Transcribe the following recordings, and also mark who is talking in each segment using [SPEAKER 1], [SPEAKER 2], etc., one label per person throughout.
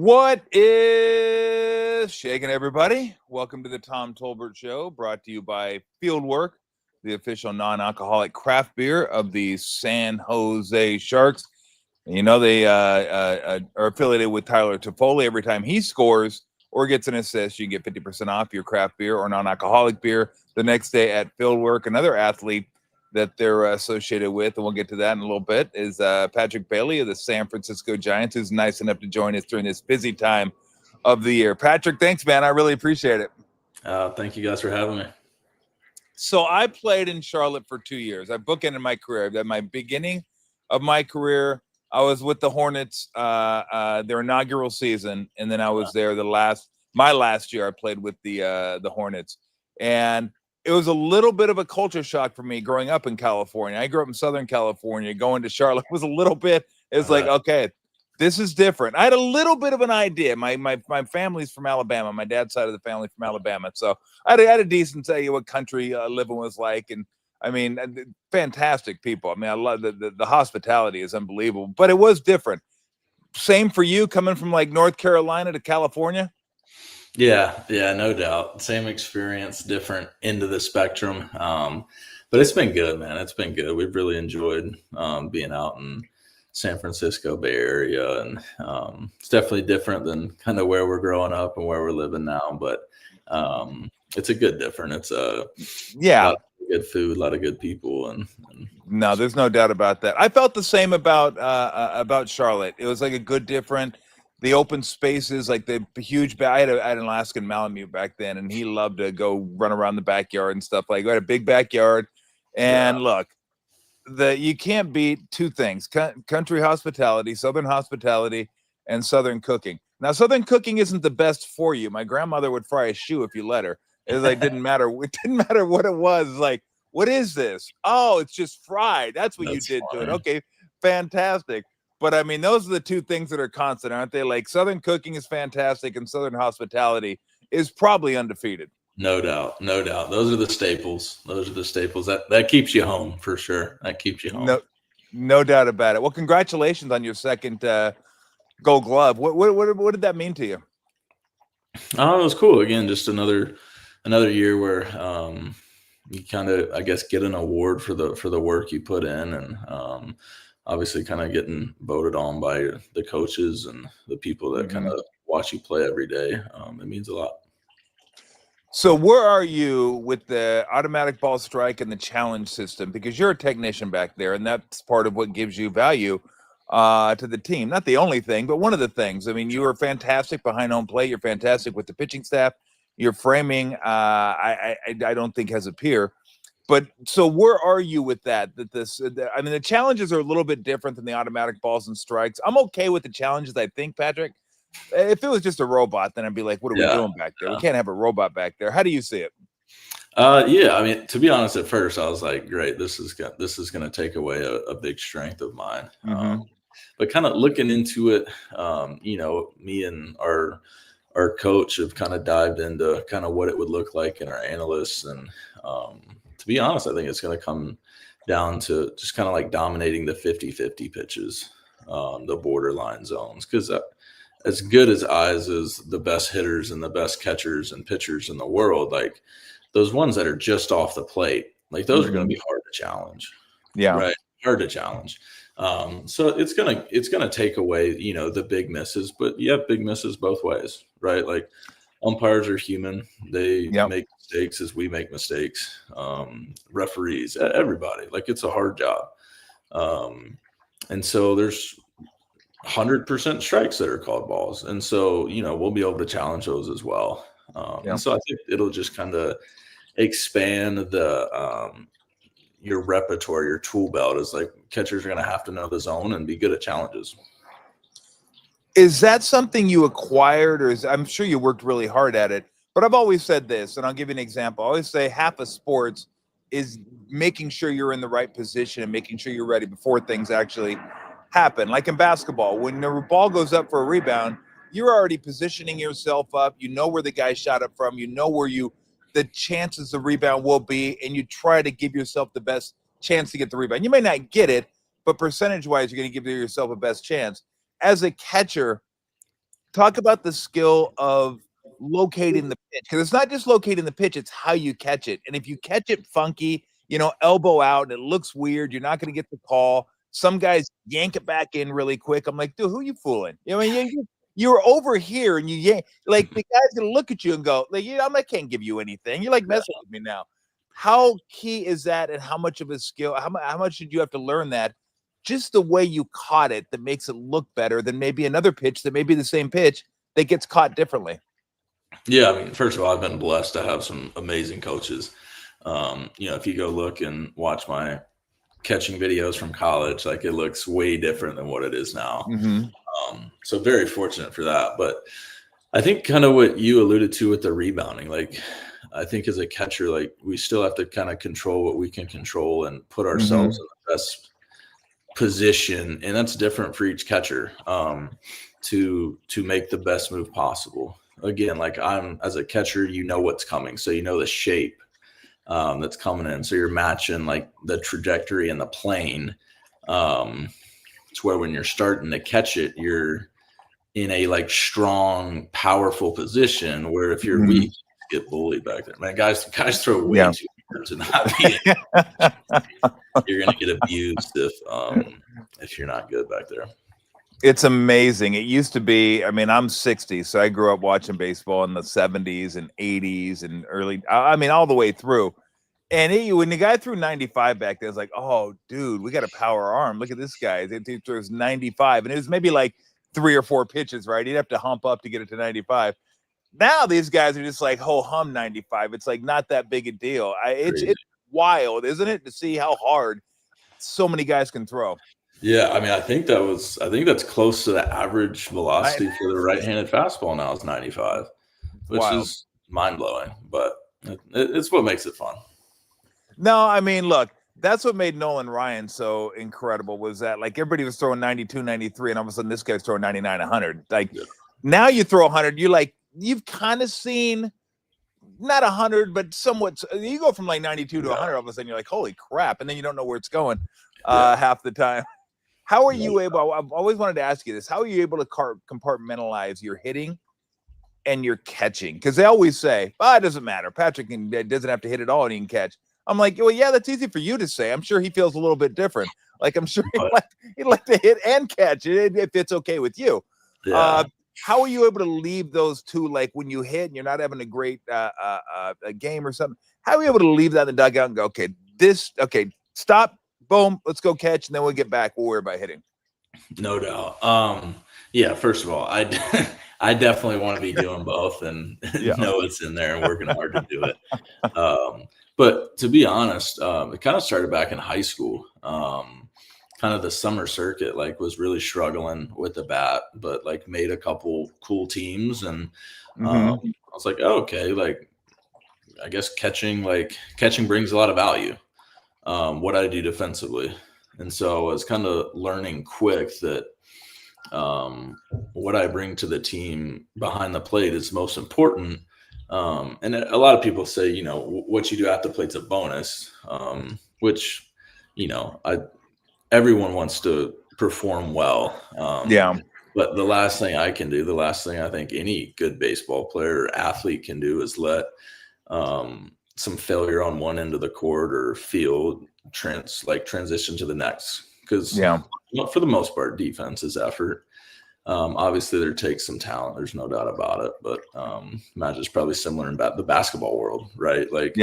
[SPEAKER 1] What is shaking, everybody? Welcome to the Tom Tolbert Show, brought to you by Fieldwork, the official non-alcoholic craft beer of the San Jose Sharks. And you know they are affiliated with Tyler Toffoli. Every time he scores or gets an assist, you can get 50% off your craft beer or non-alcoholic beer the next day at Fieldwork. Another athlete that they're associated with, and we'll get to that in a little bit, is Patrick Bailey of the San Francisco Giants, who's nice enough to join us during this busy time of the year. Patrick, thanks, man. I really appreciate it.
[SPEAKER 2] Thank you guys for having me.
[SPEAKER 1] So I played in Charlotte for 2 years. I bookended my career. At my beginning of my career, I was with the Hornets, their inaugural season, and then I was there my last year. I played with the Hornets, and it was a little bit of a culture shock for me growing up in California. I grew up in Southern California. Going to Charlotte was a little bit, it's like, okay, this is different. I had a little bit of an idea. My family's from Alabama. My dad's side of the family from Alabama. So I had a decent idea what country living was like. And I mean, fantastic people. I mean, I love the hospitality is unbelievable, but it was different. Same for you coming from like North Carolina to California?
[SPEAKER 2] Yeah, no doubt. Same experience, different end of the spectrum. But it's been good, man. It's been good. We've really enjoyed being out in San Francisco Bay Area, and it's definitely different than kind of where we're growing up and where we're living now. But it's a good different. It's a lot of good food, a lot of good people, and
[SPEAKER 1] no, there's no doubt about that. I felt the same about Charlotte. It was like a good different. The open spaces, like the huge I had an Alaskan Malamute back then, and he loved to go run around the backyard and stuff. Like, we had a big backyard, and look, you can't beat two things: country hospitality, Southern hospitality, and Southern cooking. Now, Southern cooking isn't the best for you. My grandmother would fry a shoe if you let her. It like didn't matter. It didn't matter what it was. Like, what is this? Oh, it's just fried. That's what you did to it. Okay, fantastic. But I mean, those are the two things that are constant, aren't they? Like, Southern cooking is fantastic, and Southern hospitality is probably undefeated.
[SPEAKER 2] No doubt. Those are the staples. That keeps you home for sure. That keeps you home.
[SPEAKER 1] No doubt about it. Well, congratulations on your second Gold Glove. What did that mean to you?
[SPEAKER 2] Oh, it was cool. Again, just another year where you kind of, I guess, get an award for the work you put in, and obviously kind of getting voted on by the coaches and the people that kind of watch you play every day. It means a lot.
[SPEAKER 1] So where are you with the automatic ball strike and the challenge system? Because you're a technician back there, and that's part of what gives you value to the team. Not the only thing, but one of the things. I mean, you are fantastic behind home plate. You're fantastic with the pitching staff. Your framing, I don't think has a peer. But so where are you with that? I mean, the challenges are a little bit different than the automatic balls and strikes. I'm okay with the challenges, I think, Patrick. If it was just a robot, then I'd be like, what are we doing back there? We can't have a robot back there. How do you see it?
[SPEAKER 2] I mean, to be honest, at first I was like, great, this is going to take away a big strength of mine. But kind of looking into it, me and our coach have kind of dived into kind of what it would look like in our analysts, and to be honest, I think it's going to come down to just kind of like dominating the 50-50 pitches, the borderline zones. Because as good as eyes is the best hitters and the best catchers and pitchers in the world, like those ones that are just off the plate, like those are going to be hard to challenge.
[SPEAKER 1] Yeah.
[SPEAKER 2] Right. Hard to challenge. So it's gonna take away, the big misses, but you have big misses both ways, right? Like, umpires are human. They make mistakes as we make mistakes. Referees, everybody, like, it's a hard job. And so there's 100% strikes that are called balls. And so, we'll be able to challenge those as well. And so I think it'll just kind of expand your repertoire, your tool belt. Is like, catchers are going to have to know the zone and be good at challenges.
[SPEAKER 1] Is that something you acquired, or I'm sure you worked really hard at it, but I've always said this, and I'll give you an example. I always say half of sports is making sure you're in the right position and making sure you're ready before things actually happen. Like in basketball, when the ball goes up for a rebound, you're already positioning yourself up. You know where the guy shot it from. You know where the chances the rebound will be, and you try to give yourself the best chance to get the rebound. You may not get it, but percentage-wise, you're going to give yourself a best chance. As a catcher, talk about the skill of locating the pitch, because it's not just locating the pitch, it's how you catch it. And if you catch it funky, elbow out and it looks weird, you're not going to get the call. Some guys yank it back in really quick. I'm like, dude, who are you fooling? You're over here and you yank, like the guy's going to look at you and go, like, I can't give you anything. You're like messing with me now. How key is that, and how much of a skill, how much did you have to learn that? Just the way you caught it that makes it look better than maybe another pitch that may be the same pitch that gets caught differently.
[SPEAKER 2] Yeah, I mean, first of all, I've been blessed to have some amazing coaches. If you go look and watch my catching videos from college, like it looks way different than what it is now. So very fortunate for that. But I think kind of what you alluded to with the rebounding, like I think as a catcher, like we still have to kind of control what we can control and put ourselves in the best position, and that's different for each catcher, to make the best move possible. Again, like I'm as a catcher, what's coming, so the shape that's coming in, so you're matching like the trajectory and the plane, to where when you're starting to catch it, you're in a like strong, powerful position, where if you're weak, you get bullied back there. Man, guys throw way too hard to not be. You're gonna get abused if you're not good back there.
[SPEAKER 1] It's amazing. It used to be, I'm 60, so I grew up watching baseball in the 70s and 80s and all the way through. And when the guy threw 95 back there, it's like, oh, dude, we got a power arm. Look at this guy. He throws 95, and it was maybe like 3 or 4 pitches, right? He'd have to hump up to get it to 95. Now these guys are just like, hum 95. It's like not that big a deal. It's wild, isn't it, to see how hard so many guys can throw?
[SPEAKER 2] Yeah, I think that's close to the average velocity for the right-handed fastball now is 95, which is mind-blowing, but it's what makes it fun.
[SPEAKER 1] No, look, that's what made Nolan Ryan so incredible, was that like everybody was throwing 92, 93, and all of a sudden this guy's throwing 99, 100. Like now you throw 100, you've kind of seen not 100, but somewhat. You go from like 92 to 100, all of a sudden you're like, holy crap, and then you don't know where it's going half the time. How are you able? I've always wanted to ask you this. How are you able to compartmentalize your hitting and your catching? Because they always say, it doesn't matter. Patrick doesn't have to hit it all and he can catch. I'm like, well, yeah, that's easy for you to say. I'm sure he feels a little bit different. Like, I'm sure he'd like to hit and catch it if it's okay with you.
[SPEAKER 2] Yeah.
[SPEAKER 1] How are you able to leave those two, like when you hit and you're not having a great a game or something? How are you able to leave that in the dugout and go, okay, stop, boom, let's go catch, and then we'll get back. We'll worry about hitting.
[SPEAKER 2] No doubt. Yeah, first of all, I definitely want to be doing both and know it's in there and working hard to do it. But to be honest, it kind of started back in high school. Kind of the summer circuit, like was really struggling with the bat, but like made a couple cool teams. And I was like, oh, okay, like I guess catching brings a lot of value. What I do defensively. And so I was kind of learning quick that what I bring to the team behind the plate is most important. And a lot of people say, what you do at the plate's a bonus, which, everyone wants to perform well. But the last thing I can do, the last thing I think any good baseball player or athlete can do is let some failure on one end of the court or field transition to the next. Because for the most part, defense is effort. Obviously, there takes some talent. There's no doubt about it. But Magic's probably similar in the basketball world, right? Like,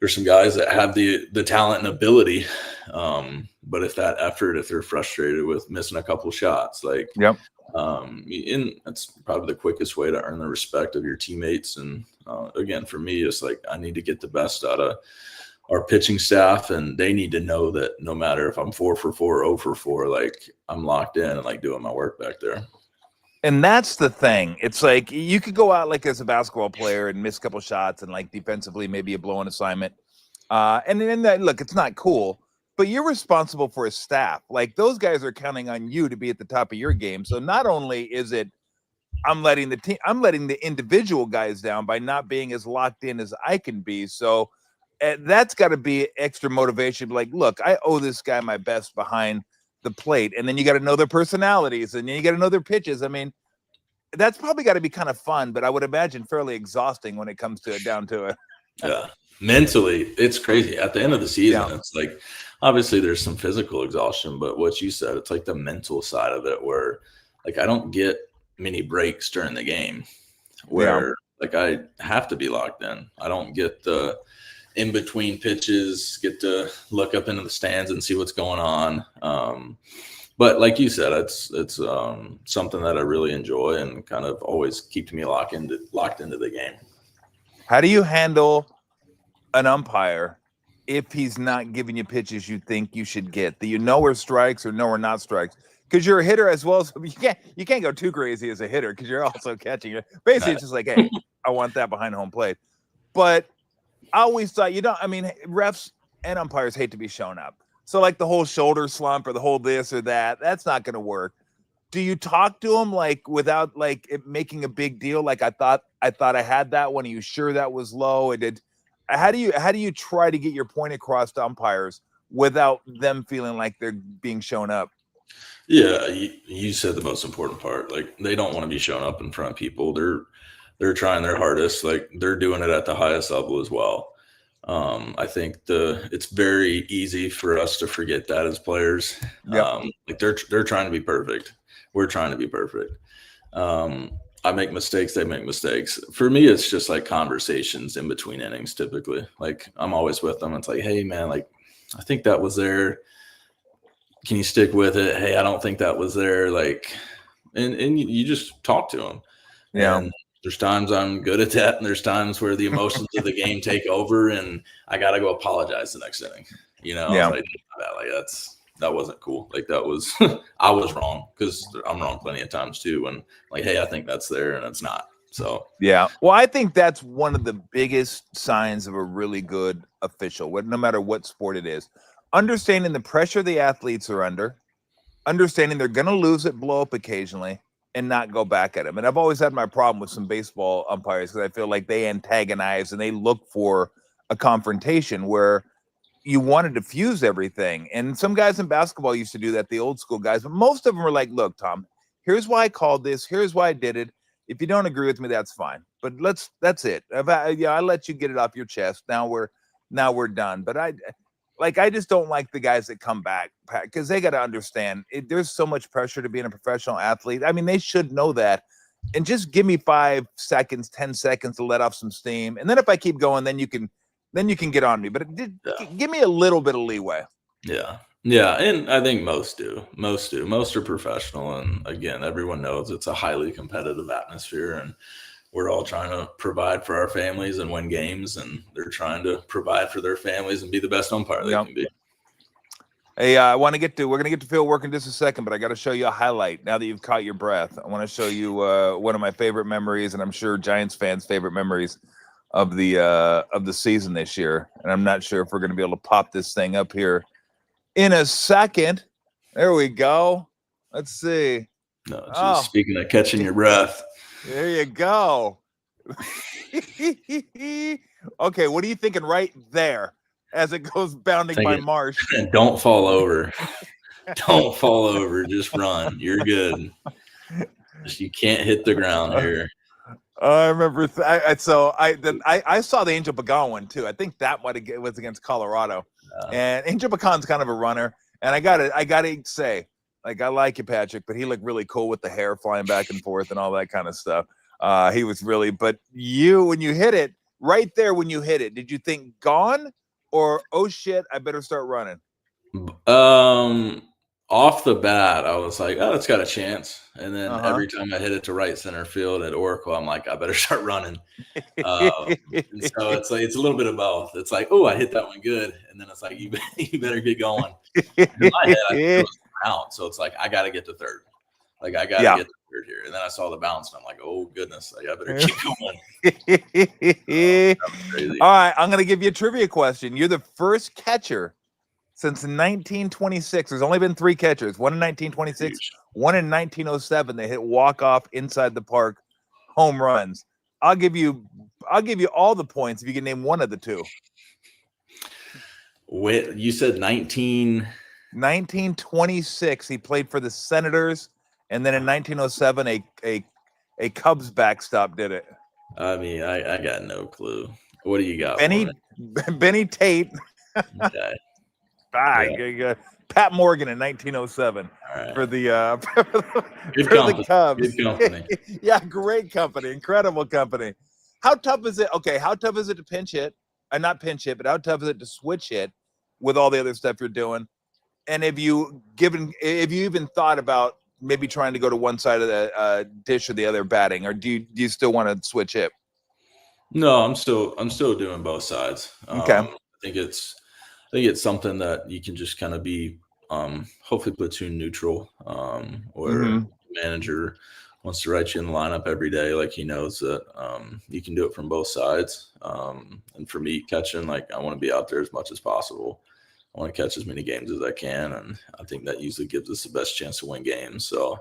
[SPEAKER 2] there's some guys that have the talent and ability, but if they're frustrated with missing a couple shots, and that's probably the quickest way to earn the respect of your teammates. And again, for me, it's like I need to get the best out of our pitching staff, and they need to know that no matter if I'm 4 for 4 or 0 for 4, like I'm locked in and like doing my work back there.
[SPEAKER 1] And that's the thing. It's like you could go out like as a basketball player and miss a couple shots and like defensively maybe a blow-in assignment. And then look, it's not cool, but you're responsible for a staff. Like those guys are counting on you to be at the top of your game. So not only is it I'm letting the individual guys down by not being as locked in as I can be. So that's got to be extra motivation. Like, look, I owe this guy my best behind the plate, and then you got to know their personalities, and then you got to know their pitches. that's probably got to be kind of fun, but I would imagine fairly exhausting when it comes to it down to it.
[SPEAKER 2] Yeah. Mentally, it's crazy. At the end of the season,
[SPEAKER 1] Yeah.
[SPEAKER 2] it's like obviously there's some physical exhaustion, but what you said, it's like the mental side of it where like I don't get many breaks during the game where like I have to be locked in. I don't get the in between pitches, get to look up into the stands and see what's going on. But like you said, it's something that I really enjoy and kind of always keeps me locked into the game.
[SPEAKER 1] How do you handle an umpire if he's not giving you pitches you think you should get? Do you know where strikes or know where not strikes? Because you're a hitter as well, so you can't go too crazy as a hitter because you're also catching it. Basically, it's just like, hey, I want that behind home plate. But I always thought, refs and umpires hate to be shown up. So like the whole shoulder slump or the whole this or that, that's not going to work. Do you talk to him like without like it making a big deal? Like I thought I had that one. Are you sure that was low? How do you try to get your point across to umpires without them feeling like they're being shown up?
[SPEAKER 2] Yeah, you said the most important part. Like they don't want to be shown up in front of people. They're trying their hardest. Like they're doing it at the highest level as well. I think it's very easy for us to forget that as players.
[SPEAKER 1] Yep.
[SPEAKER 2] Like they're trying to be perfect. We're trying to be perfect. I make mistakes. They make mistakes. For me, it's just like conversations in between innings. Typically, like I'm always with them. It's like, hey man, like I think that was there. Can you stick with it? Hey, I don't think that was there. Like, and you just talk to them.
[SPEAKER 1] Yeah.
[SPEAKER 2] And there's times I'm good at that, and there's times where the emotions of the game take over, and I got to go apologize the next inning.
[SPEAKER 1] Yeah.
[SPEAKER 2] Like that wasn't cool. Like that was I was wrong because I'm wrong plenty of times too. And like, hey, I think that's there, and it's not. So
[SPEAKER 1] yeah. Well, I think that's one of the biggest signs of a really good official, no matter what sport it is. Understanding the pressure the athletes are under, understanding they're going to lose it, blow up occasionally, and not go back at them. And I've always had my problem with some baseball umpires because I feel like they antagonize and they look for a confrontation where you want to diffuse everything. And some guys in basketball used to do that, the old school guys, but most of them were like, look, Tom, here's why I called this. Here's why I did it. If you don't agree with me, that's fine. But that's it. I let you get it off your chest. Now we're done. But I just don't like the guys that come back because they got to understand there's so much pressure to being a professional athlete. I mean, they should know that. And just give me 5 seconds, 10 seconds to let off some steam. And then if I keep going, then you can get on me. But give me a little bit of leeway.
[SPEAKER 2] Yeah. Yeah. And I think most do. Most are professional. And again, everyone knows it's a highly competitive atmosphere. And we're all trying to provide for our families and win games, and they're trying to provide for their families and be the best umpire they can be.
[SPEAKER 1] Hey, we're going to get to Phil work in just a second, but I got to show you a highlight now that you've caught your breath. I want to show you one of my favorite memories, and I'm sure Giants fans' favorite memories of the season this year. And I'm not sure if we're going to be able to pop this thing up here in a second. There we go. Let's see.
[SPEAKER 2] No, speaking of catching your breath.
[SPEAKER 1] There you go. Okay, what are you thinking right there as it goes bounding by Marsh?
[SPEAKER 2] Don't fall over. Don't fall over. Just run. You're good. You can't hit the ground here.
[SPEAKER 1] I remember. I saw the Angel Pagan one too. I think that was against Colorado. And Angel Pagan's kind of a runner. And I gotta say, like, I like you, Patrick, but he looked really cool with the hair flying back and forth and all that kind of stuff. He was really, but when you hit it right there, did you think gone or, oh shit, I better start running?
[SPEAKER 2] Off the bat, I was like, oh, it's got a chance. And then every time I hit it to right center field at Oracle, I'm like, I better start running. And so it's a little bit of both. It's like, oh, I hit that one good. And then it's like, you better get going. In my head, I think it was out. So it's like, I got to get to third. Like, I got to get to third here. And then I saw the bounce, and I'm like, oh, goodness. Like, I better keep going. Crazy.
[SPEAKER 1] All right, I'm going to give you a trivia question. You're the first catcher since 1926. There's only been 3 catchers. One in 1926, one in 1907. They hit walk-off inside the park home runs. I'll give you all the points if you can name one of the 2.
[SPEAKER 2] Wait, you said
[SPEAKER 1] 1926. He played for the Senators, and then in 1907, a a Cubs backstop did it?
[SPEAKER 2] I mean, I got no clue. What do you got for
[SPEAKER 1] Benny
[SPEAKER 2] me?
[SPEAKER 1] Benny Tate.
[SPEAKER 2] Okay.
[SPEAKER 1] Yeah. Pat Morgan in 1907
[SPEAKER 2] All right.
[SPEAKER 1] for the
[SPEAKER 2] Good
[SPEAKER 1] for the
[SPEAKER 2] company.
[SPEAKER 1] Cubs.
[SPEAKER 2] Good company.
[SPEAKER 1] Yeah, great company, incredible company. How tough is it? Okay, how tough is it to pinch hit? Not pinch hit, but how tough is it to switch hit with all the other stuff you're doing? And have you even thought about maybe trying to go to one side of the dish or the other batting, or do you still want to switch hit?
[SPEAKER 2] No, I'm still doing both sides.
[SPEAKER 1] Okay.
[SPEAKER 2] I think it's something that you can just kind of be hopefully platoon neutral, or manager wants to write you in the lineup every day, like he knows that you can do it from both sides. And for me, catching, like, I want to be out there as much as possible. I want to catch as many games as I can, and I think that usually gives us the best chance to win games. So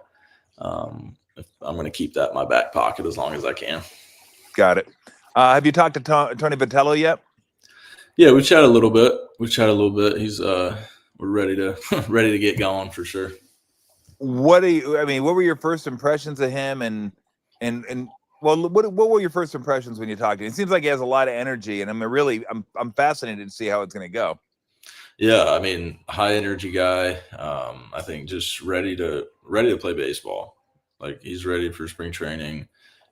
[SPEAKER 2] I'm going to keep that in my back pocket as long as I can.
[SPEAKER 1] Got it. Have you talked to Tony Vitello yet?
[SPEAKER 2] Yeah, we chat a little bit. He's we're ready to get going for sure.
[SPEAKER 1] What were your first impressions of him, and well, what were your first impressions when you talked to him? It seems like he has a lot of energy, and I'm fascinated to see how it's going to go.
[SPEAKER 2] Yeah, I mean, high energy guy. I think just ready to play baseball. Like, he's ready for spring training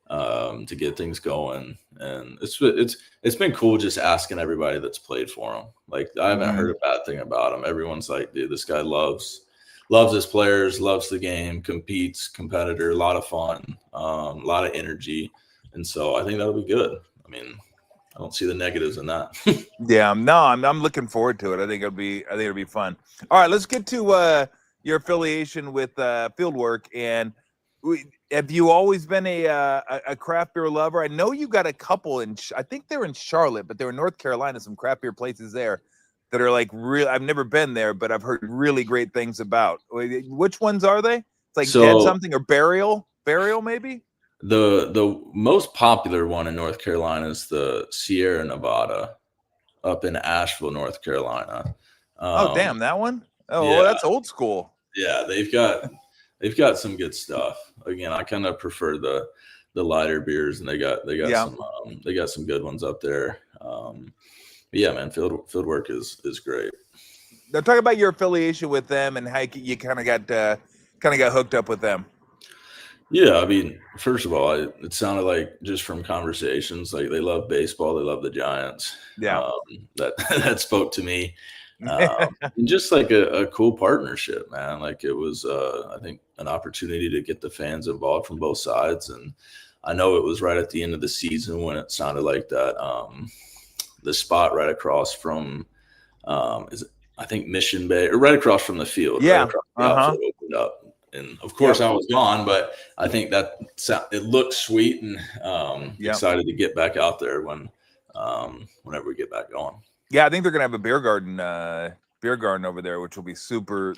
[SPEAKER 2] to get things going, and it's been cool just asking everybody that's played for him. Like, I haven't heard a bad thing about him. Everyone's like, dude, this guy loves his players, loves the game, competes, competitor, a lot of fun, a lot of energy, and so I think that'll be good. I mean, I don't see the negatives in that.
[SPEAKER 1] Yeah, no, I'm looking forward to it. I think it'll be fun. All right, let's get to your affiliation with Fieldwork. And have you always been a craft beer lover? I know you got a couple I think they're in Charlotte, but they're in North Carolina. Some craft beer places there that are like real. I've never been there, but I've heard really great things about. Which ones are they? It's like Dead Something or Burial maybe.
[SPEAKER 2] The most popular one in North Carolina is the Sierra Nevada up in Asheville, North Carolina.
[SPEAKER 1] Oh, damn, that one? Oh,
[SPEAKER 2] yeah.
[SPEAKER 1] Well, that's old school.
[SPEAKER 2] Yeah, they've got some good stuff. Again, I kind of prefer the lighter beers, and they got some good ones up there. Yeah, man, Fieldwork is great.
[SPEAKER 1] Now, talk about your affiliation with them and how you kind of got hooked up with them.
[SPEAKER 2] Yeah, I mean, first of all, it sounded like, just from conversations, like they love baseball, they love the Giants.
[SPEAKER 1] Yeah,
[SPEAKER 2] that spoke to me, and just like a cool partnership, man. Like, it was, I think, an opportunity to get the fans involved from both sides, and I know it was right at the end of the season when it sounded like that. The spot right across from, I think Mission Bay, or right across from the field,
[SPEAKER 1] yeah,
[SPEAKER 2] right across the outfield, opened up. And of course, I was gone, but I think that it looked sweet, and excited to get back out there whenever we get back going.
[SPEAKER 1] Yeah, I think they're gonna have a beer garden over there, which will be super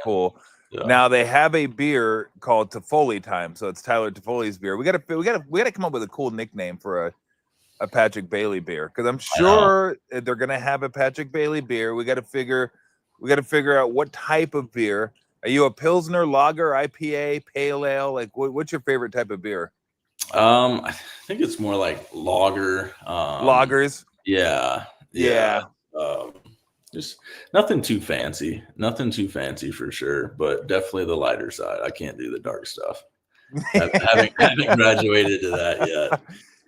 [SPEAKER 1] cool. Yeah. Now they have a beer called Toffoli Time, so it's Tyler Toffoli's beer. We gotta come up with a cool nickname for a Patrick Bailey beer, because I'm sure they're gonna have a Patrick Bailey beer. We gotta figure out what type of beer. Are you a Pilsner, Lager, IPA, Pale Ale? Like, what's your favorite type of beer?
[SPEAKER 2] I think it's more like lager.
[SPEAKER 1] Lagers.
[SPEAKER 2] Yeah. Just nothing too fancy for sure, but definitely the lighter side. I can't do the dark stuff. I haven't graduated to that yet.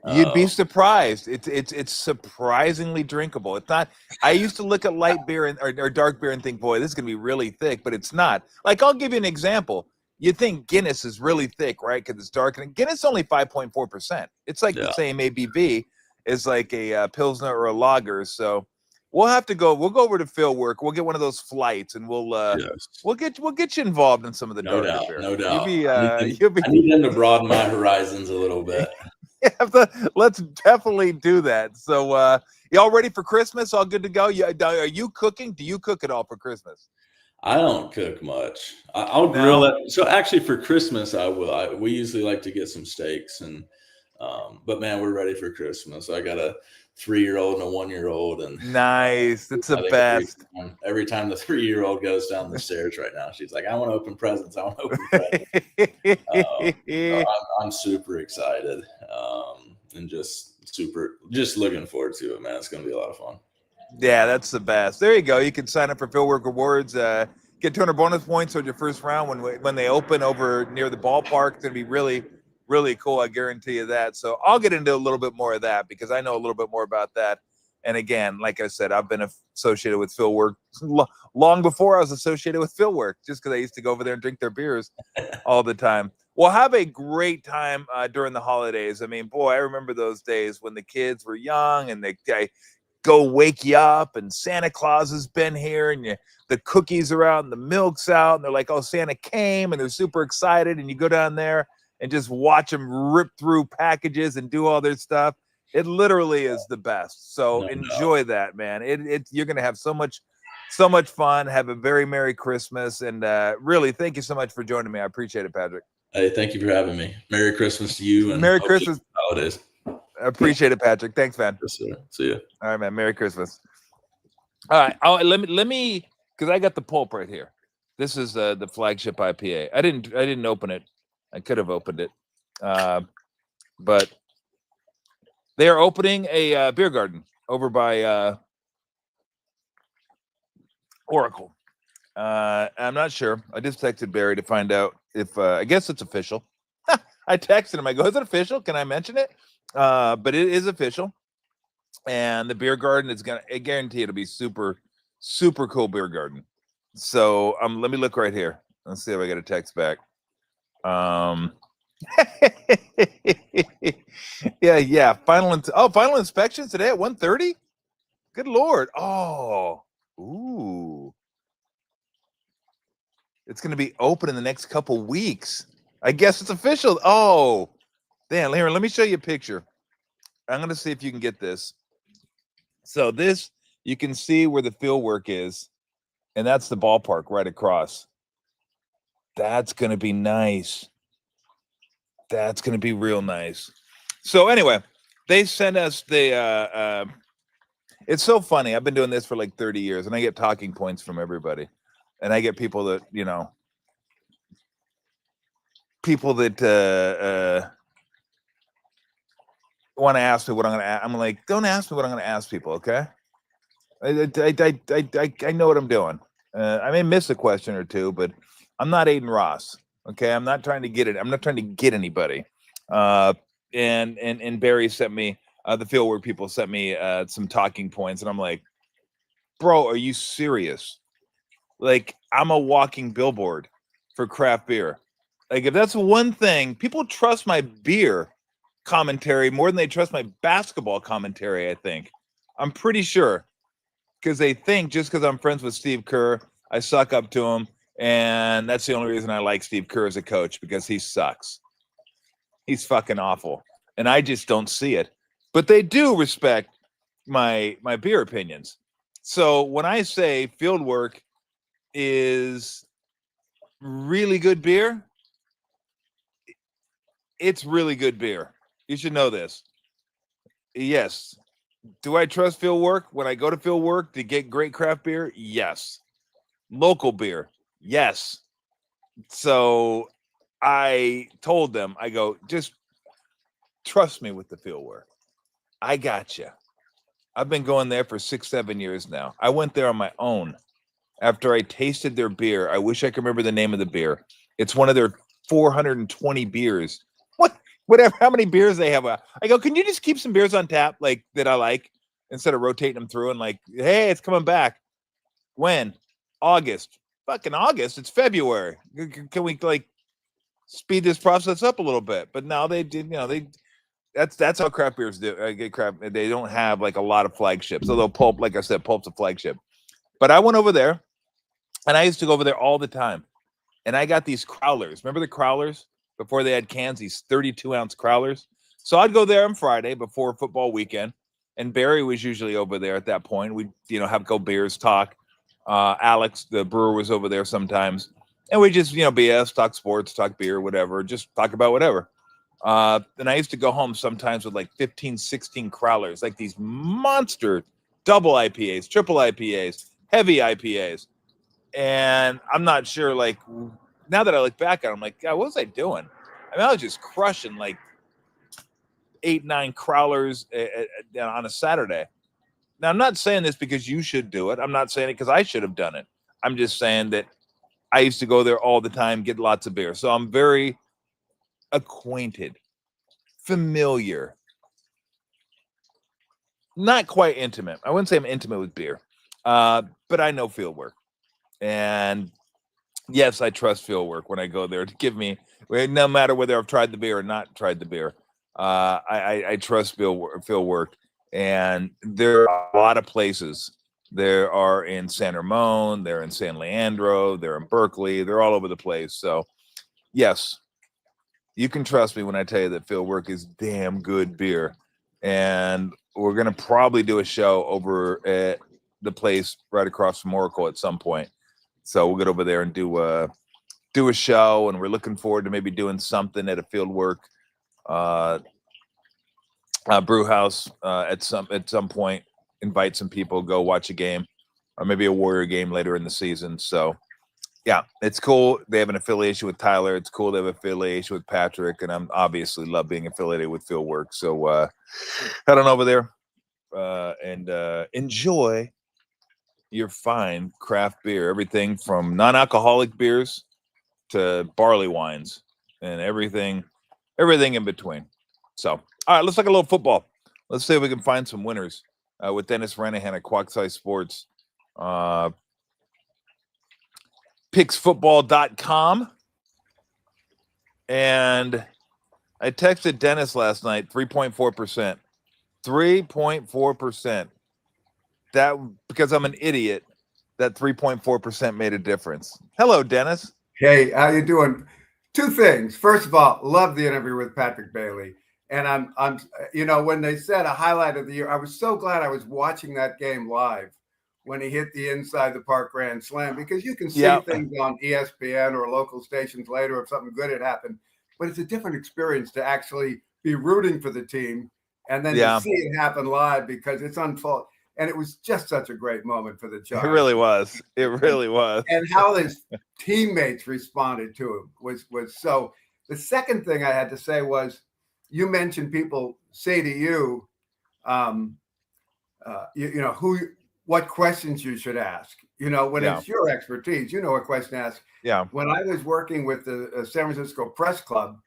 [SPEAKER 1] You'd be surprised. It's surprisingly drinkable. It's not. I used to look at light beer or dark beer and think, boy, this is gonna be really thick, but it's not. Like, I'll give you an example. You think Guinness is really thick, right? Because it's dark, and Guinness is only 5.4%. It's like the same ABV as like a Pilsner or a lager. So we'll have to go. We'll go over to Fieldwork. We'll get one of those flights, and we'll get you involved in some of the darker beer.
[SPEAKER 2] No doubt.
[SPEAKER 1] I
[SPEAKER 2] need them to broaden my horizons a little bit.
[SPEAKER 1] Let's definitely do that. So y'all ready for Christmas? All good to go? Are you cooking? Do you cook at all for Christmas?
[SPEAKER 2] I don't cook much. I'll grill it. So actually, for Christmas, I will. We usually like to get some steaks, and but man, we're ready for Christmas. I gotta 3-year-old and a 1-year-old, and
[SPEAKER 1] nice. That's the
[SPEAKER 2] I think
[SPEAKER 1] best.
[SPEAKER 2] every time the 3-year-old goes down the stairs right now, she's like, "I want to open presents. I want to open presents." So I'm super excited, and just looking forward to it, man. It's gonna be a lot of fun.
[SPEAKER 1] Yeah, that's the best. There you go. You can sign up for Fieldwork Rewards. Get 200 bonus points on your first round when they open over near the ballpark. It's gonna be really, really cool. I guarantee you that. So I'll get into a little bit more of that because I know a little bit more about that. And again, like I said, I've been associated with Fieldwork long before I was associated with Fieldwork, just because I used to go over there and drink their beers all the time. Well, have a great time during the holidays. I mean, boy, I remember those days when the kids were young and they go wake you up and Santa Claus has been here and the cookies are out and the milk's out and they're like, oh, Santa came, and they're super excited, and you go down there and just watch them rip through packages and do all their stuff. It literally is the best. So enjoy that, man. You're gonna have so much fun. Have a very Merry Christmas, and really thank you so much for joining me. I appreciate it, Patrick.
[SPEAKER 2] Hey, thank you for having me. Merry Christmas to you, and
[SPEAKER 1] Merry Christmas.
[SPEAKER 2] Holidays.
[SPEAKER 1] I appreciate it, Patrick. Thanks, man.
[SPEAKER 2] Yes, sir. See ya.
[SPEAKER 1] All right, man. Merry Christmas. All right. Let me because I got the pulp right here. This is the flagship IPA. I didn't open it. I could have opened it, but they are opening a beer garden over by Oracle. I'm not sure. I just texted Barry to find out if I guess it's official. I texted him. I go, "Is it official? Can I mention it?" But it is official, and the beer garden is I guarantee it'll be super, super cool beer garden. So let me look right here. Let's see if I get a text back. Yeah. Final inspection today at 1:30. Good Lord. Oh, ooh. It's going to be open in the next couple weeks. I guess it's official. Oh, damn. Let me show you a picture. I'm going to see if you can get this. So this, you can see where the field work is, and that's the ballpark right across. That's going to be nice. That's going to be real nice. So anyway, they sent us the, it's so funny. I've been doing this for like 30 years, and I get talking points from everybody. And I get people that, want to ask me what I'm going to ask. I'm like, don't ask me what I'm going to ask people, okay? I know what I'm doing. I may miss a question or two, but I'm not Aiden Ross, okay? I'm not trying to get it. I'm not trying to get anybody. And Barry sent me, the fieldwork people sent me some talking points, and I'm like, bro, are you serious? Like, I'm a walking billboard for craft beer. Like, if that's one thing, people trust my beer commentary more than they trust my basketball commentary, I think. I'm pretty sure. Because they think just because I'm friends with Steve Kerr, I suck up to him. And that's the only reason I like Steve Kerr as a coach, because he sucks. He's fucking awful. And I just don't see it. But they do respect my beer opinions. So when I say Fieldwork is really good beer, it's really good beer. You should know this. Yes. Do I trust Fieldwork when I go to Fieldwork to get great craft beer? Yes. Local beer? Yes. So I told them, I go, just trust me with the Fieldwork. I got you. I've been going there for 6-7 years now. I went there on my own. After I tasted their beer, I wish I could remember the name of the beer. It's one of their 420 beers. Whatever, how many beers they have. I go, can you just keep some beers on tap, like, that I like, instead of rotating them through and like, hey, it's coming back. When? August. Fucking August. It's February. Can we like speed this process up a little bit? But no, they did. That's how craft beers do. Get craft. They don't have like a lot of flagships. Although Pulp, like I said, Pulp's a flagship. But I went over there, and I used to go over there all the time. And I got these crowlers. Remember the crowlers? Before they had cans, these 32-ounce crowlers. So I'd go there on Friday before football weekend. And Barry was usually over there at that point. We'd, have go beers, talk. Alex, the brewer, was over there sometimes. And we just, BS, talk sports, talk beer, whatever. Just talk about whatever. And I used to go home sometimes with like 15, 16 crowlers, like these monster double IPAs, triple IPAs, heavy IPAs. And I'm not sure, like, now that I look back at it, I'm like, God, what was I doing? I mean, I was just crushing like 8, 9 crowlers on a Saturday. Now, I'm not saying this because you should do it. I'm not saying it because I should have done it. I'm just saying that I used to go there all the time, get lots of beer. So I'm very acquainted, familiar, not quite intimate. I wouldn't say I'm intimate with beer, but I know field work. And yes, I trust field work when I go there to give me, no matter whether I've tried the beer or not tried the beer. I trust field work. And there are a lot of places. There are in San Ramon, they're in San Leandro, they're in Berkeley, they're all over the place. So, yes, you can trust me when I tell you that field work is damn good beer. And we're going to probably do a show over at the place right across from Oracle at some point. So we'll get over there and do a show, and we're looking forward to maybe doing something at a field work brew house at some point. Invite some people, go watch a game, or maybe a Warrior game later in the season. So yeah, it's cool. They have an affiliation with Tyler. It's cool they have an affiliation with Patrick, and I'm obviously love being affiliated with field work. So head on over there and enjoy your fine craft beer, everything from non-alcoholic beers to barley wines and everything in between. So, all right, let's talk a little football. Let's see if we can find some winners with Dennis Renahan at Quackside Sports. Picksfootball.com. And I texted Dennis last night, 3.4%. 3.4%. That, because I'm an idiot, that 3.4% made a difference. Hello, Dennis.
[SPEAKER 3] Hey, how you doing? Two things. First of all, love the interview with Patrick Bailey. And I'm when they said a highlight of the year, I was so glad I was watching that game live when he hit the inside the park grand slam, because you can see things on ESPN or local stations later if something good had happened, but it's a different experience to actually be rooting for the team and then to see it happen live, because it's unfolded. And it was just such a great moment for the Giants.
[SPEAKER 1] It really was. It really was.
[SPEAKER 3] And how his teammates responded to him was so. The second thing I had to say was, you mentioned people say to you, what questions you should ask. When it's your expertise, what question to ask.
[SPEAKER 1] Yeah.
[SPEAKER 3] When I was working with the San Francisco Press Club,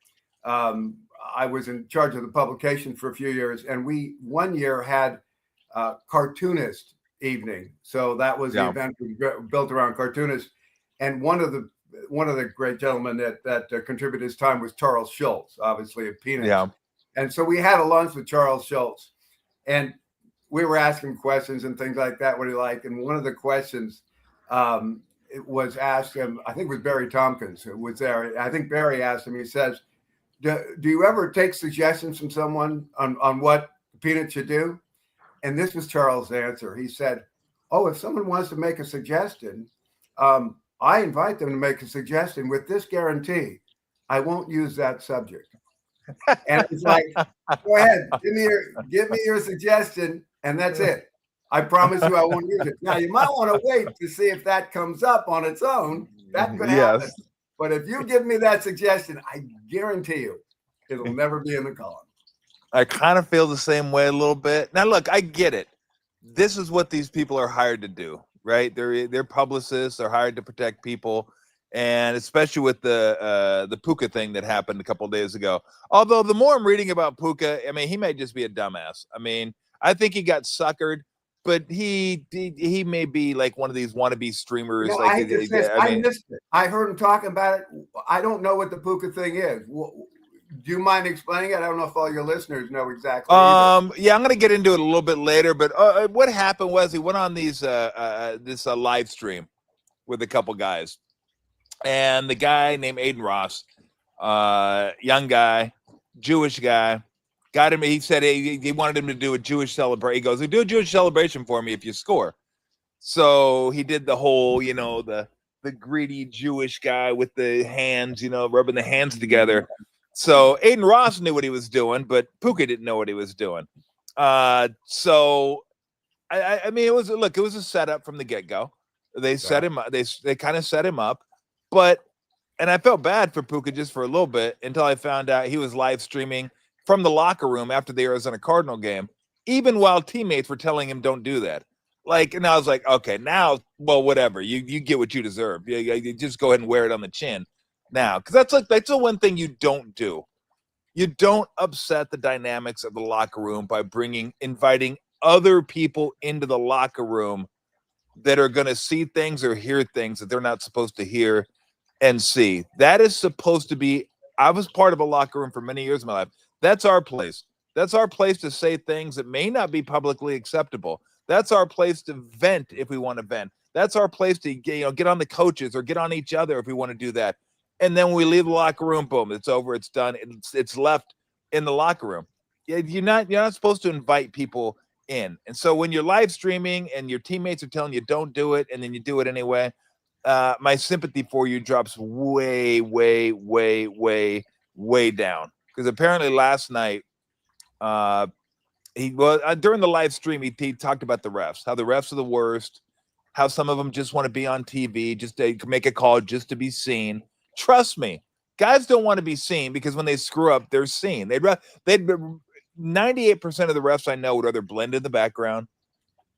[SPEAKER 3] I was in charge of the publication for a few years, and we one year had cartoonist evening. So that was the event built around cartoonists. And one of the great gentlemen that contributed his time was Charles Schultz, obviously of Peanuts. Yeah. And so we had a lunch with Charles Schultz, and we were asking questions and things like that, what do you like? And one of the questions it was asked him, I think it was Barry Tompkins who was there. I think Barry asked him, he says, do you ever take suggestions from someone on what Peanuts should do? And this was Charles' answer. He said, if someone wants to make a suggestion, I invite them to make a suggestion with this guarantee: I won't use that subject. And it's like, go ahead, give me your suggestion, and that's it. I promise you I won't use it. Now, you might want to wait to see if that comes up on its own. That could happen. But if you give me that suggestion, I guarantee you it'll never be in the column.
[SPEAKER 1] I kind of feel the same way a little bit. Now, look, I get it. This is what these people are hired to do, right? They're publicists. They're hired to protect people, and especially with the Puka thing that happened a couple of days ago. Although the more I'm reading about Puka, I mean, he may just be a dumbass. I mean, I think he got suckered, but he may be like one of these wannabe streamers.
[SPEAKER 3] I missed it. I heard him talking about it. I don't know what the Puka thing is. Do you mind explaining it? I don't know if all your listeners know exactly.
[SPEAKER 1] Yeah, I'm going to get into it a little bit later. But what happened was he went on this live stream with a couple guys, and the guy named Aiden Ross, young guy, Jewish guy, got him. He said he wanted him to do a Jewish celebration. He goes, "Do a Jewish celebration for me if you score." So he did the whole, the greedy Jewish guy with the hands, rubbing the hands together. So Aiden Ross knew what he was doing, but Puka didn't know what he was doing. So I mean, it was a setup from the get-go. They set him up. They kind of set him up, and I felt bad for Puka just for a little bit until I found out he was live streaming from the locker room after the Arizona Cardinal game, even while teammates were telling him don't do that. And I was like, okay, now, well, whatever. You get what you deserve. You just go ahead and wear it on the chin now, because that's the one thing you don't do. You don't upset the dynamics of the locker room by inviting other people into the locker room that are going to see things or hear things that they're not supposed to hear and see. That is supposed to be. I was part of a locker room for many years of my life. That's our place. That's our place to say things that may not be publicly acceptable. That's our place to vent if we want to vent. That's our place to get on the coaches or get on each other if we want to do that. And then when we leave the locker room, boom, it's over. It's done. It's left in the locker room. You're not supposed to invite people in. And so when you're live streaming and your teammates are telling you don't do it, and then you do it anyway, my sympathy for you drops way, way, way, way, way down. Because apparently last night, during the live stream, he talked about the refs, how the refs are the worst, how some of them just want to be on TV, just to make a call, just to be seen. Trust me, guys don't want to be seen because when they screw up, they're seen. 98% of the refs I know would rather blend in the background,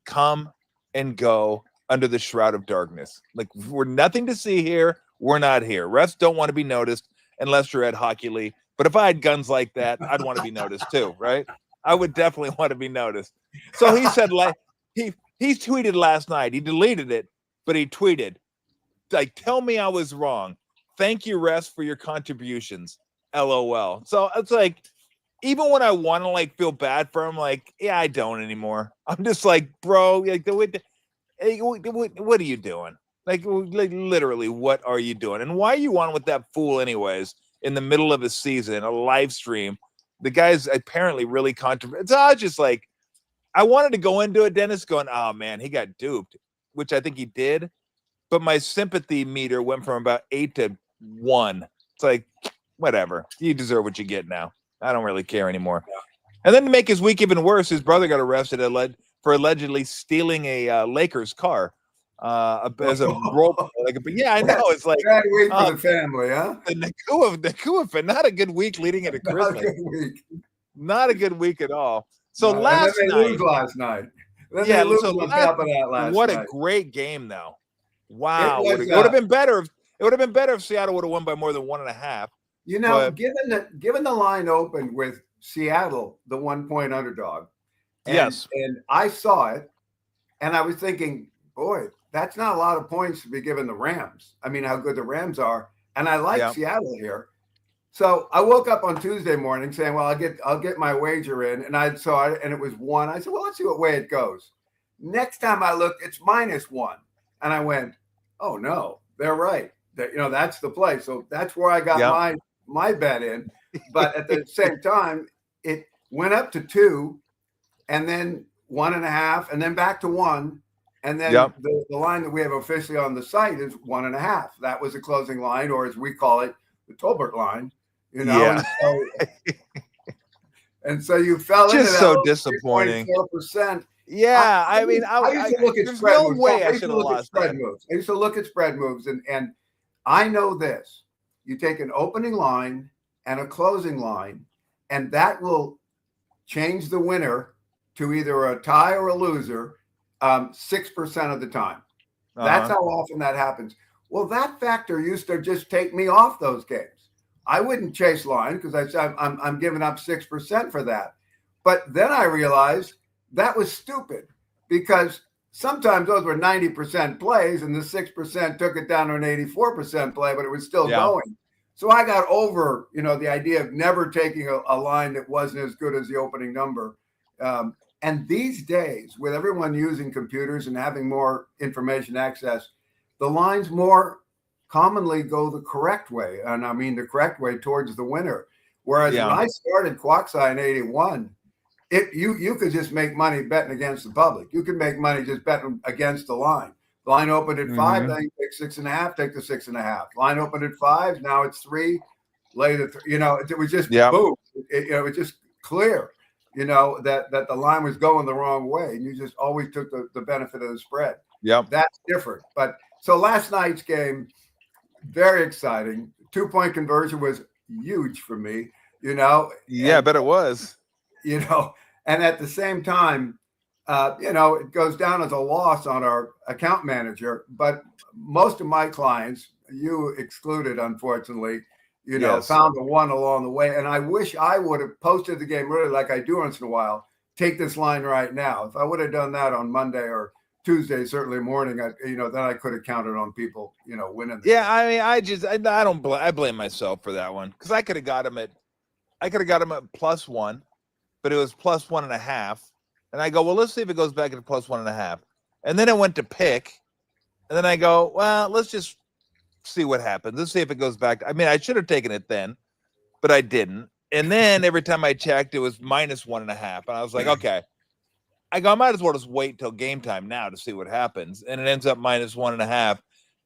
[SPEAKER 1] come and go under the shroud of darkness. Like, we're nothing to see here. We're not here. Refs don't want to be noticed unless you're at Hockey League. But if I had guns like that, I'd want to be noticed too, right? I would definitely want to be noticed. So he said, like, he tweeted last night. He deleted it, but he tweeted, like, tell me I was wrong. Thank you, refs, for your contributions. LOL. So it's like, even when I want to feel bad for him, yeah, I don't anymore. I'm just like, bro, what are you doing? Like, literally, what are you doing? And why are you on with that fool anyways in the middle of a season, a live stream? The guy's apparently really controversial. So I was just like, I wanted to go into it, Dennis, going, oh, man, he got duped, which I think he did. But my sympathy meter went from about 8 to 1. It's like, whatever. You deserve what you get now. I don't really care anymore. And then to make his week even worse, his brother got arrested for allegedly stealing a Lakers car as a role. But yeah, I know. It's like
[SPEAKER 3] bad week for the family, huh?
[SPEAKER 1] The Nakua, not a good week leading into Christmas.
[SPEAKER 3] Not a good week.
[SPEAKER 1] Not a good week at all. So
[SPEAKER 3] No,
[SPEAKER 1] last
[SPEAKER 3] and then
[SPEAKER 1] night,
[SPEAKER 3] they lose last night. Then
[SPEAKER 1] yeah,
[SPEAKER 3] they lose
[SPEAKER 1] so
[SPEAKER 3] on top of that last
[SPEAKER 1] what
[SPEAKER 3] night.
[SPEAKER 1] A great game, though. Wow,
[SPEAKER 3] It
[SPEAKER 1] it would have been better. It would have been better if Seattle would have won by more than 1.5.
[SPEAKER 3] You know, given the line opened with Seattle, the 1-point underdog.
[SPEAKER 1] Yes.
[SPEAKER 3] And I saw it, and I was thinking, boy, that's not a lot of points to be given the Rams. I mean, how good the Rams are. And I like Seattle here. So I woke up on Tuesday morning saying, well, I'll get my wager in. And I saw it, and it was 1. I said, well, let's see what way it goes. Next time I look, it's -1. And I went, oh, no, they're right. That's the play. So that's where I got my bet in. But at the same time, it went up to 2 and then 1.5 and then back to 1. And then the line that we have officially on the site is 1.5. That was the closing line, or as we call it, the Tolbert line.
[SPEAKER 1] Yeah.
[SPEAKER 3] And so you fell
[SPEAKER 1] just
[SPEAKER 3] into that.
[SPEAKER 1] So disappointing.
[SPEAKER 3] 4%.
[SPEAKER 1] Yeah, I mean,
[SPEAKER 3] I used to look at spread moves.
[SPEAKER 1] I should have lost
[SPEAKER 3] spread moves. I used to look at spread moves, and I know this. You take an opening line and a closing line, and that will change the winner to either a tie or a loser 6% of the time. That's how often that happens. Well, that factor used to just take me off those games. I wouldn't chase line because I'm giving up 6% for that. But then I realized that was stupid because sometimes those were 90% plays and the 6% took it down to an 84% play, but it was still going. So I got over, the idea of never taking a line that wasn't as good as the opening number. And these days, with everyone using computers and having more information access, the lines more commonly go the correct way. And I mean the correct way towards the winner. Whereas when I started Quackside in 81, you could just make money betting against the public. You could make money just betting against the line. The line opened at 5, then you take 6.5, take the 6.5. Line opened at 5, now it's 3. lay the, it was just
[SPEAKER 1] Yeah.
[SPEAKER 3] boom. It was just clear, that the line was going the wrong way. And you just always took the benefit of the spread.
[SPEAKER 1] Yep.
[SPEAKER 3] That's different. But so last night's game, very exciting. 2-point conversion was huge for me,
[SPEAKER 1] Yeah, I bet it was.
[SPEAKER 3] And at the same time, it goes down as a loss on our account manager, but most of my clients, you excluded, unfortunately,
[SPEAKER 1] Yes.
[SPEAKER 3] found a one along the way. And I wish I would have posted the game really like I do once in a while. Take this line right now. If I would have done that on Monday or Tuesday, certainly morning, then I could have counted on people, winning.
[SPEAKER 1] Yeah, I mean, I blame myself for that one because I could have got him at +1, but it was +1.5, and I go, well, let's see if it goes back to +1.5, and then it went to pick, and then I go, well, let's just see what happens. Let's see if it goes back. I mean, I should have taken it then, but I didn't. And then every time I checked, it was -1.5, and I was like, okay. I go, I might as well just wait till game time now to see what happens. And it ends up -1.5.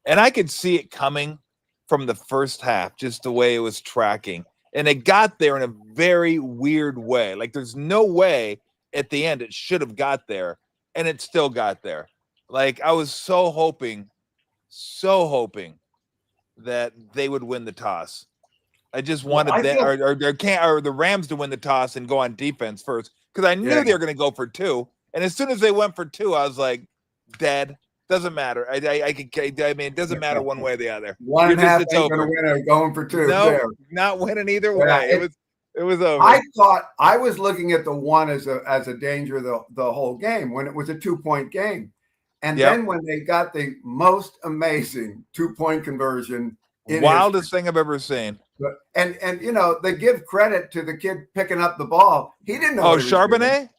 [SPEAKER 1] And I could see it coming from the first half, just the way it was tracking. And it got there in a very weird way. Like there's no way at the end it should have got there. And it still got there. Like I was so hoping that they would win the toss. I just wanted the Rams to win the toss and go on defense first. Because I knew they were going to go for 2. And as soon as they went for 2, I was like, dead. Doesn't matter. I mean, it doesn't matter one way or the other.
[SPEAKER 3] 1.5 ain't going to win it, going for 2.
[SPEAKER 1] No, not winning either way. It was over.
[SPEAKER 3] I thought I was looking at the 1 as a danger the whole game when it was a 2-point game. And then when they got the most amazing 2-point conversion.
[SPEAKER 1] Wildest thing I've ever seen.
[SPEAKER 3] And they give credit to the kid picking up the ball. He didn't know.
[SPEAKER 1] Oh, Charbonnet?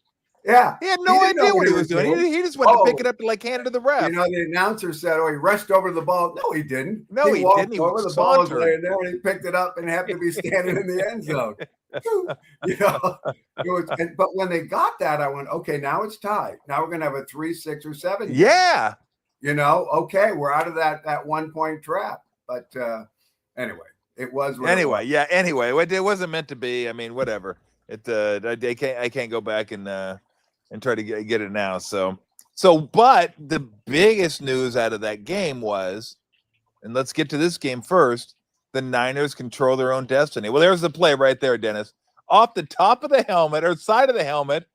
[SPEAKER 3] Yeah.
[SPEAKER 1] He had no idea what he was doing. He just went to pick it up and hand it to the ref.
[SPEAKER 3] The announcer said, he rushed over the ball. No, he didn't.
[SPEAKER 1] No, he
[SPEAKER 3] walked
[SPEAKER 1] didn't. He
[SPEAKER 3] over, the ball was laying there, and he picked it up and happened to be standing in the end zone. But when they got that, I went, okay, now it's tied. Now we're going to have a 3, 6, or 7.
[SPEAKER 1] Yeah.
[SPEAKER 3] Okay, we're out of that 1-point trap. But anyway, it was.
[SPEAKER 1] Anyway, it wasn't meant to be. I mean, whatever. I can't go back and try to get it now. So, but the biggest news out of that game was, and let's get to this game first. The Niners control their own destiny. Well, there's the play right there, Dennis. Off the top of the helmet or side of the helmet,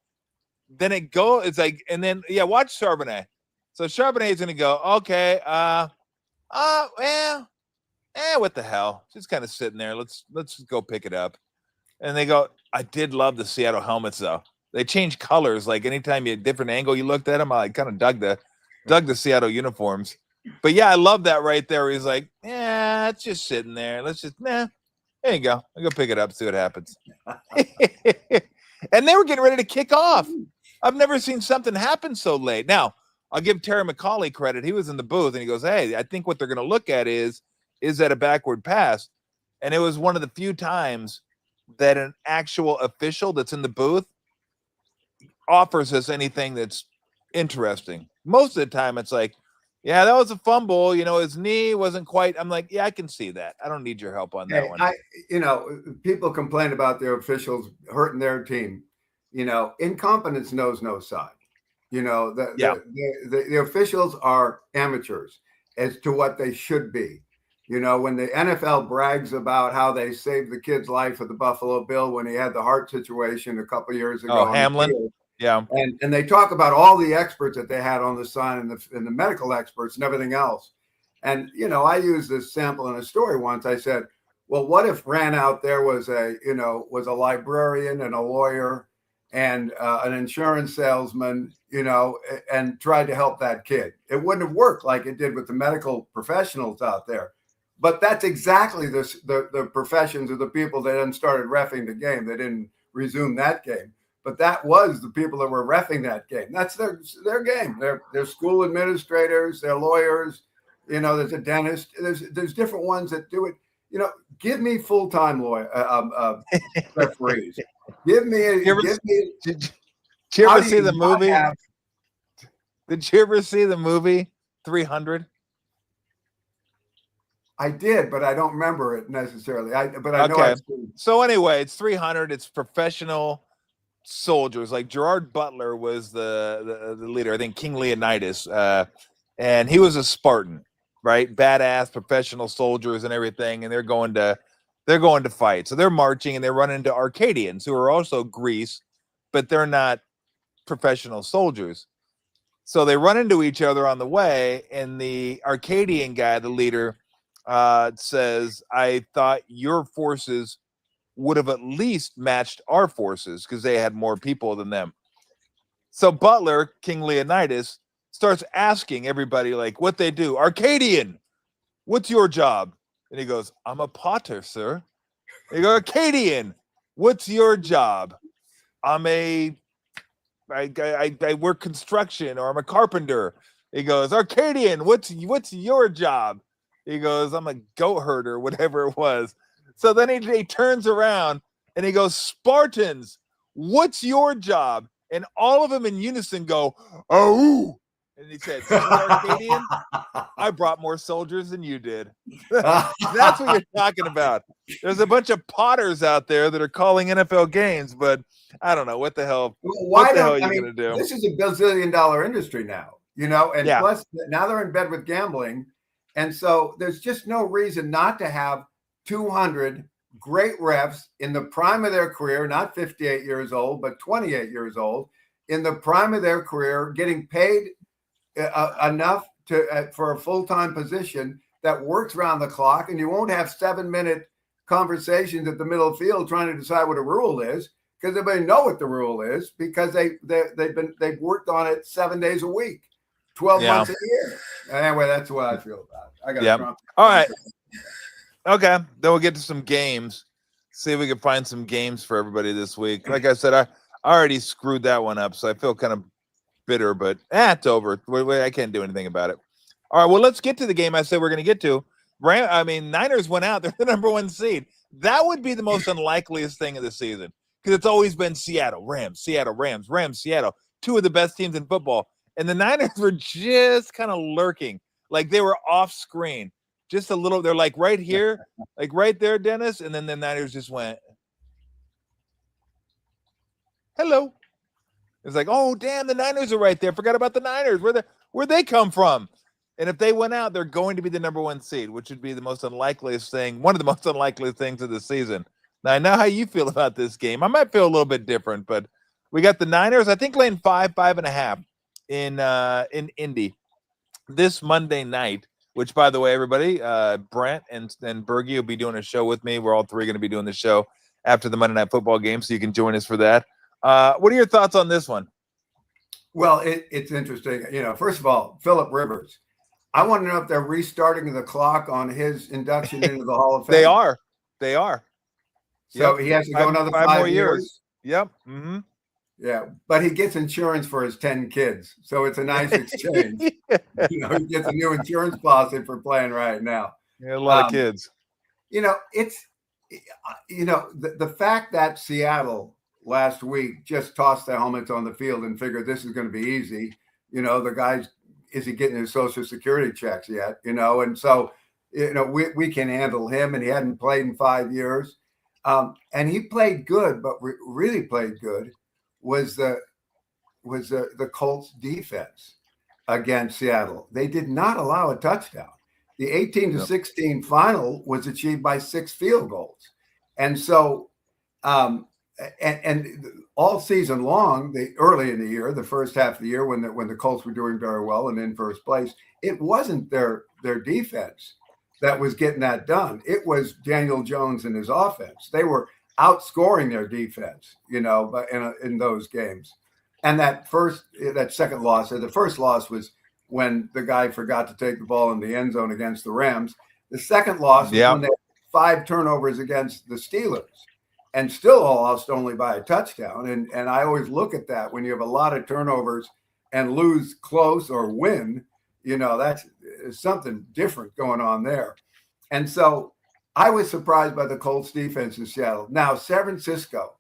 [SPEAKER 1] then it's like, and then watch Charbonnet. So Charbonnet is going to go, okay, what the hell? Just kind of sitting there. Let's just go pick it up. And they go, I did love the Seattle helmets though. They change colors. Like anytime you had a different angle you looked at them, I kind of dug the Seattle uniforms. But yeah, I love that right there. He's like, it's just sitting there. Let's just, there you go. I'll go pick it up, see what happens. And they were getting ready to kick off. I've never seen something happen so late. Now, I'll give Terry McCauley credit. He was in the booth and he goes, hey, I think what they're going to look at is that a backward pass? And it was one of the few times that an actual official that's in the booth offers us anything that's interesting. Most of the time it's like, yeah, that was a fumble. His knee wasn't quite. I'm like, yeah, I can see that. I don't need your help on that one.
[SPEAKER 3] People complain about their officials hurting their team. Incompetence knows no side. The officials are amateurs as to what they should be. When the NFL brags about how they saved the kid's life at the Buffalo Bill when he had the heart situation a couple years ago.
[SPEAKER 1] Oh, Hamlin. Yeah.
[SPEAKER 3] And they talk about all the experts that they had on the sign and the medical experts and everything else. And, I used this sample in a story once. I said, well, what if ran out there was a librarian and a lawyer and an insurance salesman, and tried to help that kid? It wouldn't have worked like it did with the medical professionals out there. But that's exactly the professions of the people that then started reffing the game. They didn't resume that game. But that was the people that were reffing that game. That's their game. They're school administrators, they're lawyers, there's a dentist. There's different ones that do it. Give me full-time referees. Did you ever see the movie? Did you ever see the movie 300? I did, but I don't remember it necessarily. But I know
[SPEAKER 1] Okay.
[SPEAKER 3] I've seen.
[SPEAKER 1] So anyway, it's 300. It's professional soldiers. Like Gerard Butler was the leader. I think King Leonidas, and he was a Spartan, right? Badass professional soldiers and everything. And they're going to fight. So they're marching and they run into Arcadians who are also Greece, but they're not professional soldiers. So they run into each other on the way, and the Arcadian guy, the leader, says, "I thought your forces would have at least matched our forces because they had more people than them." So Butler, King Leonidas, starts asking everybody like what they do. Arcadian, what's your job? And he goes, "I'm a potter, sir." They go, Arcadian, what's your job? I work construction, or I'm a carpenter. He goes, Arcadian, what's your job? He goes, I'm a goat herder, whatever it was. So then he turns around and he goes, Spartans, what's your job? And all of them in unison go, oh. And he said, see, Arcadian, I brought more soldiers than you did. That's what you're talking about. There's a bunch of potters out there that are calling NFL games, but I don't know what the hell. What the hell are you going to do?
[SPEAKER 3] This is a bazillion-dollar industry now, and
[SPEAKER 1] Yeah.
[SPEAKER 3] Plus now they're in bed with gambling. And so there's just no reason not to have 200 great refs in the prime of their career, not 58 years old, but 28 years old, in the prime of their career, getting paid enough for a full-time position that works around the clock, and you won't have 7-minute conversations at the middle of the field trying to decide what a rule is, because everybody know what the rule is because they've worked on it 7 days a week, 12 months a year. Anyway, that's what I feel about it. I got Trump.
[SPEAKER 1] All right. Okay. Then we'll get to some games. See if we can find some games for everybody this week. Like I said, I already screwed that one up, so I feel kind of bitter, but it's over. I can't do anything about it. All right. Well, let's get to the game I said we're going to get to. Niners went out. They're the number 1 seed. That would be the most unlikeliest thing of the season, because it's always been Seattle, Rams, Seattle, Rams, Rams, Seattle, 2 of the best teams in football. And the Niners were just kind of lurking, like they were off screen, just a little. They're like right here, like right there, Dennis. And then the Niners just went, hello. It's like, oh, damn, the Niners are right there. Forgot about the Niners. Where'd they come from? And if they went out, they're going to be the number 1 seed, which would be the most unlikeliest thing, one of the most unlikely things of the season. Now, I know how you feel about this game. I might feel a little bit different, but we got the Niners, I think, laying 5.5 in Indy this Monday night, which, by the way, everybody, Brent and Bergie will be doing a show with me. We're all 3 going to be doing the show after the Monday Night Football game, so you can join us for that. What are your thoughts on this one?
[SPEAKER 3] Well, it's interesting. First of all, Phillip Rivers. I want to know if they're restarting the clock on his induction into the Hall of Fame.
[SPEAKER 1] They are.
[SPEAKER 3] So he has to go another 5
[SPEAKER 1] more
[SPEAKER 3] years.
[SPEAKER 1] Yep. Mm-hmm.
[SPEAKER 3] Yeah, but he gets insurance for his 10 kids, so it's a nice exchange. He gets a new insurance policy for playing right now.
[SPEAKER 1] Yeah, a lot of kids.
[SPEAKER 3] It's the fact that Seattle last week just tossed their helmets on the field and figured this is going to be easy. The guys, is he getting his Social Security checks yet? And so we can handle him, and he hadn't played in 5 years. And he played good, but really played good was the Colts defense against Seattle. They did not allow a touchdown. The 18-16 final was achieved by 6 field goals. And so, and all season long, early in the year, the first half of the year, when the Colts were doing very well and in first place, it wasn't their defense that was getting that done. It was Daniel Jones and his offense. They were outscoring their defense, but in those games. And that second loss, or the first loss, was when the guy forgot to take the ball in the end zone against the Rams. The second loss was when they had 5 turnovers against the Steelers, and still lost only by a touchdown. And I always look at that when you have a lot of turnovers and lose close or win, that's something different going on there. And so I was surprised by the Colts defense in Seattle. Now, San Francisco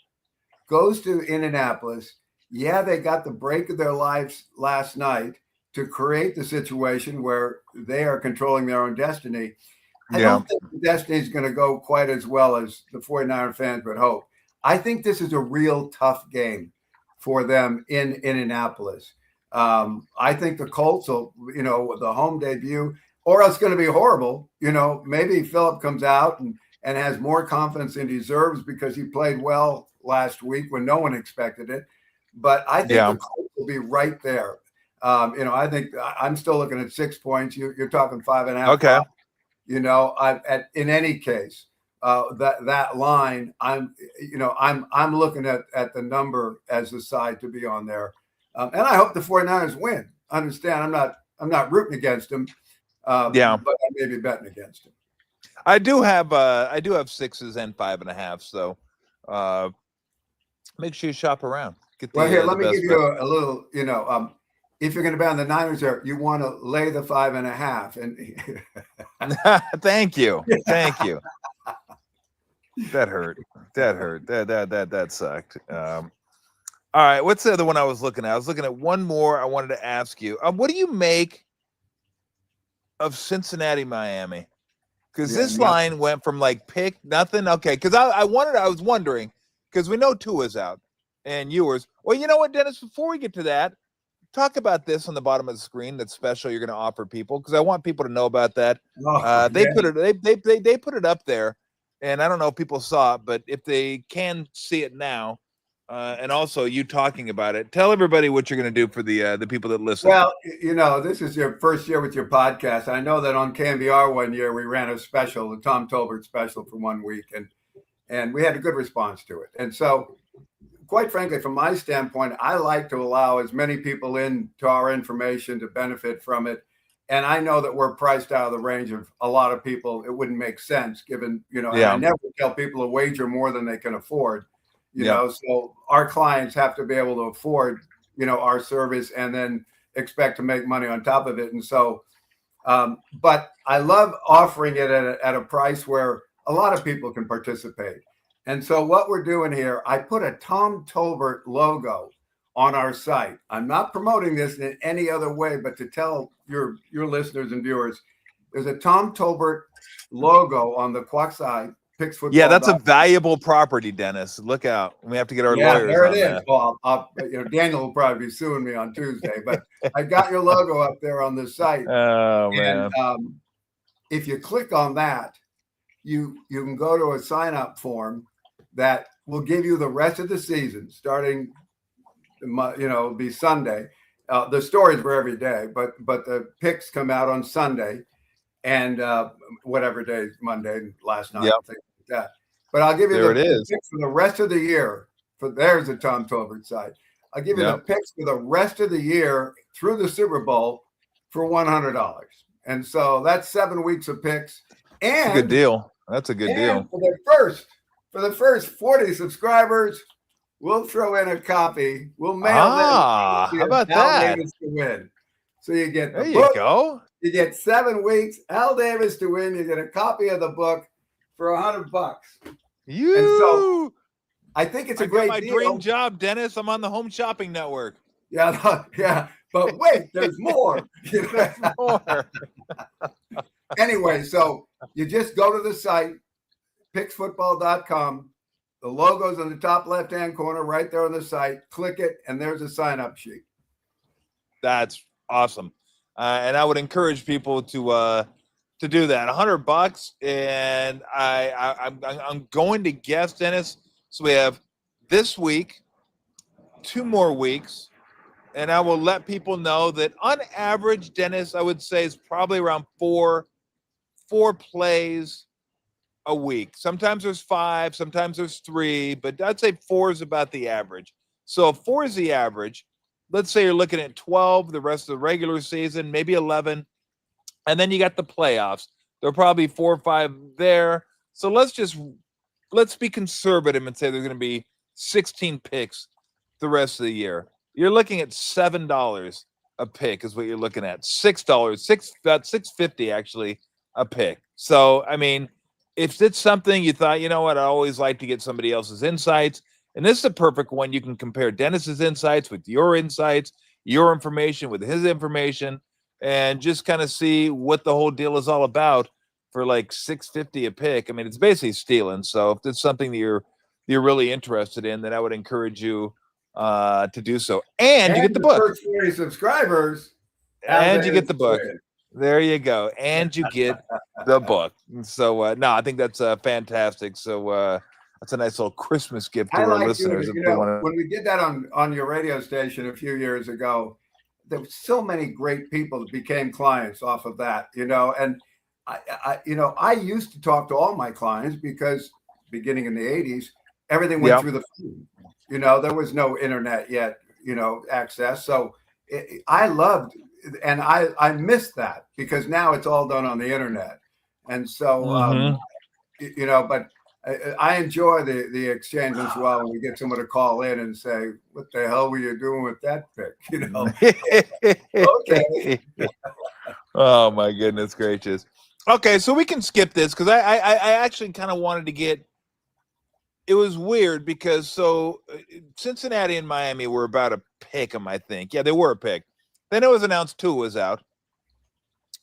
[SPEAKER 3] goes to Indianapolis. Yeah, they got the break of their lives last night to create the situation where they are controlling their own destiny. I don't think the Destiny's going to go quite as well as the 49er fans would hope. I think this is a real tough game for them in Indianapolis. I think the Colts will, the home debut, or else going to be horrible. Maybe Phillip comes out and has more confidence than he deserves because he played well last week when no one expected it. But I think the Colts will be right there. I think I'm still looking at 6 points. You're talking 5.5.
[SPEAKER 1] Okay.
[SPEAKER 3] In any case, that line, I'm looking at the number as the side to be on there. And I hope the 49ers win. Understand, I'm not rooting against them. But I may be betting against them.
[SPEAKER 1] I do have 6s and 5.5. So make sure you shop around.
[SPEAKER 3] Here, let me give you a little, if you're going to bet on the Niners there, you want to lay the 5.5. And
[SPEAKER 1] Thank you. That hurt. That sucked. All right. What's the other one I was looking at? I was looking at one more. I wanted to ask you, what do you make of Cincinnati, Miami? Because this line went from pick nothing. Okay. Because I was wondering, because we know Tua's out and Ewers. Well, you know what, Dennis, before we get to that, talk about this on the bottom of the screen. That's special. You're going to offer people, because I want people to know about that. They put it up there, and I don't know if people saw it, but if they can see it now, and also you talking about it, tell everybody what you're going to do for the people that listen.
[SPEAKER 3] Well, this is your first year with your podcast. I know that on KMBR one year we ran a special, the Tom Tolbert special, for 1 week, and we had a good response to it. And so, quite frankly, from my standpoint, I like to allow as many people into our information to benefit from it. And I know that we're priced out of the range of a lot of people. It wouldn't make sense given, and I never tell people to wager more than they can afford, so our clients have to be able to afford, our service and then expect to make money on top of it. And so, but I love offering it at a price where a lot of people can participate. And so what we're doing here, I put a Tom Tolbert logo on our site. I'm not promoting this in any other way, but to tell your listeners and viewers, there's a Tom Tolbert logo on the Quack side.
[SPEAKER 1] Yeah, that's a valuable property, Dennis. Look out. We have to get our lawyers.
[SPEAKER 3] There it
[SPEAKER 1] on
[SPEAKER 3] is.
[SPEAKER 1] That.
[SPEAKER 3] Well, Daniel will probably be suing me on Tuesday, but I got your logo up there on the site.
[SPEAKER 1] Oh, man.
[SPEAKER 3] And if you click on that, you can go to a sign-up form that will give you the rest of the season, starting, be Sunday. The stories were every day, but the picks come out on Sunday, and whatever day, Monday, last night, things like that. But I'll give you the picks for the rest of the year. There's the Tom Tolbert side. I'll give you the picks for the rest of the year through the Super Bowl for $100. And so that's 7 weeks of picks. And
[SPEAKER 1] that's a good deal. That's a good deal.
[SPEAKER 3] For the first 40 subscribers, we'll throw in a copy. We'll mail
[SPEAKER 1] how about that?
[SPEAKER 3] Davis to win. So you get the
[SPEAKER 1] there
[SPEAKER 3] book.
[SPEAKER 1] You go.
[SPEAKER 3] You get 7 weeks. Al Davis to win. You get a copy of the book for $100. And so I think it's a great deal.
[SPEAKER 1] My dream job, Dennis. I'm on the Home Shopping Network.
[SPEAKER 3] Yeah. But wait, there's more.
[SPEAKER 1] There's more.
[SPEAKER 3] Anyway, so you just go to the site, picksfootball.com. The logo's in the top left-hand corner right there on the site. Click it, and there's a sign-up sheet.
[SPEAKER 1] That's awesome. And I would encourage people to do that. $100, and I'm going to guess, Dennis. So we have this week, 2 more weeks, and I will let people know that on average, Dennis, I would say is probably around four plays a week. Sometimes there's 5, sometimes there's 3, but I'd say 4 is about the average. So if 4 is the average, let's say you're looking at 12 the rest of the regular season, maybe 11, and then you got the playoffs. There are probably 4 or 5 there. So let's be conservative and say there's going to be 16 picks the rest of the year. You're looking at $7 a pick is what you're looking at. about $6.50 actually a pick. So I mean, if it's something you thought, I always like to get somebody else's insights, and this is a perfect one. You can compare Dennis's insights with your insights, your information with his information, and just kind of see what the whole deal is all about. for like $6.50 a pick. I mean, it's basically stealing. So if it's something that you're really interested in, then I would encourage you to do so. And you get the book.
[SPEAKER 3] First 40 subscribers.
[SPEAKER 1] And you get the book. There you go. And you get the book. So no, I think that's fantastic. So that's a nice little Christmas gift to our listeners.
[SPEAKER 3] When we did that on your radio station a few years ago, there were so many great people that became clients off of that, and I used to talk to all my clients because beginning in the 80s, everything went through the phone. There was no internet yet, access. So I loved, and I missed that because now it's all done on the internet. And so, but I enjoy the exchange as well. When we get someone to call in and say, "What the hell were you doing with that pick?" Okay.
[SPEAKER 1] Oh my goodness gracious. Okay, so we can skip this because I actually kind of wanted to get. It was weird because Cincinnati and Miami were about a pick 'em, I think. Yeah, they were a pick. Then it was announced Tua was out.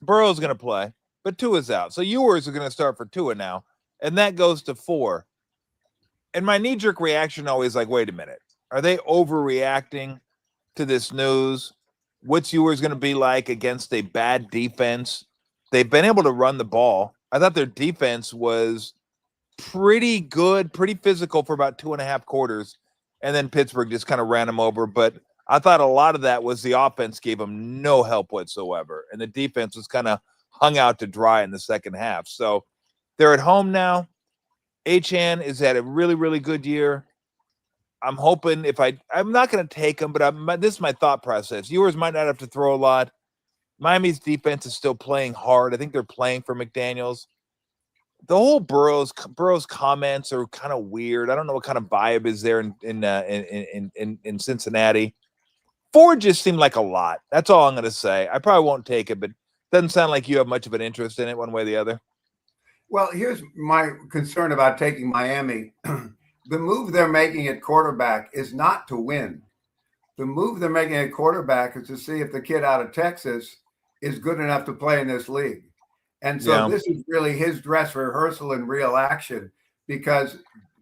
[SPEAKER 1] Burrow's going to play, but Tua's out. So Ewers are going to start for Tua now. And that goes to 4. And my knee-jerk reaction always like, wait a minute. Are they overreacting to this news? What's Ewers going to be like against a bad defense? They've been able to run the ball. I thought their defense was pretty good, pretty physical for about 2.5 quarters. And then Pittsburgh just kind of ran them over. But I thought a lot of that was the offense gave them no help whatsoever. And the defense was kind of hung out to dry in the second half. So they're at home now. Achane is at a really, really good year. I'm hoping I'm not going to take him, but this is my thought process. Ewers might not have to throw a lot. Miami's defense is still playing hard. I think they're playing for McDaniels. The whole Burrow's comments are kind of weird. I don't know what kind of vibe is there in Cincinnati. 4 just seemed like a lot. That's all I'm going to say. I probably won't take it, but it doesn't sound like you have much of an interest in it one way or the other.
[SPEAKER 3] Well, here's my concern about taking Miami. The move they're making at quarterback is not to win. The move they're making at quarterback is to see if the kid out of Texas is good enough to play in this league. And so this is really his dress rehearsal in real action because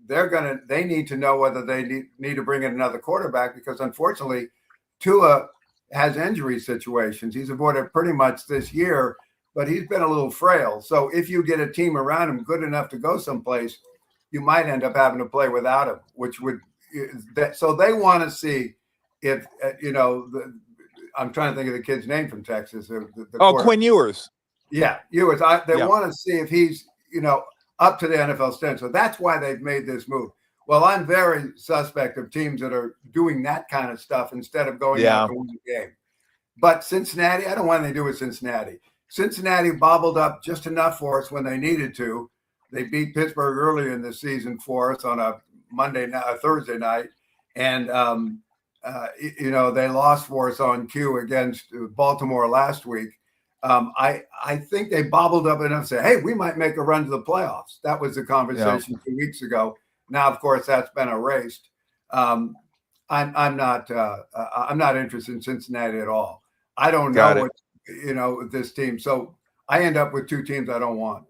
[SPEAKER 3] they need to know whether they need to bring in another quarterback because unfortunately Tua has injury situations. He's avoided pretty much this year, but he's been a little frail. So if you get a team around him good enough to go someplace, you might end up having to play without him, which would so they want to see if I'm trying to think of the kid's name from Texas.
[SPEAKER 1] Quinn Ewers.
[SPEAKER 3] Yeah, Ewers. They want to see if he's up to the NFL standard. So that's why they've made this move. Well, I'm very suspect of teams that are doing that kind of stuff instead of going out to win the game. But Cincinnati, I don't want anything to do with Cincinnati. Cincinnati bobbled up just enough for us when they needed to. They beat Pittsburgh earlier in the season for us on a Thursday night. And, they lost for us on cue against Baltimore last week. I think they bobbled up enough to say, hey, we might make a run to the playoffs. That was the conversation 2 weeks ago. Now, of course, that's been erased. I'm not interested in Cincinnati at all. I don't know what this team. So I end up with 2 teams I don't want.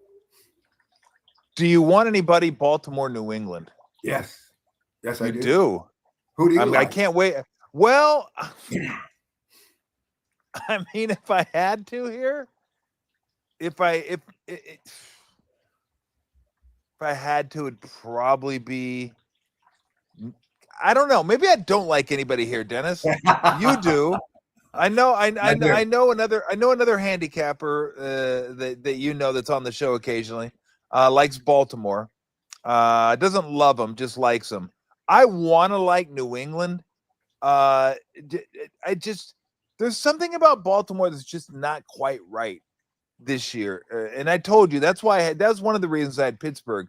[SPEAKER 1] Do you want anybody Baltimore, New England?
[SPEAKER 3] Yes, I do.
[SPEAKER 1] You do.
[SPEAKER 3] Who do you like?
[SPEAKER 1] I can't wait. Well, I mean, if I had to here, if I had to, it'd probably be. I don't know. Maybe I don't like anybody here, Dennis. You do. I know another handicapper that that's on the show occasionally. Likes Baltimore. Doesn't love them, just likes them. I want to like New England. There's something about Baltimore that's just not quite right this year. And I told you that was one of the reasons I had Pittsburgh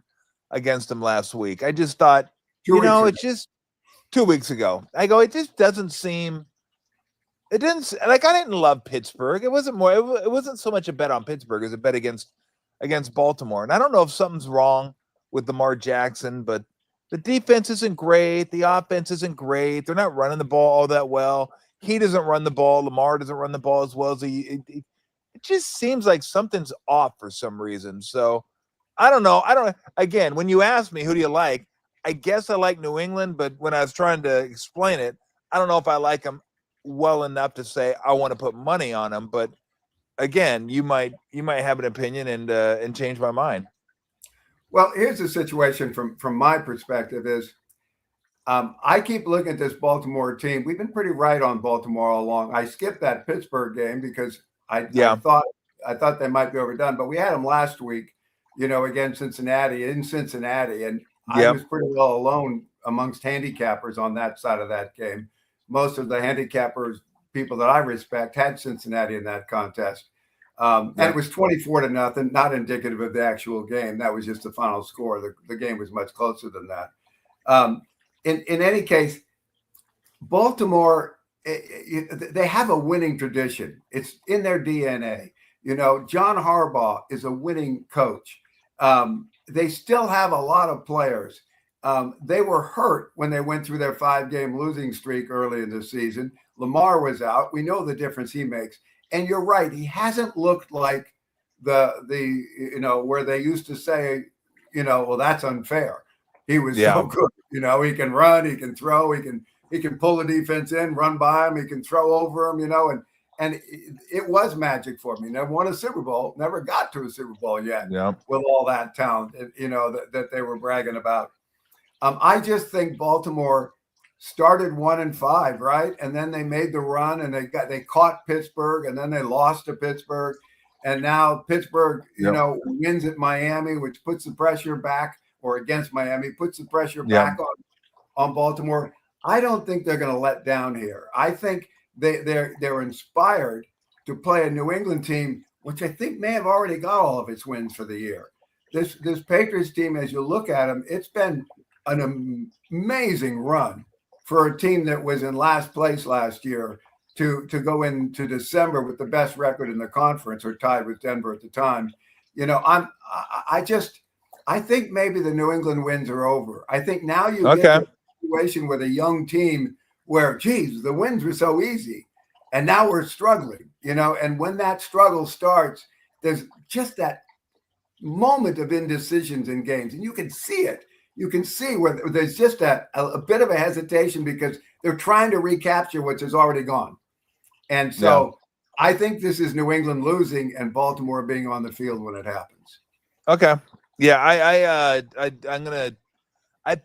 [SPEAKER 1] against them last week. I just thought, it's just 2 weeks ago. I go, it just doesn't seem. It didn't I didn't love Pittsburgh. It wasn't so much a bet on Pittsburgh as a bet against Baltimore. And I don't know if something's wrong with Lamar Jackson, but the defense isn't great. The offense isn't great. They're not running the ball all that well. He doesn't run the ball. Lamar doesn't run the ball as well as it it just seems like something's off for some reason. So I don't know. Again, when you ask me, who do you like? I guess I like New England, but when I was trying to explain it, I don't know if I like them well enough to say I want to put money on them. But again, you might have an opinion and change my mind.
[SPEAKER 3] Well, here's the situation from my perspective is I keep looking at this Baltimore team. We've been pretty right on Baltimore all along. I skipped that Pittsburgh game because I thought they might be overdone, but we had them last week, against Cincinnati in Cincinnati, and I was pretty well alone amongst handicappers on that side of that game. Most of the handicappers, people that I respect, had Cincinnati in that contest. And it was 24-0, not indicative of the actual game. That was just the final score. The game was much closer than that. In any case, Baltimore, they have a winning tradition. It's in their DNA. John Harbaugh is a winning coach. They still have a lot of players. They were hurt when they went through their 5-game losing streak early in the season. Lamar was out. We know the difference he makes. And you're right. He hasn't looked like the where they used to say, well, that's unfair. He was so good. He can run, he can throw, he can pull the defense in, run by him, he can throw over him, and it was magic for me. Never won a Super Bowl, never got to a Super Bowl yet with all that talent, that they were bragging about. I just think Baltimore started 1-5, right? And then they made the run and they caught Pittsburgh and then they lost to Pittsburgh. And now Pittsburgh, wins at Miami, which puts the pressure back, or against Miami, puts the pressure back on Baltimore. I don't think they're going to let down here. I think they're inspired to play a New England team, which I think may have already got all of its wins for the year. This Patriots team, as you look at them, it's been an amazing run for a team that was in last place last year to go into December with the best record in the conference, or tied with Denver at the time. I think maybe the New England wins are over. I think now you get to a situation with a young team where, geez, the wins were so easy, and now we're struggling, and when that struggle starts, there's just that moment of indecisions in games, and you can see it. You can see where there's just a bit of a hesitation because they're trying to recapture what has already gone. And so I think this is New England losing and Baltimore being on the field when it happens.
[SPEAKER 1] Okay. Yeah, I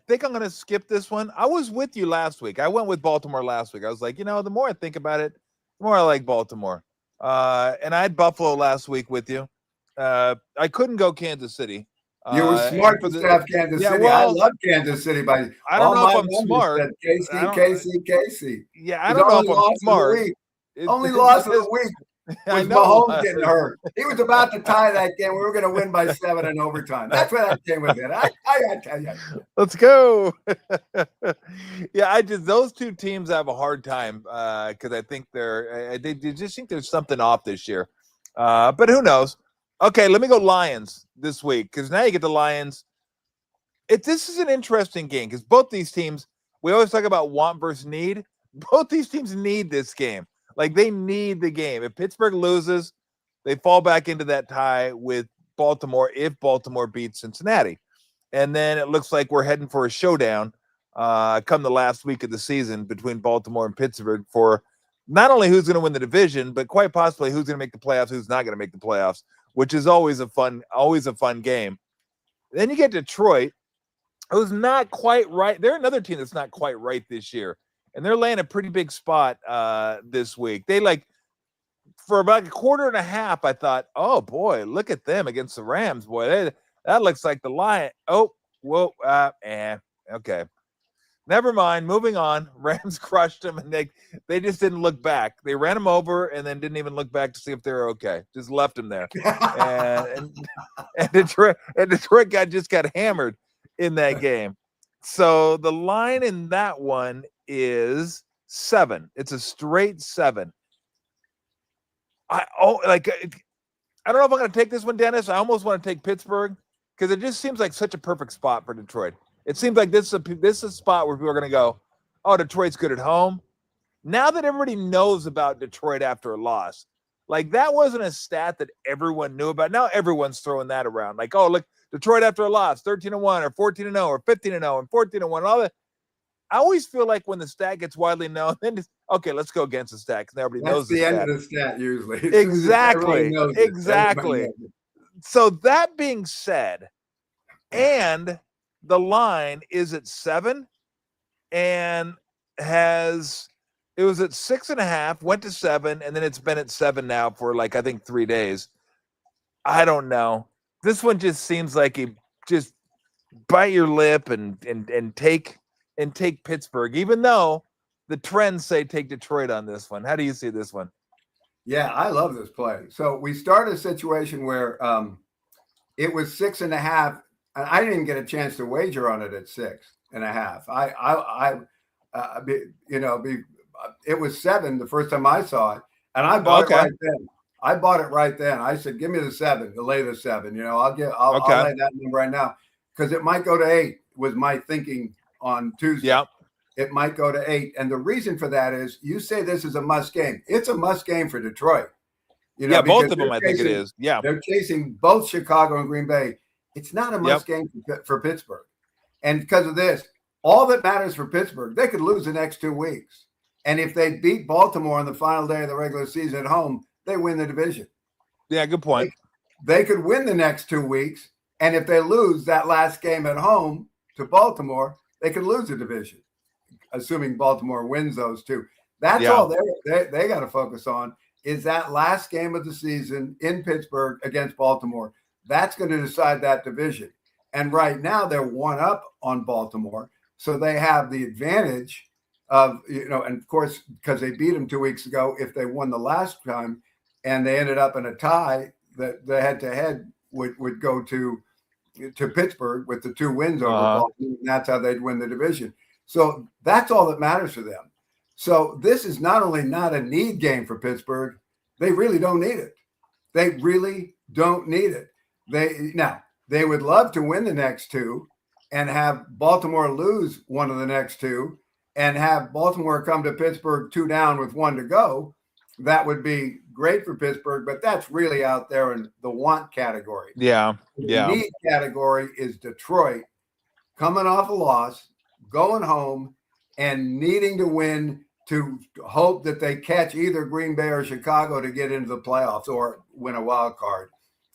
[SPEAKER 1] think I'm gonna skip this one. I was with you last week. I went with Baltimore last week. I was like, the more I think about it, the more I like Baltimore. And I had Buffalo last week with you. I couldn't go Kansas City.
[SPEAKER 3] You were smart to have Kansas City. Well, I love Kansas City. But
[SPEAKER 1] I don't know if I'm smart.
[SPEAKER 3] Casey.
[SPEAKER 1] Yeah, I don't know if I'm smart.
[SPEAKER 3] Only loss of the week was Mahomes getting hurt. He was about to tie that game. We were going to win by 7 in overtime. That's where that came with it. I tell you.
[SPEAKER 1] Let's go. Yeah, those two teams have a hard time because I think they just think there's something off this year. But who knows? Okay, let me go Lions this week, because now you get the Lions. This is an interesting game because both these teams, we always talk about want versus need. Both these teams need this game. Like, they need the game. If Pittsburgh loses, they fall back into that tie with Baltimore if Baltimore beats Cincinnati. And then it looks like we're heading for a showdown come the last week of the season between Baltimore and Pittsburgh for not only who's going to win the division, but quite possibly who's going to make the playoffs, who's not going to make the playoffs, which is always a fun game. Then you get Detroit, who's not quite right. They're another team that's not quite right this year, and they're laying a pretty big spot this week. They for about a quarter and a half, I thought, oh boy, look at them against the Rams. Boy, that looks like the Lion. Oh, whoa, okay. Never mind. Moving on. Rams crushed them, and they just didn't look back. They ran them over and then didn't even look back to see if they were okay. Just left them there. and Detroit got hammered in that game. So the line in that one is 7. It's a straight 7. I don't know if I'm going to take this one, Dennis. I almost want to take Pittsburgh because it just seems like such a perfect spot for Detroit. It seems like this is a spot where people are going to go, oh, Detroit's good at home. Now that everybody knows about Detroit after a loss, Like that wasn't a stat that everyone knew about. Now everyone's throwing that around. Like, oh, look, Detroit after a loss, 13-1 or 14-0 or 15-0 and 14-1, all that. I always feel like when the stat gets widely known, then it's, okay, let's go against the stat because everybody knows
[SPEAKER 3] That's
[SPEAKER 1] the
[SPEAKER 3] end
[SPEAKER 1] stat.
[SPEAKER 3] of the stat usually.
[SPEAKER 1] Exactly. Exactly. So that being said, and the line is at 7 and it was at 6.5, went to 7, and then it's been at 7 now for like I think 3 days. I don't know. This one just seems like you just bite your lip and take Pittsburgh, even though the trends say take Detroit on this one. How do you see this one?
[SPEAKER 3] Yeah, I love this play. So we started a situation where it was 6.5, and I didn't get a chance to wager on it at 6.5. It was 7 the first time I saw it, and I bought it right then. I bought it right then. I said, "Give me the 7, to lay the 7." I'll lay that number right now because it might go to 8. Was my thinking on Tuesday.
[SPEAKER 1] Yeah.
[SPEAKER 3] It might go to 8. And the reason for that is you say this is a must game. It's a must game for Detroit.
[SPEAKER 1] Both of them, I think it is. Yeah.
[SPEAKER 3] They're chasing both Chicago and Green Bay. It's not a must game for Pittsburgh. And because of this, all that matters for Pittsburgh, they could lose the next 2 weeks. And if they beat Baltimore on the final day of the regular season at home, they win the division.
[SPEAKER 1] Yeah, good point.
[SPEAKER 3] They could win the next 2 weeks. And if they lose that last game at home to Baltimore, they could lose the division, assuming Baltimore wins those 2. That's all they got to focus on is that last game of the season in Pittsburgh against Baltimore. That's going to decide that division. And right now they're 1 up on Baltimore. So they have the advantage of, and of course, because they beat them 2 weeks ago, if they won the last time and they ended up in a tie, that the head-to-head would go to Pittsburgh with the 2 wins over Baltimore, and that's how they'd win the division. So that's all that matters for them. So this is not only not a need game for Pittsburgh, they really don't need it. They really don't need it. They would love to win the next 2 and have Baltimore lose one of the next 2 and have Baltimore come to Pittsburgh 2 down with 1 to go. That would be great for Pittsburgh, but that's really out there in the want category.
[SPEAKER 1] Yeah.
[SPEAKER 3] The need category is Detroit coming off a loss, going home, and needing to win to hope that they catch either Green Bay or Chicago to get into the playoffs or win a wild card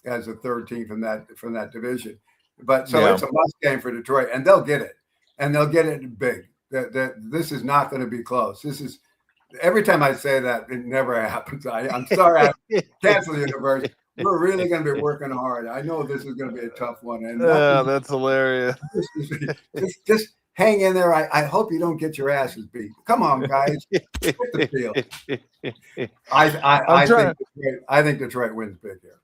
[SPEAKER 3] as a 3rd team from that division. But so it's a must game for Detroit, and they'll get it, and they'll get it big. This is not going to be close. This is every time I say that, it never happens. I'm sorry, I cancel the universe. We're really going to be working hard. I know this is going to be a tough one. And
[SPEAKER 1] that's hilarious.
[SPEAKER 3] Just hang in there. I hope you don't get your asses beat. Come on, guys. Hit the field. I think Detroit wins big here.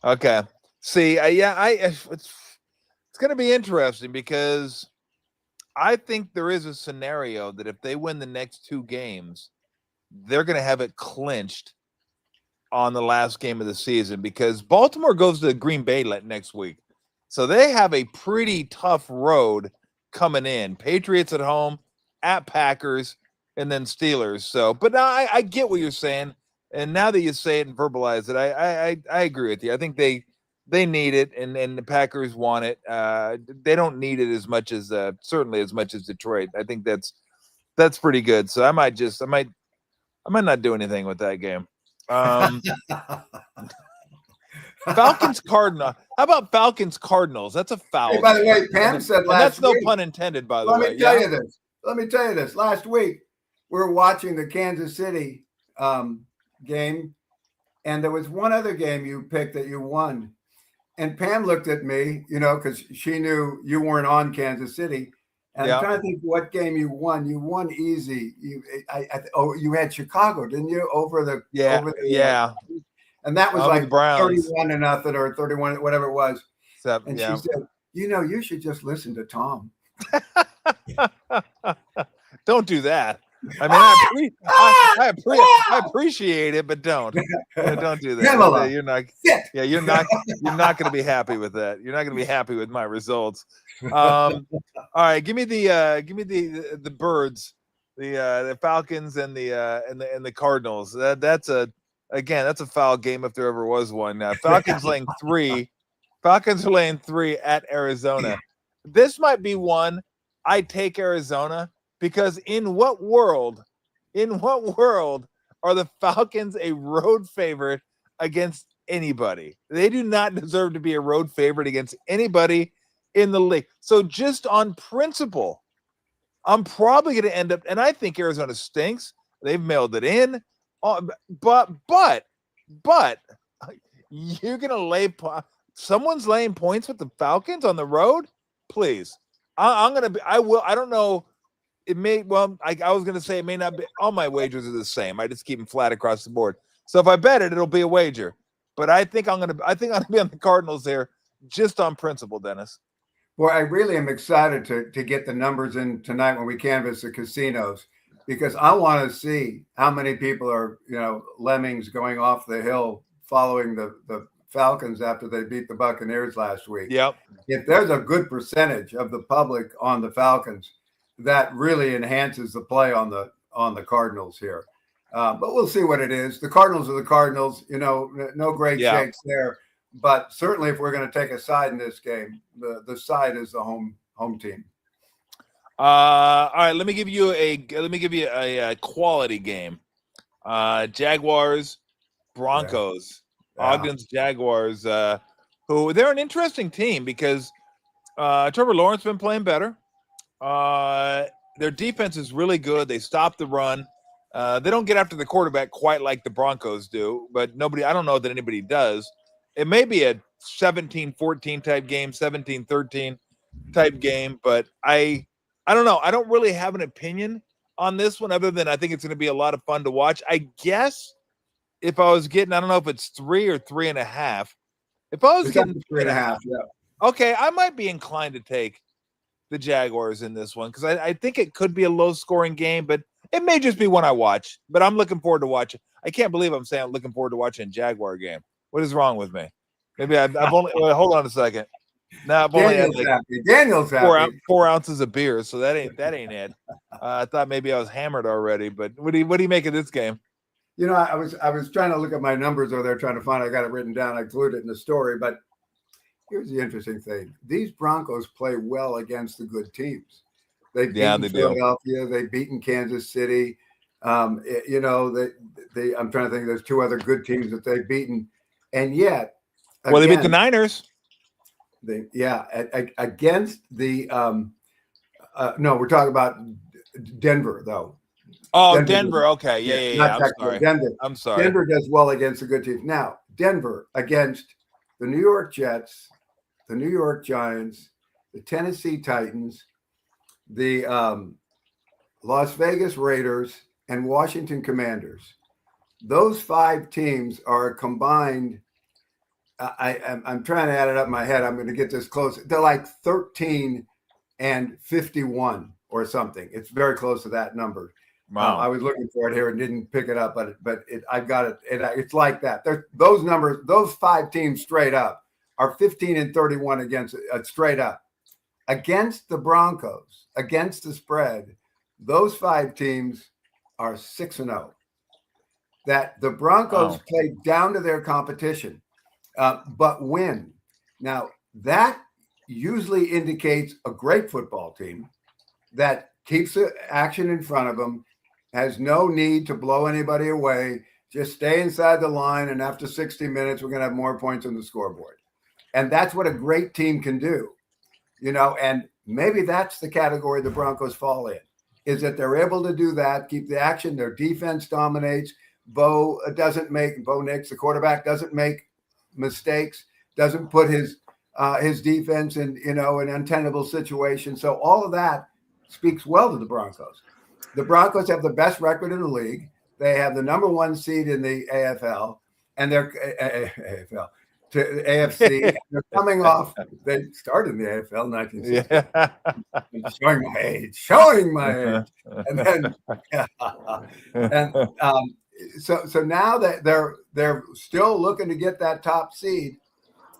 [SPEAKER 1] Okay. See, it's going to be interesting because I think there is a scenario that if they win the next 2 games, they're going to have it clinched on the last game of the season because Baltimore goes to Green Bay next week. So they have a pretty tough road coming in. Patriots at home, at Packers, and then Steelers. So, but I get what you're saying. And now that you say it and verbalize it, I agree with you. I think they need it, and the Packers want it. They don't need it as much as certainly as much as Detroit. I think that's pretty good. So I might not do anything with that game. Falcons Cardinals. How about Falcons Cardinals? That's a foul.
[SPEAKER 3] Hey, by the way, Pam said last week.
[SPEAKER 1] That's no pun intended, by the way.
[SPEAKER 3] Let me tell you this. Last week we were watching the Kansas City game, and there was one other game you picked that you won. And Pam looked at me, because she knew you weren't on Kansas City. And I'm trying to think what game you won. You won easy. You had Chicago, didn't you? Over the and that was like 31-0 or 31, whatever it was. And she said, you should just listen to Tom.
[SPEAKER 1] Don't do that. I mean, I appreciate it, but don't do that.
[SPEAKER 3] Pamela,
[SPEAKER 1] you're not going to be happy with that. You're not going to be happy with my results. All right, give me the birds, the Falcons and the Cardinals. That's a Again, that's a foul game if there ever was one. Now, Falcons laying 3. Falcons are laying 3 at Arizona. This might be one I take Arizona because in what world are the Falcons a road favorite against anybody? They do not deserve to be a road favorite against anybody in the league. So just on principle, I'm probably going to end up, and I think Arizona stinks. They've mailed it in. But you're going to lay someone's laying points with the Falcons on the road? Please. I don't know. It may, well, I was going to say it may not be. All my wagers are the same. I just keep them flat across the board. So if I bet it, it'll be a wager. But I think I'm going to be on the Cardinals there just on principle, Dennis.
[SPEAKER 3] Well, I really am excited to get the numbers in tonight when we canvass the casinos, because I want to see how many people are, lemmings going off the hill following the Falcons after they beat the Buccaneers last week.
[SPEAKER 1] Yep.
[SPEAKER 3] If there's a good percentage of the public on the Falcons, that really enhances the play on the Cardinals here. But we'll see what it is. The Cardinals are the Cardinals, no great shakes there. But certainly if we're going to take a side in this game, the side is the home team.
[SPEAKER 1] All right, let me give you a quality game. Jaguars, Broncos.
[SPEAKER 3] Yeah.
[SPEAKER 1] Ogden's Jaguars, who they're an interesting team because Trevor Lawrence has been playing better. Their defense is really good. They stop the run. They don't get after the quarterback quite like the Broncos do, but I don't know that anybody does. It may be a 17-14 type game, 17-13 type game, but I don't know. I don't really have an opinion on this one other than I think it's going to be a lot of fun to watch. I guess if I was getting, I don't know if it's 3 or 3.5. If I was getting
[SPEAKER 3] 3.5, yeah.
[SPEAKER 1] Okay, I might be inclined to take the Jaguars in this one because I think it could be a low-scoring game, but it may just be one I watch. But I'm looking forward to watching. I can't believe I'm saying I'm looking forward to watching a Jaguar game. What is wrong with me? Maybe I've only hold on a second. Now I've only had
[SPEAKER 3] Daniel's happy.
[SPEAKER 1] 4 ounces of beer, so that ain't it. I thought maybe I was hammered already. But what do you make of this game?
[SPEAKER 3] I was trying to look at my numbers over there, trying to find. I got it written down. I glued it in the story. But here's the interesting thing: these Broncos play well against the good teams. They've beaten Philadelphia. They've beaten Kansas City. I'm trying to think. There's 2 other good teams that they've beaten, and yet,
[SPEAKER 1] they beat the Niners.
[SPEAKER 3] Against the no, we're talking about Denver though.
[SPEAKER 1] Oh, Denver. Okay. Yeah. I'm sorry.
[SPEAKER 3] Denver.
[SPEAKER 1] I'm sorry.
[SPEAKER 3] Denver does well against the good teams. Now, Denver against the New York Jets, the New York Giants, the Tennessee Titans, the Las Vegas Raiders, and Washington Commanders. Those 5 teams are combined. I'm trying to add it up in my head. I'm going to get this close. They're like 13 and 51 or something. It's very close to that number.
[SPEAKER 1] Wow.
[SPEAKER 3] I was looking for it here and didn't pick it up, but I've got it. It's like that. Those numbers, those 5 teams straight up are 15 and 31 against straight up against the Broncos, against the spread. Those 5 teams are 6-0. That the Broncos play down to their competition. But win. Now, that usually indicates a great football team that keeps the action in front of them, has no need to blow anybody away, just stay inside the line, and after 60 minutes, we're going to have more points on the scoreboard. And that's what a great team can do, and maybe that's the category the Broncos fall in, is that they're able to do that, keep the action, their defense dominates, Bo Nix, the quarterback, doesn't make mistakes, doesn't put his defense in an untenable situation. So all of that speaks well to the Broncos. The Broncos have the best record in the league. They have the number 1 seed in the AFL, and they're AFC. They're coming off. They started in the AFL in 1960. Yeah. Showing my age, and then So now that they're still looking to get that top seed,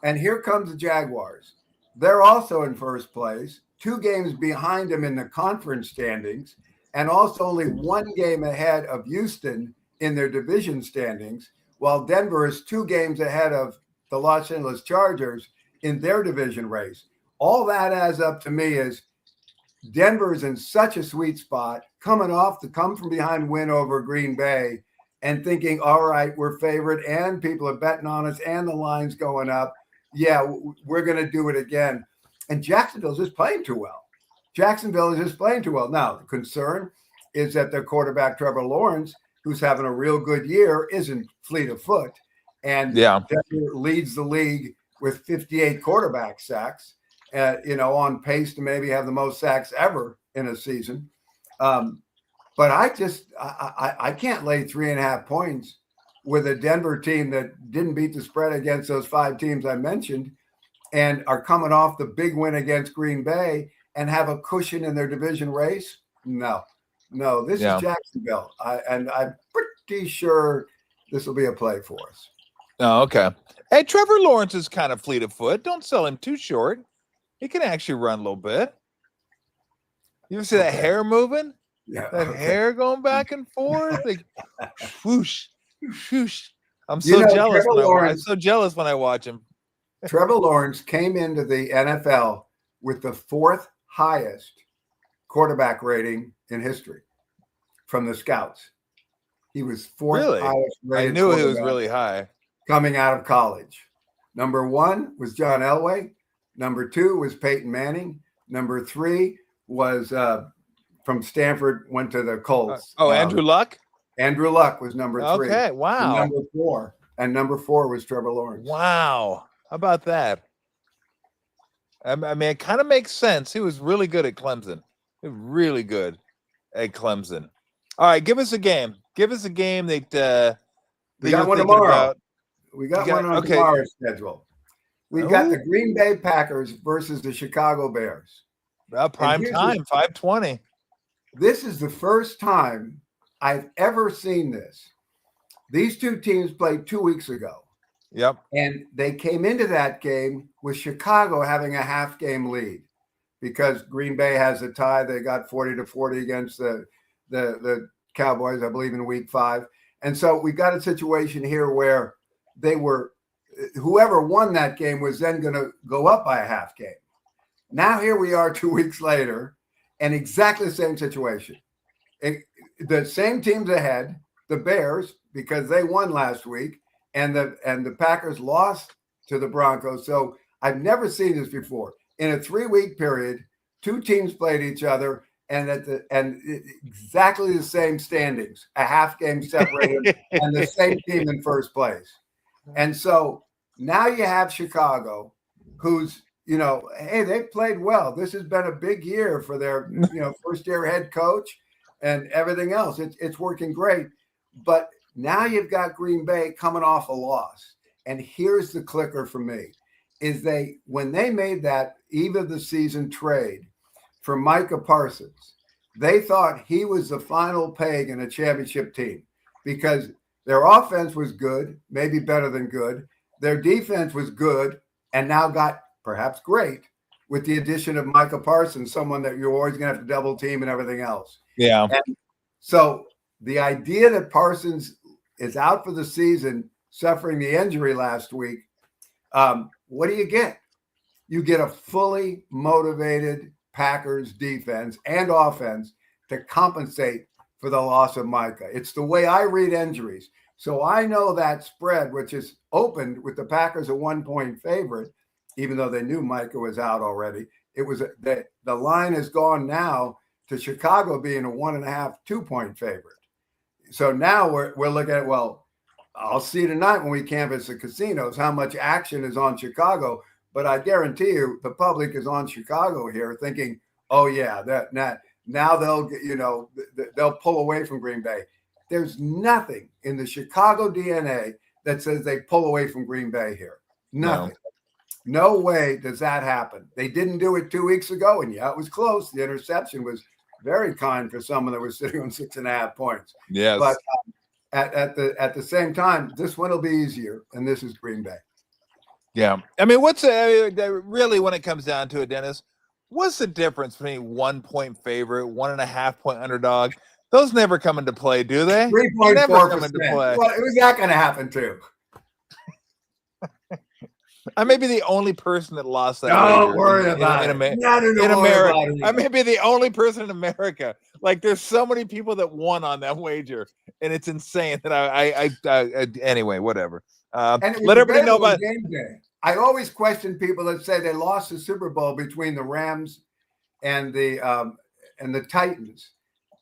[SPEAKER 3] and here comes the Jaguars. They're also in first place, 2 games behind them in the conference standings, and also only 1 game ahead of Houston in their division standings, while Denver is 2 games ahead of the Los Angeles Chargers in their division race. All that adds up to me is Denver is in such a sweet spot, coming off the come from behind win over Green Bay and thinking, all right, we're favored and people are betting on us and the line's going up. Yeah, we're going to do it again. And Jacksonville's just playing too well. Jacksonville is just playing too well. Now, the concern is that their quarterback, Trevor Lawrence, who's having a real good year, isn't fleet of foot. And Denver leads the league with 58 quarterback sacks. On pace to maybe have the most sacks ever in a season. But I can't lay 3.5 points with a Denver team that didn't beat the spread against those 5 teams I mentioned and are coming off the big win against Green Bay and have a cushion in their division race. No, this is Jacksonville. I'm pretty sure this will be a play for us.
[SPEAKER 1] Oh, okay. Hey, Trevor Lawrence is kind of fleet of foot. Don't sell him too short. He can actually run a little bit. You ever see that hair moving?
[SPEAKER 3] Yeah.
[SPEAKER 1] That hair going back and forth? Like, whoosh, whoosh. I'm so jealous. I'm so jealous when I watch him.
[SPEAKER 3] Trevor Lawrence came into the NFL with the 4th highest quarterback rating in history from the scouts. He was 4th highest rated.
[SPEAKER 1] I knew he was really high.
[SPEAKER 3] Coming out of college. Number 1 was John Elway. Number 2 was Peyton Manning. Number 3 was from Stanford, went to the Colts.
[SPEAKER 1] Andrew Luck?
[SPEAKER 3] Andrew Luck was number 3.
[SPEAKER 1] Okay, wow.
[SPEAKER 3] And number 4 was Trevor Lawrence.
[SPEAKER 1] Wow. How about that? I mean, it kind of makes sense. He was really good at Clemson. Really good at Clemson. All right, give us a game. Give us a game that
[SPEAKER 3] we got one tomorrow. We got one on tomorrow's schedule. We've got the Green Bay Packers versus the Chicago Bears.
[SPEAKER 1] Prime time, 5:20.
[SPEAKER 3] This is the first time I've ever seen this. These 2 teams played 2 weeks ago.
[SPEAKER 1] Yep.
[SPEAKER 3] And they came into that game with Chicago having a half-game lead because Green Bay has a tie. They got 40-40 against the Cowboys, I believe, in week 5. And so we've got a situation here where whoever won that game was then going to go up by a half game. Now here we are 2 weeks later and exactly the same situation. The same teams ahead, the Bears, because they won last week, and the Packers lost to the Broncos. So I've never seen this before. In a 3-week period, 2 teams played each other and exactly the same standings, a half game separated, and the same team in first place. And so now you have Chicago, who's, hey, they've played well. This has been a big year for their, first-year head coach and everything else. It's working great. But now you've got Green Bay coming off a loss. And here's the clicker for me, is when they made that eve of the season trade for Micah Parsons, they thought he was the final peg in a championship team because their offense was good, maybe better than good. Their defense was good and now got perhaps great with the addition of Micah Parsons, someone that you're always going to have to double team and everything else.
[SPEAKER 1] Yeah.
[SPEAKER 3] And so the idea that Parsons is out for the season, suffering the injury last week, what do you get? You get a fully motivated Packers defense and offense to compensate for the loss of Micah. It's the way I read injuries. So I know that spread, which is opened with the Packers a 1-point favorite, even though they knew Micah was out already. It was the line has gone now to Chicago being a 1.5, 2-point favorite. So now we're looking at, well, I'll see tonight when we canvass the casinos how much action is on Chicago. But I guarantee you the public is on Chicago here thinking, oh, yeah, now they'll pull away from Green Bay. There's nothing in the Chicago DNA that says they pull away from Green Bay here. Nothing. No way does that happen. They didn't do it 2 weeks ago, and it was close. The interception was very kind for someone that was sitting on 6.5 points.
[SPEAKER 1] Yes.
[SPEAKER 3] But at the same time, this one will be easier, and this is Green Bay.
[SPEAKER 1] Yeah. I mean, really, when it comes down to it, Dennis, what's the difference between 1-point favorite, 1.5-point underdog? Those never come into play, do they?
[SPEAKER 3] 3.4%.
[SPEAKER 1] Never come into play.
[SPEAKER 3] Well, who's that going to happen to?
[SPEAKER 1] I may be the only person that lost that.
[SPEAKER 3] Don't worry about it.
[SPEAKER 1] In America, I may be the only person in America. Like, there's so many people that won on that wager, and it's insane that I anyway, whatever.
[SPEAKER 3] And
[SPEAKER 1] let everybody know about
[SPEAKER 3] game day. I always question people that say they lost the Super Bowl between the Rams and the Titans,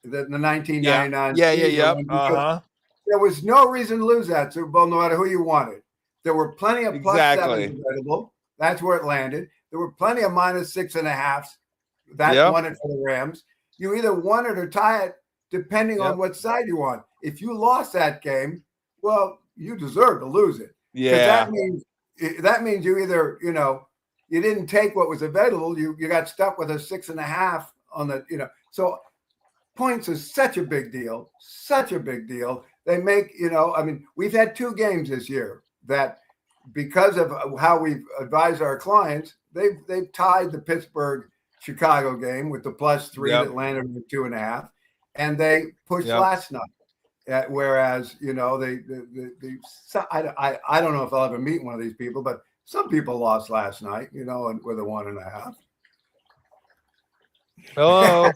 [SPEAKER 3] the 1999.
[SPEAKER 1] Yeah.
[SPEAKER 3] There was no reason to lose that Super Bowl, no matter who you wanted. There were plenty of plus sevens available. That's where it landed. There were plenty of minus 6.5s. That won it for the Rams. You either won it or tie it, depending on what side you want. If you lost that game, well, you deserve to lose it.
[SPEAKER 1] Yeah.
[SPEAKER 3] That means you either, you didn't take what was available. You got stuck with a 6.5 on the, so points is such a big deal. Such a big deal. They make, we've had 2 games this year that, because of how we've advised our clients, they've tied the Pittsburgh-Chicago game with the +3 that landed on 2.5, and they pushed last night. Whereas, I don't know if I'll ever meet one of these people, but some people lost last night, with a 1.5.
[SPEAKER 1] Hello.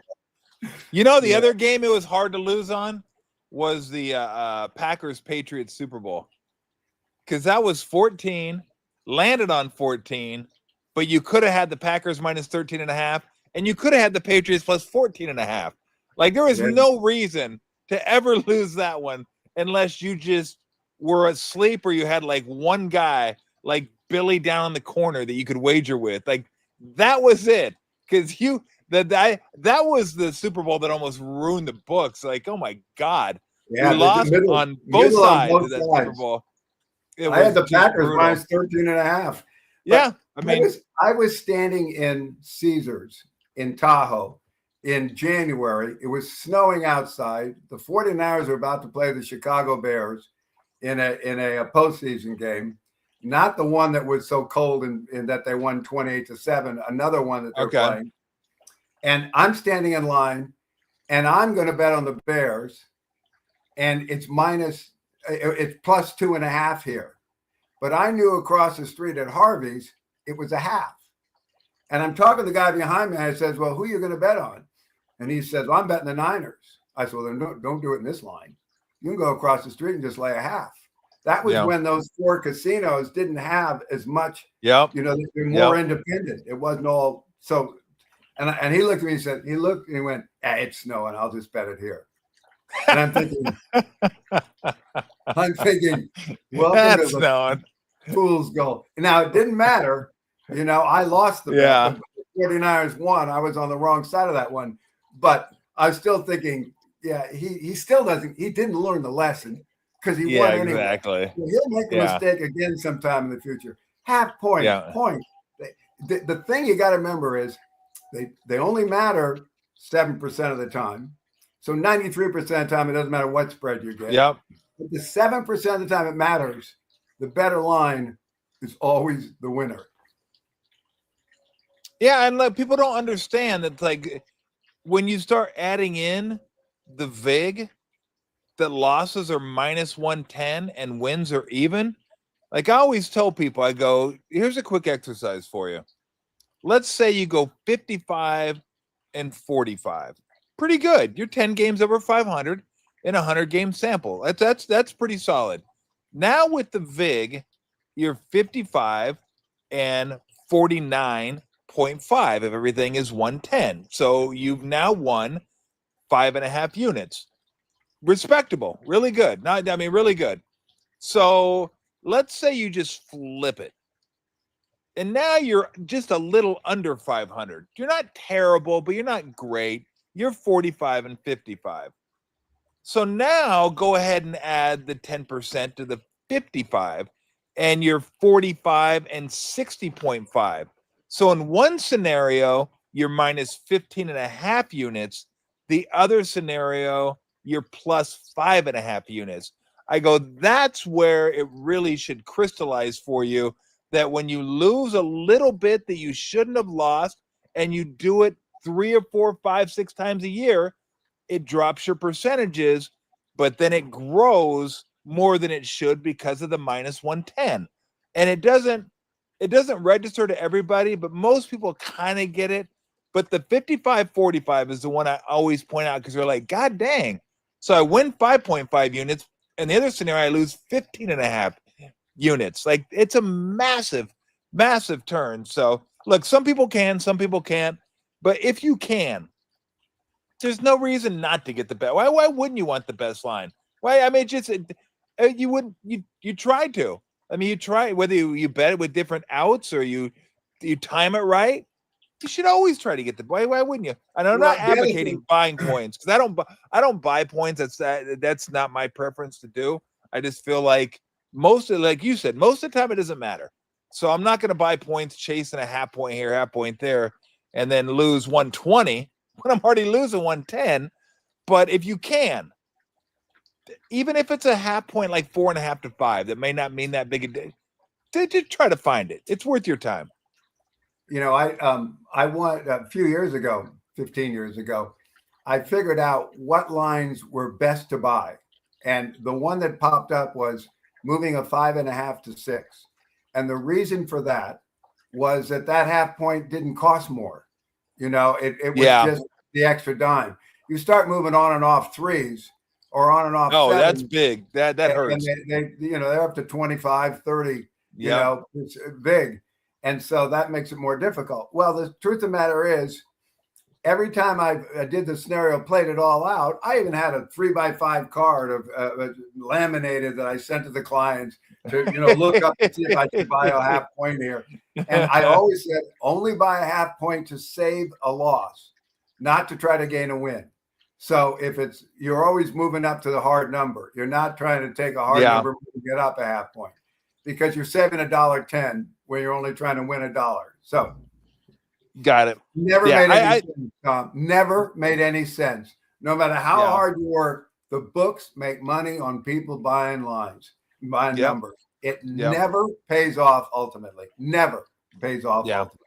[SPEAKER 1] The other game it was hard to lose on was the Packers-Patriots Super Bowl. Because that was 14, landed on 14, but you could have had the Packers minus 13.5, and you could have had the Patriots plus 14.5. Like, there was no reason to ever lose that one unless you just were asleep or you had like one guy like Billy down in the corner that you could wager with. Like, that was it. Because that was the Super Bowl that almost ruined the books. Like, oh my God.
[SPEAKER 3] Yeah,
[SPEAKER 1] we lost on both sides of that Super Bowl.
[SPEAKER 3] I had the Packers minus 13.5.
[SPEAKER 1] Yeah.
[SPEAKER 3] I was standing in Caesars in Tahoe in January. It was snowing outside. The 49ers were about to play the Chicago Bears in a postseason game. Not the one that was so cold and that they won 28-7, another one that they're playing. And I'm standing in line, and I'm going to bet on the Bears, and it's plus 2.5 here. But I knew across the street at Harvey's, it was a half. And I'm talking to the guy behind me, and I says, well, who are you going to bet on? And he says, well, I'm betting the Niners. I said, well, then don't do it in this line. You can go across the street and just lay a half. That was when those 4 casinos didn't have as much, they're more independent. It wasn't all so. And he looked at me and said, he went, it's snowing. I'll just bet it here. And I'm thinking, well,
[SPEAKER 1] that's snowing.
[SPEAKER 3] Fool's gold. Now, it didn't matter. I lost the bet. The 49ers won. I was on the wrong side of that one. But I was still thinking, he still didn't learn the lesson because he won anyway.
[SPEAKER 1] Exactly.
[SPEAKER 3] So he'll make a mistake again sometime in the future. Half point. The thing you got to remember is they only matter 7% of the time. So 93% of the time, it doesn't matter what spread you get.
[SPEAKER 1] Yep.
[SPEAKER 3] But the 7% of the time it matters, the better line is always the winner.
[SPEAKER 1] Yeah, and people don't understand that, like, when you start adding in the VIG, that losses are minus 110 and wins are even. Like, I always tell people, I go, here's a quick exercise for you. Let's say you go 55 and 45. Pretty good. You're 10 games over 500 in a 100-game sample. That's pretty solid. Now with the VIG, you're 55 and 49.5 if everything is 110. So you've now won 5.5 units. Respectable. Really good. Really good. So let's say you just flip it. And now you're just a little under 500. You're not terrible, but you're not great. You're 45 and 55. So now go ahead and add the 10% to the 55, and you're 45 and 60.5. So in one scenario, you're minus 15.5 units. The other scenario, you're plus 5.5 units. I go, that's where it really should crystallize for you, that when you lose a little bit that you shouldn't have lost, and you do it 3 or 4, 5, 6 times a year, it drops your percentages, but then it grows more than it should because of the minus 110. And it doesn't register to everybody, but most people kind of get it. But the 55-45 is the one I always point out because they're like, God dang. So I win 5.5 units. And the other scenario, I lose 15.5 units. Like, it's a massive, massive turn. So look, some people can, some people can't. But if you can, there's no reason not to get the best. Why wouldn't you want the best line? Why? I mean, just you wouldn't. You try to. I mean, you try, whether you bet it with different outs or you time it right. You should always try to get the. Why wouldn't you? And I'm not advocating buying points because I don't buy points. That's not my preference to do. I just feel like like you said, most of the time it doesn't matter. So I'm not going to buy points chasing a half point here, half point there, and then lose 120 when I'm already losing 110. But if you can, even if it's a half point, like 4.5 to 5, that may not mean that big a day. Just try to find it. It's worth your time.
[SPEAKER 3] You know, I want a few years ago, 15 years ago, I figured out what lines were best to buy. And the one that popped up was moving a 5.5 to 6. And the reason for that was that half point didn't cost more. You know, it was just the extra dime. You start moving on and off threes or on and off.
[SPEAKER 1] Oh,
[SPEAKER 3] sevens,
[SPEAKER 1] that's big. That hurts.
[SPEAKER 3] And they're up to 25, 30, you know, it's big. And so that makes it more difficult. Well, the truth of the matter is, every time I did the scenario, played it all out, I even had a 3x5 card of laminated that I sent to the clients to, look up and see if I should buy a half point here. And I always said, only buy a half point to save a loss, not to try to gain a win. So if you're always moving up to the hard number, you're not trying to take a hard number and get up a half point because you're saving $1.10 where you're only trying to win $1. So
[SPEAKER 1] got it.
[SPEAKER 3] Never made any sense, Tom. Never made any sense. No matter how hard you work, the books make money on people buying lines, buying numbers. It never pays off ultimately. Never pays off. Ultimately.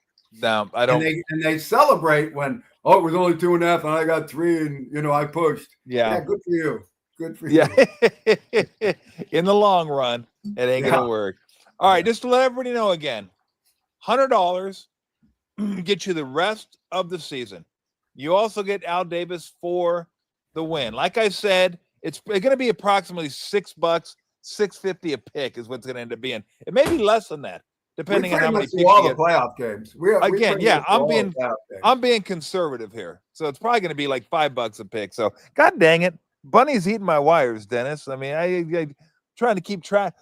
[SPEAKER 1] No, I don't.
[SPEAKER 3] And they celebrate when, it was only 2.5 and I got 3 and I pushed. Yeah, good for you. Good for you.
[SPEAKER 1] Yeah. In the long run, it ain't gonna work. All right, just to let everybody know again, $100 get you the rest of the season. You also get Al Davis for the win. Like I said, it's going to be approximately $6, $6.50 a pick is what's going to end up being. It may be less than that, depending on how many picks
[SPEAKER 3] all
[SPEAKER 1] you
[SPEAKER 3] the playoff games.
[SPEAKER 1] I'm being conservative here, so it's probably going to be like $5 a pick. So, God dang it, Bunny's eating my wires, Dennis. I mean, I trying to keep track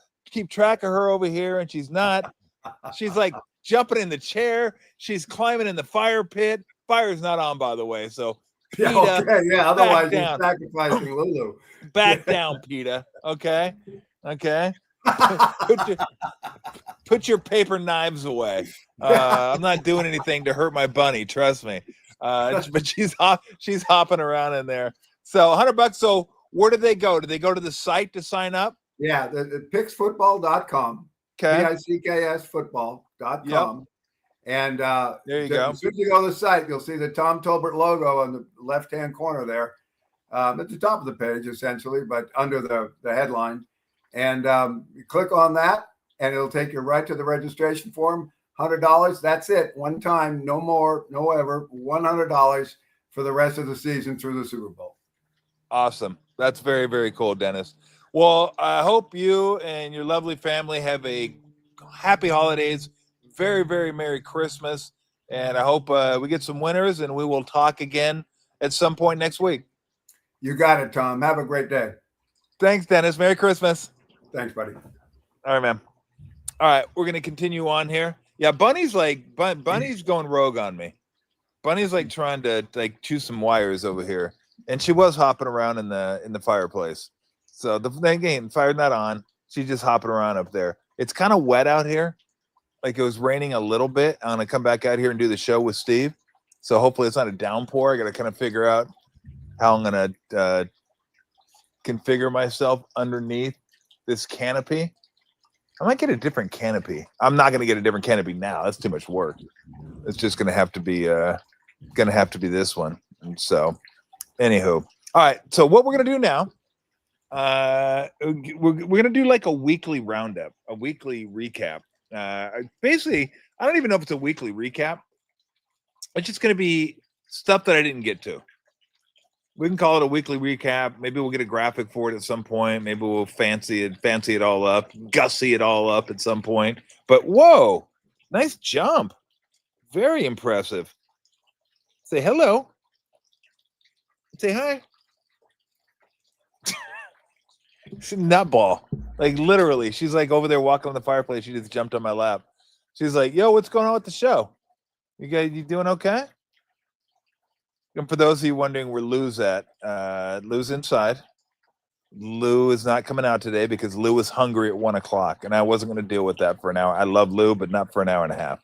[SPEAKER 1] of her over here, and she's not. She's like jumping in the chair. She's climbing in the fire pit. Fire's not on, by the way. So, PETA,
[SPEAKER 3] otherwise you're sacrificing Lulu.
[SPEAKER 1] Back down, PETA. Okay. Put your paper knives away. I'm not doing anything to hurt my bunny. Trust me. But she's hopping around in there. So $100. So where do they go? Do they go to the site to sign up?
[SPEAKER 3] Yeah, the picksfootball.com.
[SPEAKER 1] Okay.
[SPEAKER 3] picksfootball.com.
[SPEAKER 1] Yep.
[SPEAKER 3] And
[SPEAKER 1] there you go.
[SPEAKER 3] As soon as you go to the site, you'll see the Tom Tolbert logo on the left-hand corner there. At the top of the page, essentially, but under the headline. And you click on that, and it'll take you right to the registration form. $100. That's it. One time, no more, no ever. $100 for the rest of the season through the Super Bowl.
[SPEAKER 1] Awesome. That's very, very cool, Dennis. Well, I hope you and your lovely family have a happy holidays. Very, very Merry Christmas. And I hope we get some winners, and we will talk again at some point next week.
[SPEAKER 3] You got it, Tom. Have a great day.
[SPEAKER 1] Thanks, Dennis. Merry Christmas.
[SPEAKER 3] Thanks, buddy.
[SPEAKER 1] All right, man. All right, we're going to continue on here. Yeah, Bunny's going rogue on me. Bunny's like trying to chew some wires over here. And she was hopping around in the fireplace. So the fire's not on. She's just hopping around up there. It's kind of wet out here. Like it was raining a little bit. I'm gonna come back out here and do the show with Steve. So hopefully it's not a downpour. I gotta kind of figure out how I'm gonna configure myself underneath this canopy. I might get a different canopy. I'm not gonna get a different canopy now. That's too much work. It's just gonna have to be this one. And so, anywho, All right. So what we're gonna do now? We're gonna do like a weekly roundup, a weekly recap. Basically, I don't even know if it's a weekly recap. It's just gonna be stuff that I didn't get to. We can call it a weekly recap. Maybe we'll get a graphic for it at some point. Maybe we'll fancy it all up, gussy it all up at some point. But whoa, nice jump. Very impressive. Say hello. Say hi. She's nutball. Like literally, she's like over there walking on the fireplace. She just jumped on my lap. She's like, yo, what's going on with the show? You doing okay? And for those of you wondering where Lou's at, Lou's inside. Lou is not coming out today because Lou was hungry at 1 o'clock, and I wasn't going to deal with that for an hour. I love Lou, but not for an hour and a half.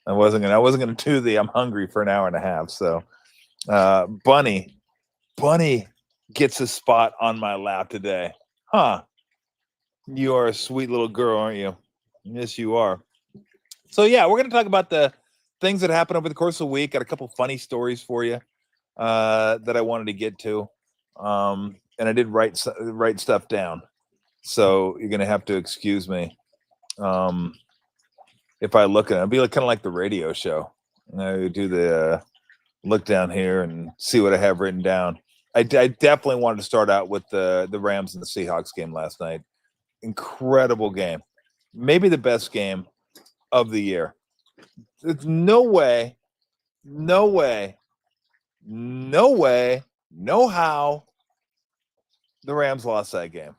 [SPEAKER 1] I wasn't going to do the I'm hungry for an hour and a half. So, Bunny gets a spot on my lap today. Huh? You are a sweet little girl, aren't you? Yes, you are. So yeah, we're going to talk about the things that happened over the course of the week. Got a couple funny stories for you that I wanted to get to, and I did write stuff down. So you're going to have to excuse me if I look at it. It'll be kind of like the radio show. I do the look down here and see what I have written down. I definitely wanted to start out with the Rams and the Seahawks game last night. Incredible game. Maybe the best game of the year. There's no way, no how the Rams lost that game.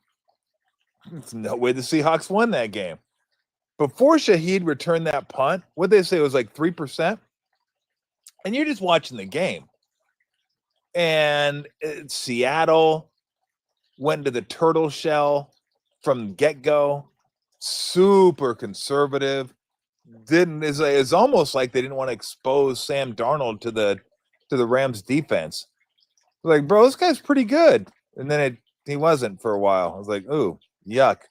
[SPEAKER 1] There's no way the Seahawks won that game. Before Shaheed returned that punt, what they say it was like 3%. And you're just watching the game. And Seattle went to the turtle shell from get-go. Super conservative. It's almost like they didn't want to expose Sam Darnold to the Rams defense. Like, bro, this guy's pretty good. And then he wasn't for a while. I was like, ooh, yuck.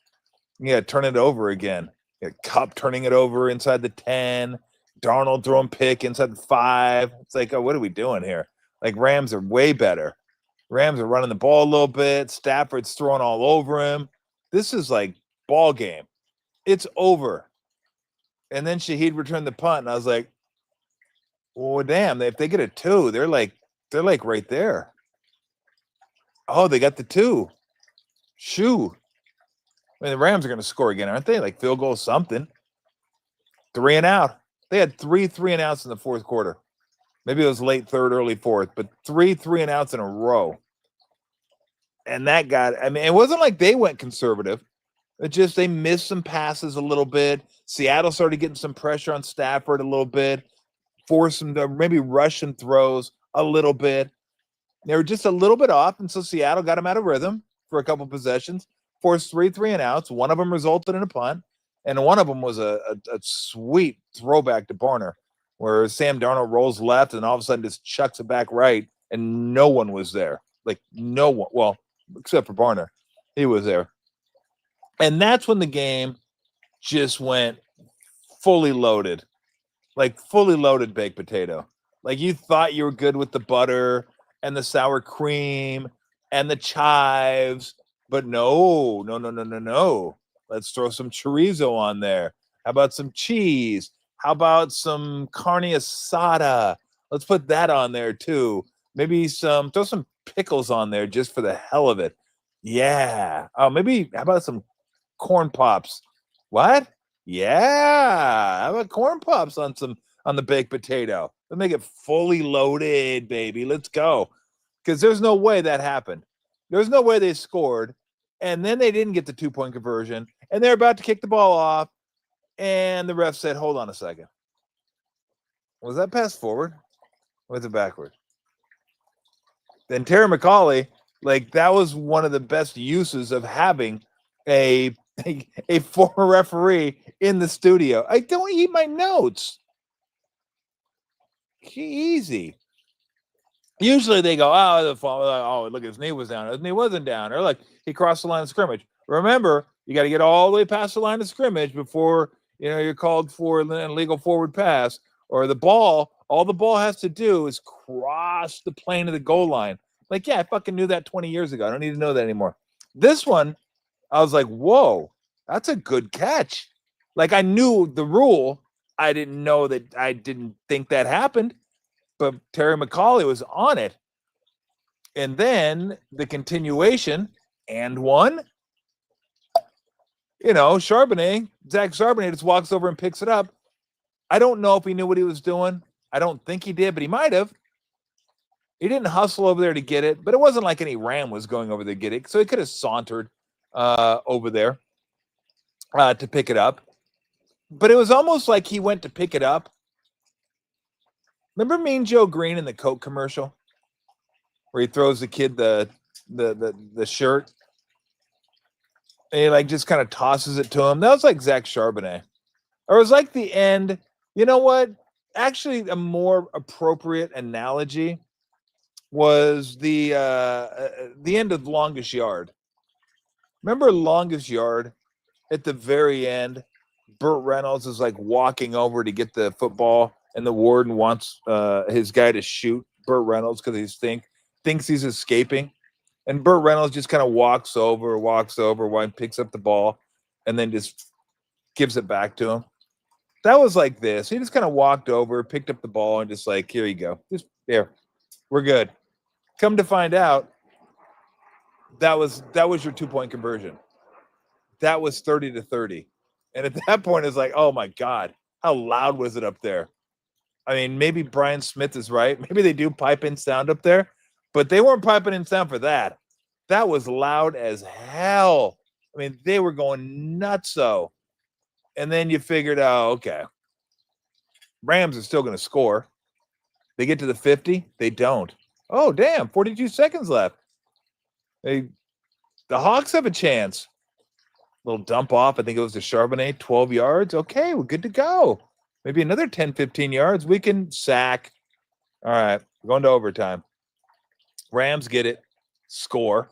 [SPEAKER 1] Yeah, turn it over again. Cup turning it over inside the 10. Darnold throwing pick inside the 5. It's like, oh, what are we doing here? Like, Rams are way better. Rams are running the ball a little bit. Stafford's throwing all over him. This is like ball game. It's over. And then Shaheed returned the punt, and I was like, well, damn, if they get a 2, they're like right there. Oh, they got the 2. Shoo. I mean, the Rams are going to score again, aren't they? Like field goal something. 3 and out. They had 3 and outs in the fourth quarter. Maybe it was late third, early fourth, but 3 and outs in a row. And that it wasn't like they went conservative. It just they missed some passes a little bit. Seattle started getting some pressure on Stafford a little bit, forced them to maybe rush and throws a little bit. They were just a little bit off, and so Seattle got them out of rhythm for a couple possessions, forced 3 and outs. One of them resulted in a punt, and one of them was a sweet throwback to Barner, where Sam Darnold rolls left and all of a sudden just chucks it back right, and no one was there. Like no one. Well, except for Barner. He was there. And that's when the game just went fully loaded. Like fully loaded baked potato. Like you thought you were good with the butter and the sour cream and the chives, but no. Let's throw some chorizo on there. How about some cheese? How about some carne asada? Let's put that on there too. Maybe throw some pickles on there just for the hell of it. Yeah. Oh, maybe how about some corn pops? What? Yeah. How about corn pops on the baked potato? Let's make it fully loaded, baby. Let's go. Because there's no way that happened. There's no way they scored. And then they didn't get the 2-point conversion. And they're about to kick the ball off. And the ref said, hold on a second. Was that pass forward? Or was it backward? Then Terry McCauley, like that was one of the best uses of having a former referee in the studio. I don't eat my notes. Easy. Usually they go, oh, look, his knee was down. His knee wasn't down. Or like he crossed the line of scrimmage. Remember, you got to get all the way past the line of scrimmage before you're called for an illegal forward pass or the ball. All the ball has to do is cross the plane of the goal line. Like, yeah, I fucking knew that 20 years ago. I don't need to know that anymore. This one, I was like, whoa, that's a good catch. Like, I knew the rule. I didn't know that. I didn't think that happened. But Terry McCauley was on it. And then the continuation and one. Zach Charbonnet just walks over and picks it up. I don't know if he knew what he was doing. I don't think he did, but he might have. He didn't hustle over there to get it, but it wasn't like any Ram was going over there to get it. So he could have sauntered over there to pick it up. But it was almost like he went to pick it up. Remember Mean Joe Green in the Coke commercial? Where he throws the kid the shirt? And he like just kind of tosses it to him. That was like Zach Charbonnet. Or it was like the end. You know what? Actually, a more appropriate analogy was the end of Longest Yard. Remember Longest Yard? At the very end, Burt Reynolds is like walking over to get the football, and the warden wants his guy to shoot Burt Reynolds because he thinks he's escaping. And Burt Reynolds just kind of walks over, picks up the ball, and then just gives it back to him. That was like this. He just kind of walked over, picked up the ball, and just like, here you go. Just there. We're good. Come to find out, that was your 2-point conversion. That was 30-30. And at that point, it's like, oh my God, how loud was it up there? I mean, maybe Brian Smith is right. Maybe they do pipe in sound up there, but they weren't piping in sound for that. That was loud as hell. I mean, they were going nutso. And then you figured out, okay, Rams are still going to score. They get to the 50. They don't. Oh, damn, 42 seconds left. The Hawks have a chance. Little dump off. I think it was to Charbonnet, 12 yards. Okay, we're good to go. Maybe another 10, 15 yards. We can sack. All right, we're going to overtime. Rams get it. Score.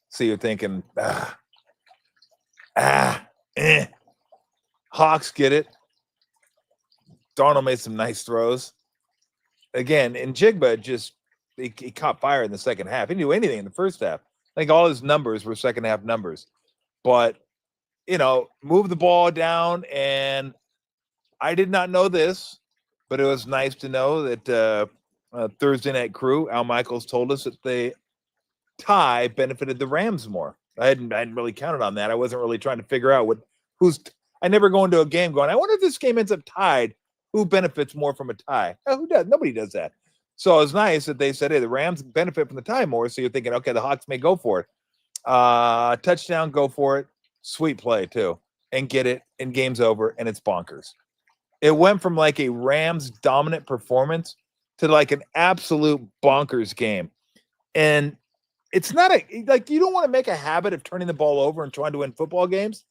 [SPEAKER 1] So you're thinking, Hawks get it. Darnold made some nice throws. Again, and Jigba just he caught fire in the second half. He didn't do anything in the first half. I think all his numbers were second half numbers. But, move the ball down. And I did not know this, but it was nice to know that Thursday Night Crew, Al Michaels told us that the tie benefited the Rams more. I hadn't really counted on that. I wasn't really trying to figure out I never go into a game going, I wonder if this game ends up tied, who benefits more from a tie? Who does? Nobody does that. So it was nice that they said, hey, the Rams benefit from the tie more. So you're thinking, okay, the Hawks may go for it. Touchdown, go for it. Sweet play, too. And get it, and game's over, and it's bonkers. It went from like a Rams dominant performance to like an absolute bonkers game. And it's not you don't want to make a habit of turning the ball over and trying to win football games.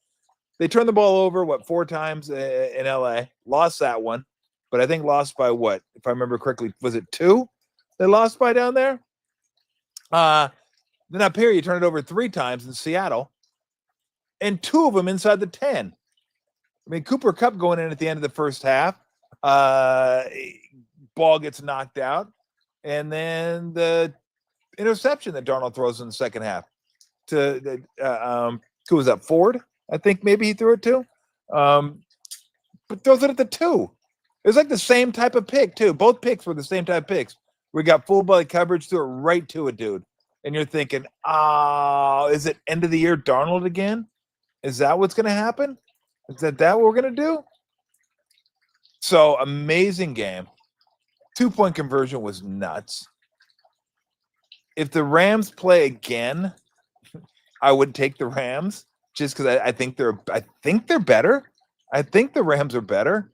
[SPEAKER 1] They turned the ball over, 4 times in LA, lost that one, but I think lost by what? If I remember correctly, was it 2 they lost by down there? Then up here, you turn it over 3 times in Seattle, and 2 of them inside the 10. I mean, Cooper Kupp going in at the end of the first half, ball gets knocked out, and then the interception that Darnold throws in the second half to who was that? Ford, I think maybe he threw it to, but throws it at the 2. It was like the same type of pick too. Both picks were the same type of picks. We got full belly coverage, threw it right to a dude, and you're thinking, is it end of the year Darnold again? Is that what's going to happen? Is that what we're going to do? So amazing game. 2-point conversion was nuts. If the Rams play again, I would take the Rams just because I think they're better. I think the Rams are better.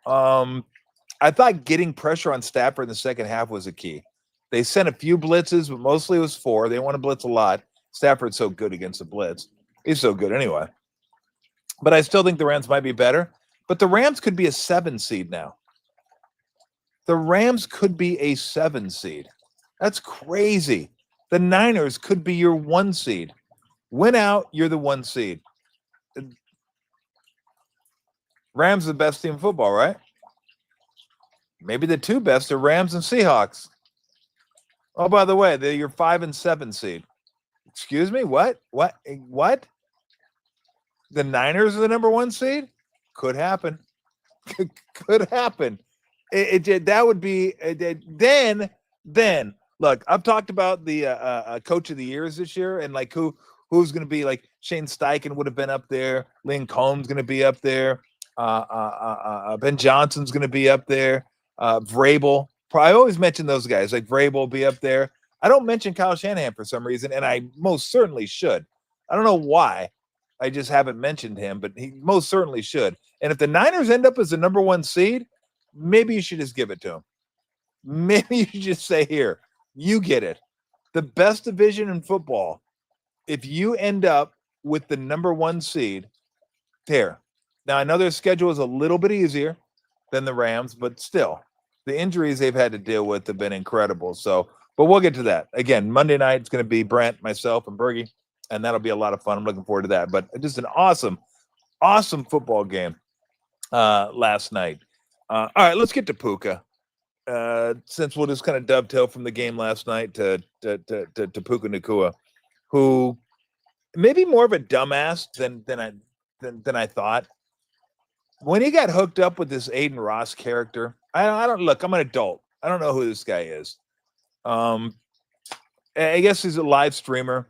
[SPEAKER 1] I thought getting pressure on Stafford in the second half was a key. They sent a few blitzes, but mostly it was 4. They didn't want to blitz a lot. Stafford's so good against the blitz. He's so good anyway. But I still think the Rams might be better. But the Rams could be a 7 seed now. The Rams could be a 7 seed. That's crazy. The Niners could be your 1 seed. Win out, you're the 1 seed. Rams are the best team in football, right? Maybe the 2 best are Rams and Seahawks. Oh, by the way, they're your 5 and 7 seed. Excuse me? What? What? The Niners are the number 1 seed? Could happen. Could happen. That would be then look, I've talked about the coach of the years this year and like who's going to be like Shane Steichen would have been up there. Lynn Combs going to be up there. Ben Johnson's going to be up there. Vrabel. I always mention those guys. Like Vrabel will be up there. I don't mention Kyle Shanahan for some reason, and I most certainly should. I don't know why. I just haven't mentioned him, but he most certainly should. And if the Niners end up as the number 1 seed, maybe you should just give it to him. Maybe you should just say, here, you get it. The best division in football. If you end up with the number 1 seed, there. Now, I know their schedule is a little bit easier than the Rams, but still, the injuries they've had to deal with have been incredible. So, but we'll get to that. Again, Monday night, it's going to be Brent, myself, and Bergie, and that'll be a lot of fun. I'm looking forward to that. But just an awesome football game last night. All right, let's get to Puka. Since we'll just kind of dovetail from the game last night to Puka Nacua, who maybe more of a dumbass than I thought. When he got hooked up with this Aiden Ross character, I don't look. I'm an adult. I don't know who this guy is. I guess he's a live streamer.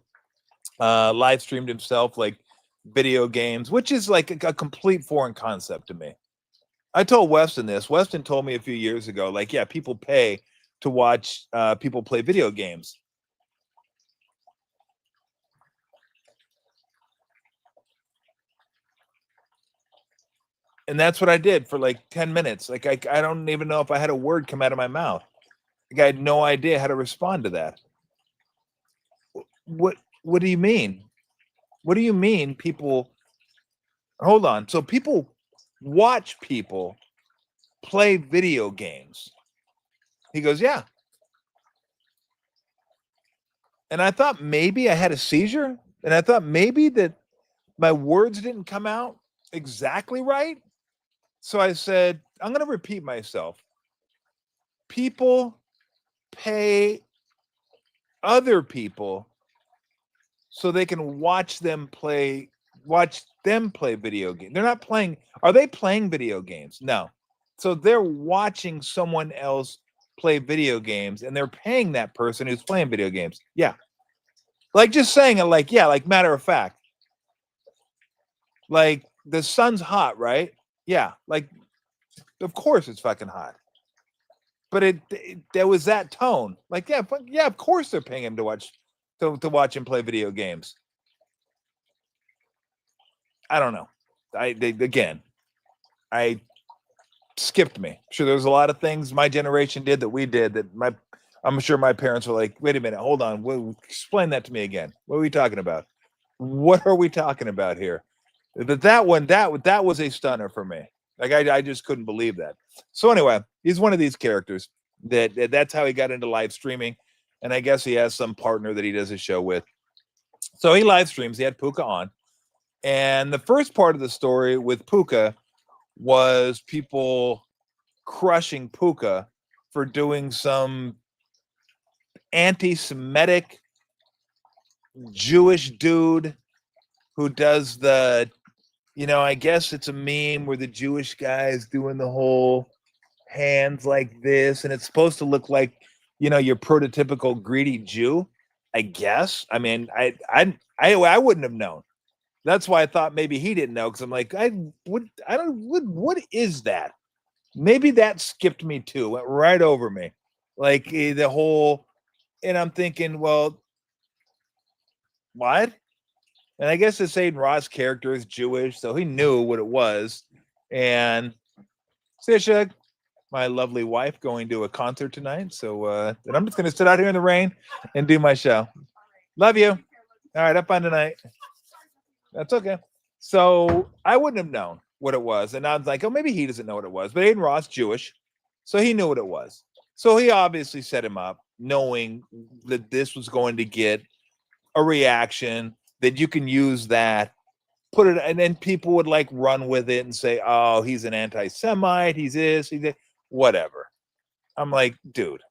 [SPEAKER 1] Live streamed himself like video games, which is like a complete foreign concept to me. I told Weston this. Weston told me a few years ago, like, yeah, people pay to watch people play video games. And that's what I did for like 10 minutes. Like, I don't even know if I had a word come out of my mouth. Like, I had no idea how to respond to that. What do you mean? What do you mean people? Hold on. So people watch people play video games. He goes, yeah. And I thought maybe I had a seizure. And I thought maybe that my words didn't come out exactly right. So I said, I'm going to repeat myself. People pay other people so they can watch them play video games. They're not playing. Are they playing video games? No. So they're watching someone else play video games and they're paying that person who's playing video games. Yeah. Like just saying it like, yeah, like matter of fact. Like the sun's hot, right? Yeah. Like, of course it's fucking hot. But there was that tone. Like, yeah, of course they're paying him to watch him play video games. I don't know. I skipped me. Sure, there's a lot of things my generation did that we did that I'm sure my parents were like, wait a minute, hold on. Explain that to me again. What are we talking about? What are we talking about here? That was a stunner for me. Like I just couldn't believe that. So anyway, he's one of these characters that's how he got into live streaming. And I guess he has some partner that he does a show with. So he live streams. He had Puka on. And the first part of the story with Puka was people crushing Puka for doing some anti-Semitic Jewish dude who does I guess it's a meme where the Jewish guy is doing the whole hands like this, and it's supposed to look like, your prototypical greedy Jew, I guess. I mean, I wouldn't have known. That's why I thought maybe he didn't know, because I'm like, what is that? Maybe that skipped me too, went right over me. Like the whole, and I'm thinking, well, what? And I guess this Aiden Ross character is Jewish, so he knew what it was. And Sisha, my lovely wife, going to a concert tonight. So and I'm just going to sit out here in the rain and do my show. Love you. All right, up on tonight. That's okay. So I wouldn't have known what it was. And I was like, oh, maybe he doesn't know what it was. But Aiden Ross, Jewish, so he knew what it was. So he obviously set him up, knowing that this was going to get a reaction, that you can use that, put it, and then people would like run with it and say, oh, he's an anti-Semite, he's this, he's that, whatever. I'm like, dude,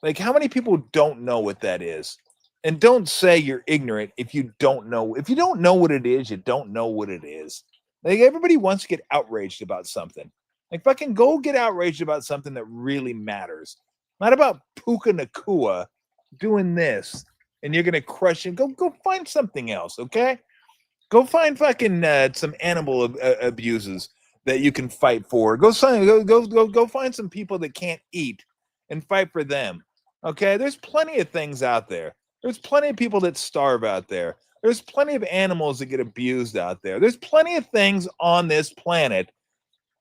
[SPEAKER 1] Like, how many people don't know what that is? And don't say you're ignorant if you don't know. If you don't know what it is, you don't know what it is. Like, everybody wants to get outraged about something. Like, fucking go get outraged about something that really matters. Not about Puka Nakua doing this and you're gonna crush it. Go find something else, okay? Go find fucking some animal abuses that you can fight for. Go find some people that can't eat and fight for them. Okay, there's plenty of things out there. There's plenty of people that starve out there. There's plenty of animals that get abused out there. There's plenty of things on this planet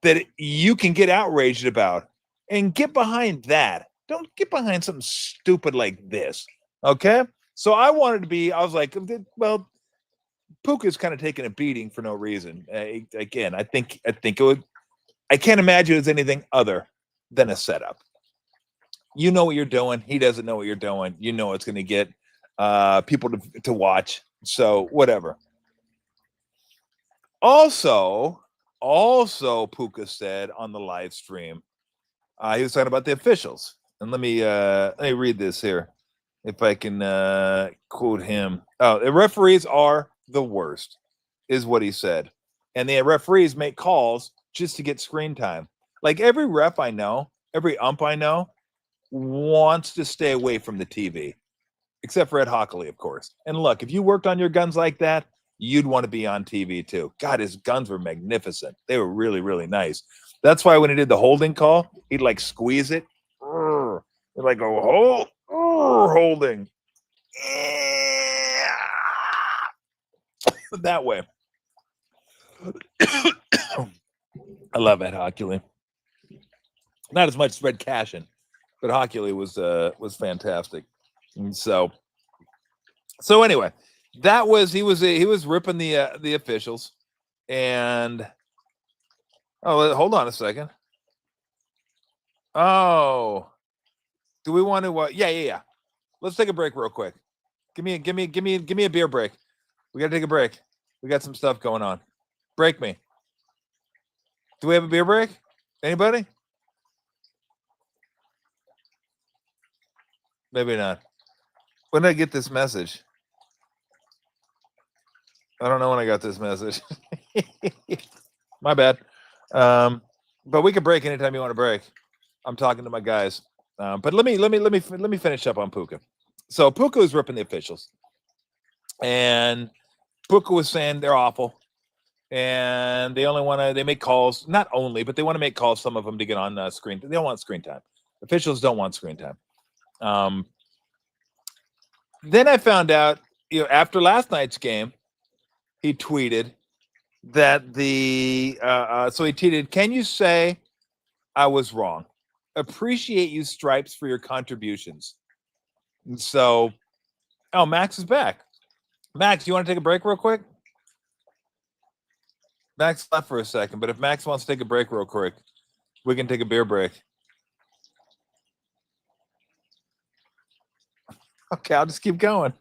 [SPEAKER 1] that you can get outraged about and get behind that. Don't get behind something stupid like this. Okay. So I was like, well, Puka's kind of taking a beating for no reason. Again, I think it would, I can't imagine it's anything other than a setup. You know what you're doing. He doesn't know what you're doing. You know it's going to get people to watch. So whatever. Also, Puka said on the live stream, he was talking about the officials. And let me read this here, if I can quote him. Oh, the referees are the worst, is what he said. And the referees make calls just to get screen time. Like, every ref I know, every ump I know, wants to stay away from the TV, except for Ed Hockley, of course. And look, if you worked on your guns like that, you'd want to be on TV too. God, his guns were magnificent. They were really, really nice. That's why when he did the holding call, he'd like squeeze it. He'd like go, holding. That way. I love Ed Hockley. Not as much as Red Cashin, but Hockley was fantastic. And so anyway, that was he was ripping the officials. And hold on a second. Oh, do we want to? Yeah. Let's take a break real quick. Give me a beer break. We got to take a break. We got some stuff going on. Break me. Do we have a beer break? Anybody? Maybe not. When did I get this message? I don't know when I got this message. My bad. But we can break anytime you want to break. I'm talking to my guys. But let me finish up on Puka. So Puka was ripping the officials, and Puka was saying they're awful, and they make calls. Not only, but they want to make calls. Some of them to get on screen. They don't want screen time. Officials don't want screen time. Then I found out, after last night's game, he tweeted that he tweeted, "Can you say I was wrong? Appreciate you, Stripes, for your contributions." And so, Max is back. Max, you want to take a break real quick? Max left for a second, but if Max wants to take a break real quick, we can take a beer break. Okay, I'll just keep going.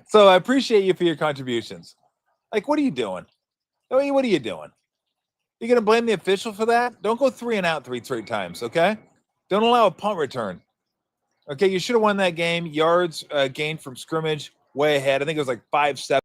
[SPEAKER 1] So I appreciate you for your contributions. Like, what are you doing? What are you doing? You're going to blame the official for that? Don't go 3 and out 3 straight times, okay? Don't allow a punt return. Okay, you should have won that game. Yards gained from scrimmage, way ahead. I think it was like 5-7.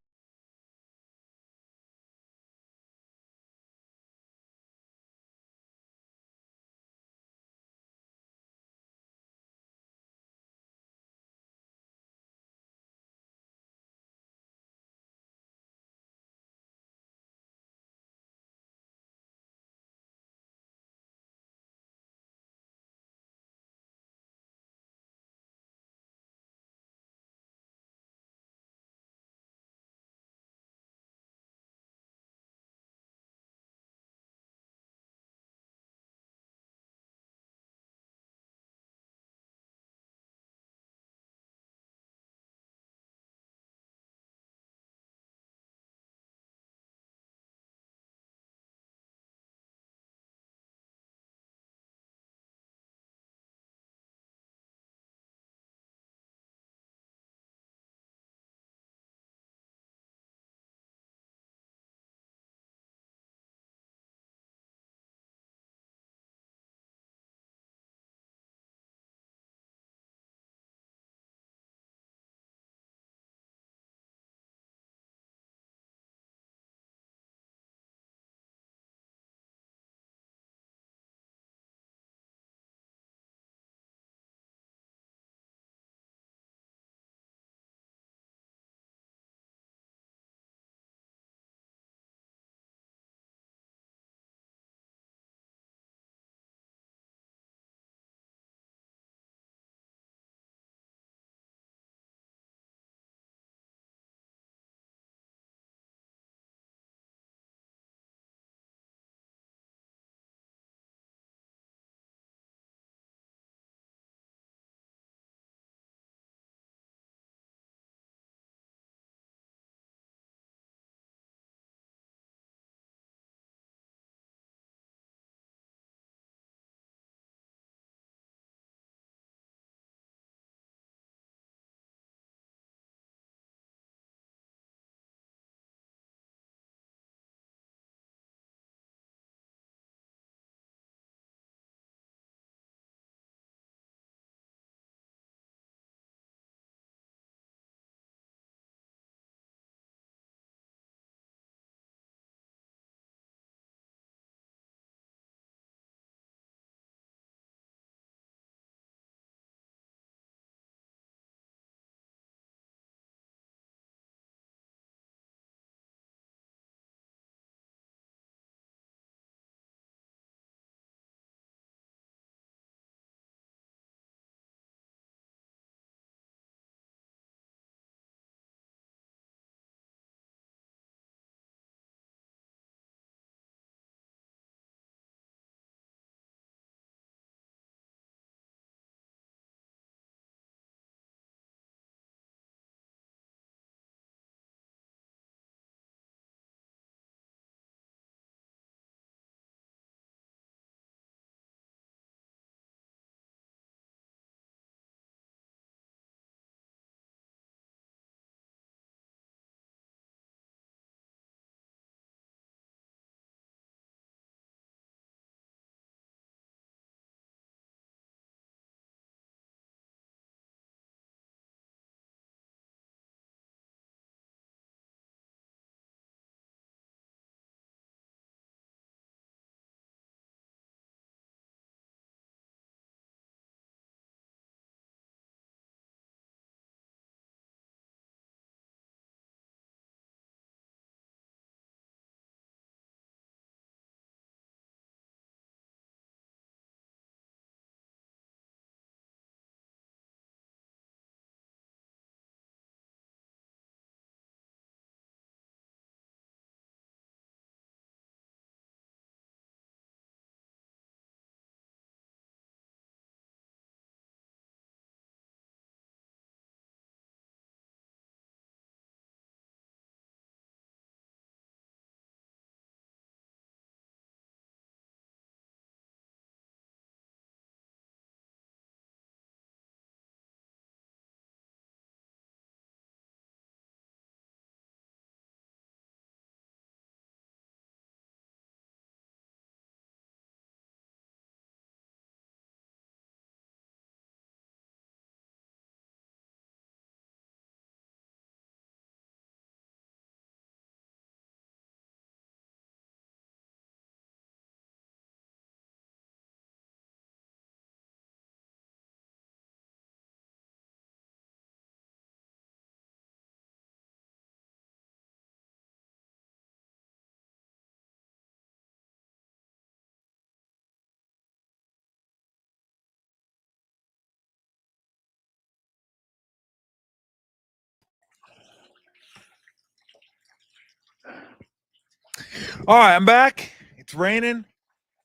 [SPEAKER 1] All right, I'm back. It's raining.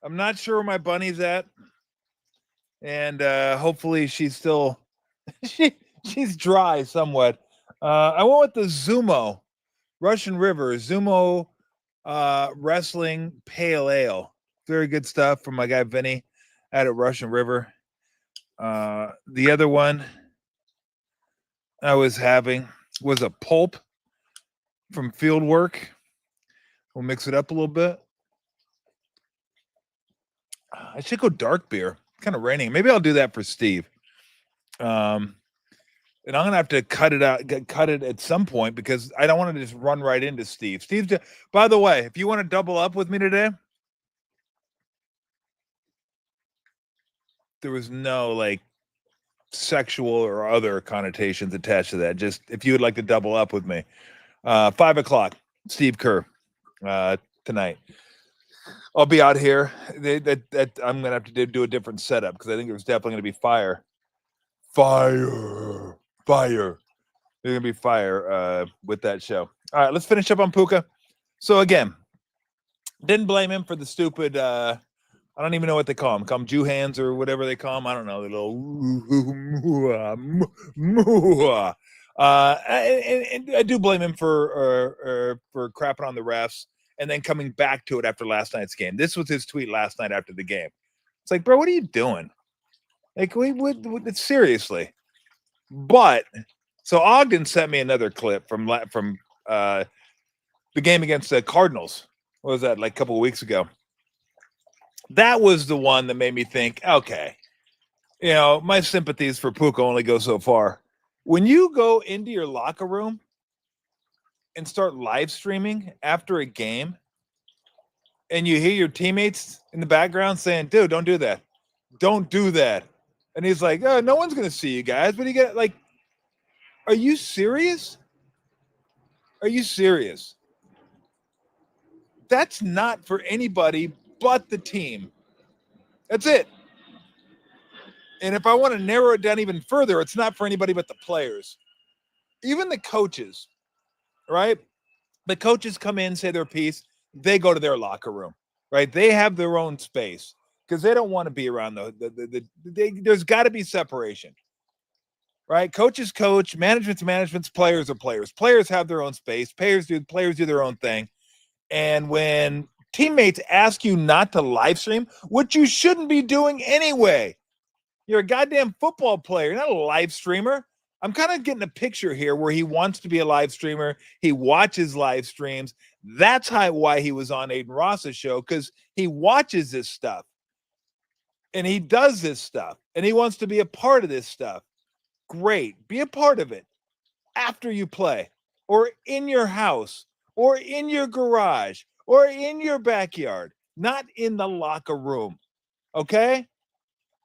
[SPEAKER 1] I'm not sure where my bunny's at, and hopefully she's still she's dry somewhat. I went with the Zumo Russian River Zumo Wrestling Pale Ale. Very good stuff from my guy Vinny out at Russian River. The other one I was having was a pulp from Fieldwork. We'll mix it up a little bit. I should go dark beer. It's kind of raining. Maybe I'll do that for Steve. And I'm gonna have to cut it at some point because I don't want to just run right into Steve. Steve, by the way, if you want to double up with me today, there was no like sexual or other connotations attached to that. Just if you would like to double up with me, 5 o'clock, Steve Kerr, tonight. I'll be out here. I'm gonna have to do a different setup because I think there's definitely gonna be fire. There's gonna be fire with that show. All right, let's finish up on Puka. So again, didn't blame him for the stupid. I don't even know what they call them. Jew hands or whatever they call them. I don't know. The little. And I do blame him for crapping on the refs and then coming back to it after last night's game. This was his tweet last night after the game. It's like, bro, what are you doing? Like, seriously. But so Ogden sent me another clip from the game against the Cardinals. What was that, like a couple of weeks ago? That was the one that made me think, okay, my sympathies for Puka only go so far. When you go into your locker room and start live streaming after a game and you hear your teammates in the background saying, dude, don't do that. Don't do that. And he's like, oh, no one's going to see you guys. But you get like, are you serious? Are you serious? That's not for anybody but the team. That's it. And if I want to narrow it down even further, it's not for anybody but the players. Even the coaches, right? The coaches come in, say their piece, they go to their locker room, right? They have their own space because they don't want to be around there's got to be separation, right? Coaches coach, management's players are players. Players have their own space. Players do their own thing. And when teammates ask you not to live stream, which you shouldn't be doing anyway, you're a goddamn football player, not a live streamer. I'm kind of getting a picture here where he wants to be a live streamer. He watches live streams. That's why he was on Aiden Ross's show, because he watches this stuff and he does this stuff and he wants to be a part of this stuff. Great. Be a part of it after you play or in your house or in your garage or in your backyard, not in the locker room. Okay?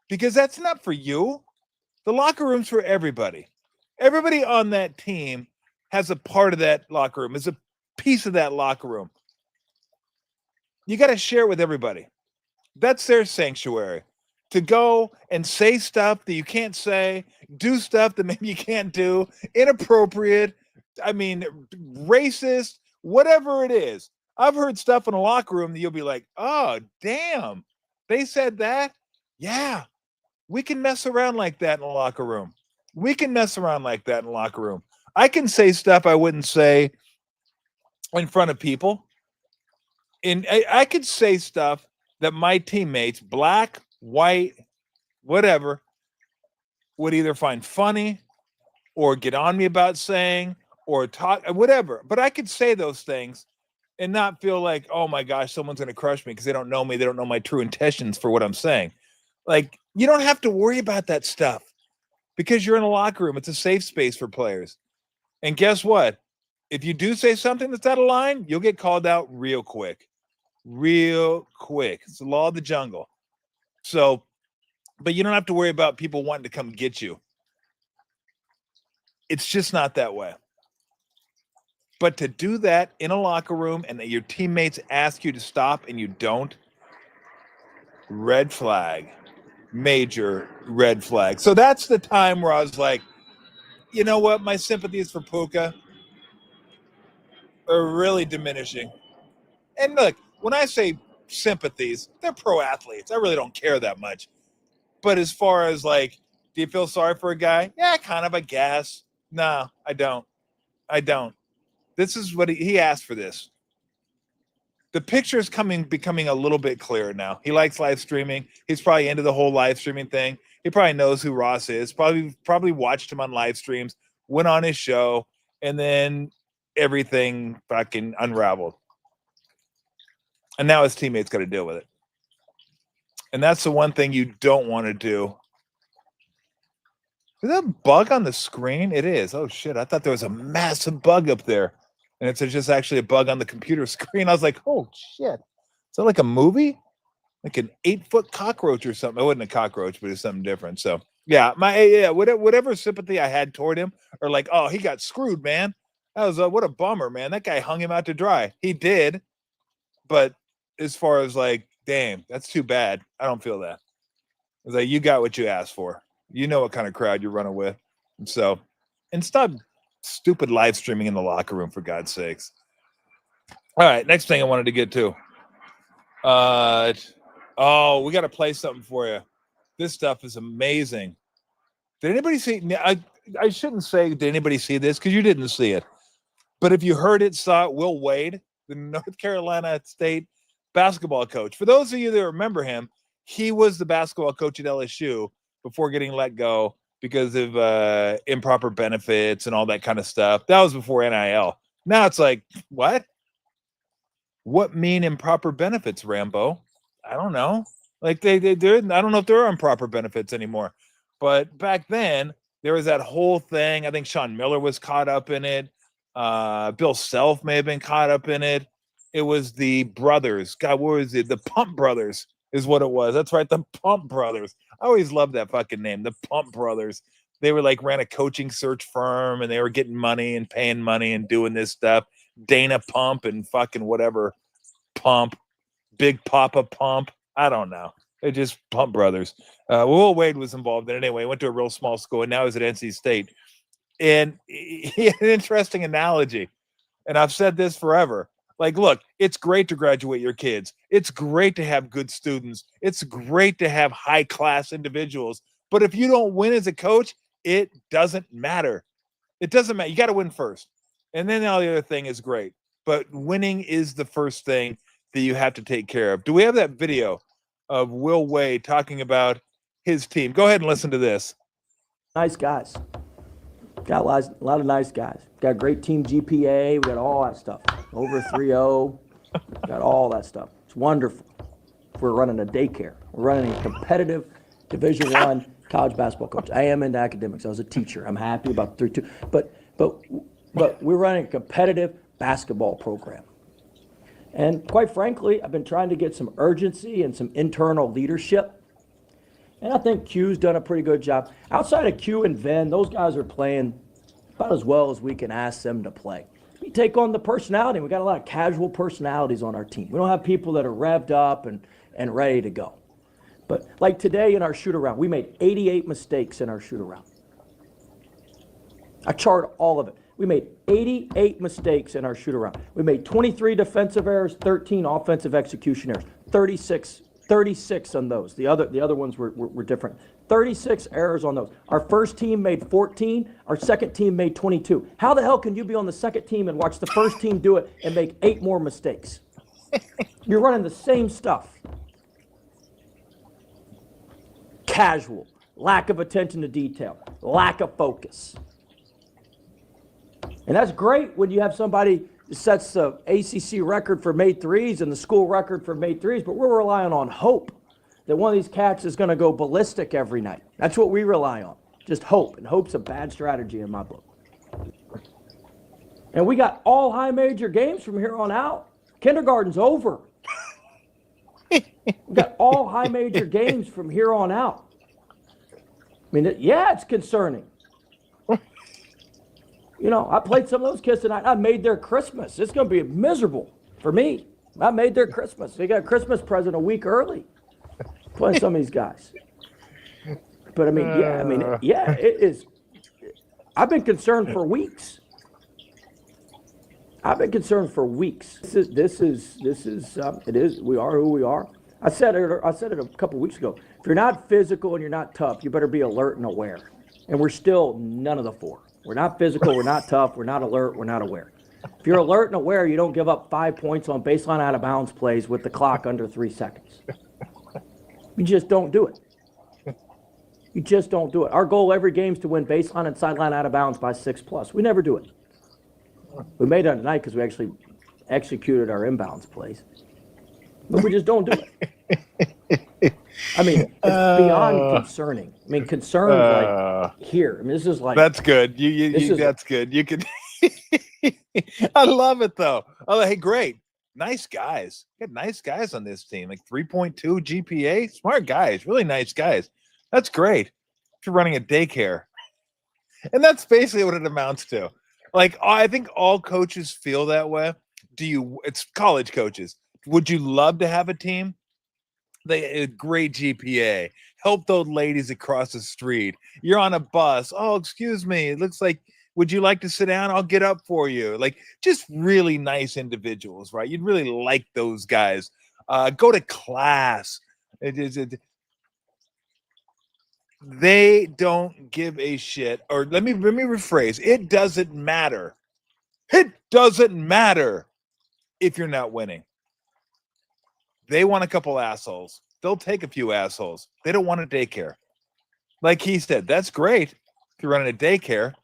[SPEAKER 1] Because that's not for you. The locker room's for everybody. Everybody on that team has a part of that locker room, is a piece of that locker room. You got to share it with everybody. That's their sanctuary. To go and say stuff that you can't say, do stuff that maybe you can't do, inappropriate, racist, whatever it is. I've heard stuff in a locker room that you'll be like, oh, damn, they said that? Yeah. We can mess around like that in a locker room. I can say stuff I wouldn't say in front of people. And I could say stuff that my teammates, black, white, whatever, would either find funny or get on me about saying or talk, whatever. But I could say those things and not feel like, oh my gosh, someone's going to crush me because they don't know me. They don't know my true intentions for what I'm saying. Like, you don't have to worry about that stuff because you're in a locker room. It's a safe space for players. And guess what? If you do say something that's out of line, you'll get called out real quick. It's the law of the jungle. So, but you don't have to worry about people wanting to come get you. It's just not that way. But to do that in a locker room and your teammates ask you to stop and you don't, red flag. Major red flag. So that's the time where I was like, you know what? My sympathies for Puka are really diminishing. And look, when I say sympathies, they're pro athletes. I really don't care that much. But as far as like, do you feel sorry for a guy? Yeah, kind of, I guess. No, I don't. This is what he asked for this. The picture is becoming a little bit clearer now. He likes live streaming. He's probably into the whole live streaming thing. He probably knows who Ross is. Probably watched him on live streams, went on his show, and then everything fucking unraveled. And now his teammates got to deal with it. And that's the one thing you don't want to do. Is that a bug on the screen? It is. Oh, shit. I thought there was a massive bug up there. And it's just actually a bug on the computer screen. I was like, oh, shit. Is that like a movie? Like an 8-foot cockroach or something. It wasn't a cockroach, but it's something different. So, whatever sympathy I had toward him, or like, oh, he got screwed, man. That was what a bummer, man. That guy hung him out to dry. He did. But as far as like, damn, that's too bad. I don't feel that. It's like, you got what you asked for. You know what kind of crowd you're running with. And stop stupid live streaming in the locker room, for God's sakes. All right, next thing I wanted to get to. We got to play something for you. This stuff is amazing. Did anybody see? I shouldn't say did anybody see this, because you didn't see it. But if you heard it, saw it, Will Wade, the North Carolina State basketball coach. For those of you that remember him, he was the basketball coach at LSU before getting let go because of improper benefits and all that kind of stuff. That was before NIL. Now it's like, what? What mean improper benefits, Rambo? I don't know. Like they're I don't know if there are improper benefits anymore. But back then, there was that whole thing. I think Sean Miller was caught up in it. Bill Self may have been caught up in it. It was the brothers. God, what was it? The Pump Brothers is what it was. That's right, the Pump Brothers. I always loved that fucking name, the Pump Brothers. They were like ran a coaching search firm, and they were getting money and paying money and doing this stuff. Dana Pump and fucking whatever Pump, Big Papa Pump. I don't know. They're just Pump Brothers. Will Wade was involved in it anyway. Went to a real small school, and now he's at NC State. And he had an interesting analogy. And I've said this forever. Like, look, it's great to graduate your kids. It's great to have good students. It's great to have high-class individuals. But if you don't win as a coach, it doesn't matter. It doesn't matter. You got to win first. And then all the other thing is great. But winning is the first thing that you have to take care of. Do we have that video of Will Wade talking about his team? Go ahead and listen to this.
[SPEAKER 4] Nice guys. Got a lot of nice guys. Got a great team GPA. We got all that stuff. Over 3.0. Got all that stuff. It's wonderful. We're running a daycare. We're running a competitive Division I college basketball coach. I am into academics. I was a teacher. I'm happy about 3.2. But we're running a competitive basketball program. And quite frankly, I've been trying to get some urgency and some internal leadership. And I think Q's done a pretty good job. Outside of Q and Venn, those guys are playing about as well as we can ask them to play. We take on the personality. We got a lot of casual personalities on our team. We don't have people that are revved up and ready to go. But like today in our shoot-around, we made 88 mistakes in our shoot-around. I chart all of it. We made 88 mistakes in our shoot-around. We made 23 defensive errors, 13 offensive execution errors, 36 on those. The other ones were different. 36 errors on those. Our first team made 14. Our second team made 22. How the hell can you be on the second team and watch the first team do it and make 8 more mistakes? You're running the same stuff. Casual, lack of attention to detail, lack of focus. And that's great when you have somebody that sets the ACC record for made threes and the school record for made threes, but we're relying on hope that one of these cats is going to go ballistic every night. That's what we rely on, just hope. And hope's a bad strategy in my book. And we got all high major games from here on out. Kindergarten's over. We got all high major games from here on out. I mean, yeah, it's concerning. You know, I played some of those kids tonight. I made their Christmas. It's going to be miserable for me. I made their Christmas. They got a Christmas present a week early. Playing some of these guys. But it is. I've been concerned for weeks. I've been concerned for weeks. This is it is. We are who we are. I said it a couple weeks ago. If you're not physical and you're not tough, you better be alert and aware. And we're still none of the four. We're not physical. We're not tough. We're not alert. We're not aware. If you're alert and aware, you don't give up 5 points on baseline out of bounds plays with the clock under 3 seconds. You just don't do it. You just don't do it. Our goal every game is to win baseline and sideline out of bounds by 6+. We never do it. We made it tonight because we actually executed our inbounds plays. But we just don't do it. I mean, it's beyond concerning. I mean, concerned like here. I mean, this is like
[SPEAKER 1] that's good. That's good. You can. I love it though. Oh, hey, great, nice guys. Got nice guys on this team. Like 3.2 GPA, smart guys, really nice guys. That's great. If you're running a daycare, and that's basically what it amounts to. Like, I think all coaches feel that way. It's college coaches. Would you love to have a team? A great GPA. Help those ladies across the street. You're on a bus. Oh, excuse me. It looks like, would you like to sit down? I'll get up for you. Like, just really nice individuals, right? You'd really like those guys. Go to class. They don't give a shit. Or let me rephrase. It doesn't matter. It doesn't matter if you're not winning. They want a couple assholes. They'll take a few assholes. They don't want a daycare. Like he said, that's great if you're running a daycare.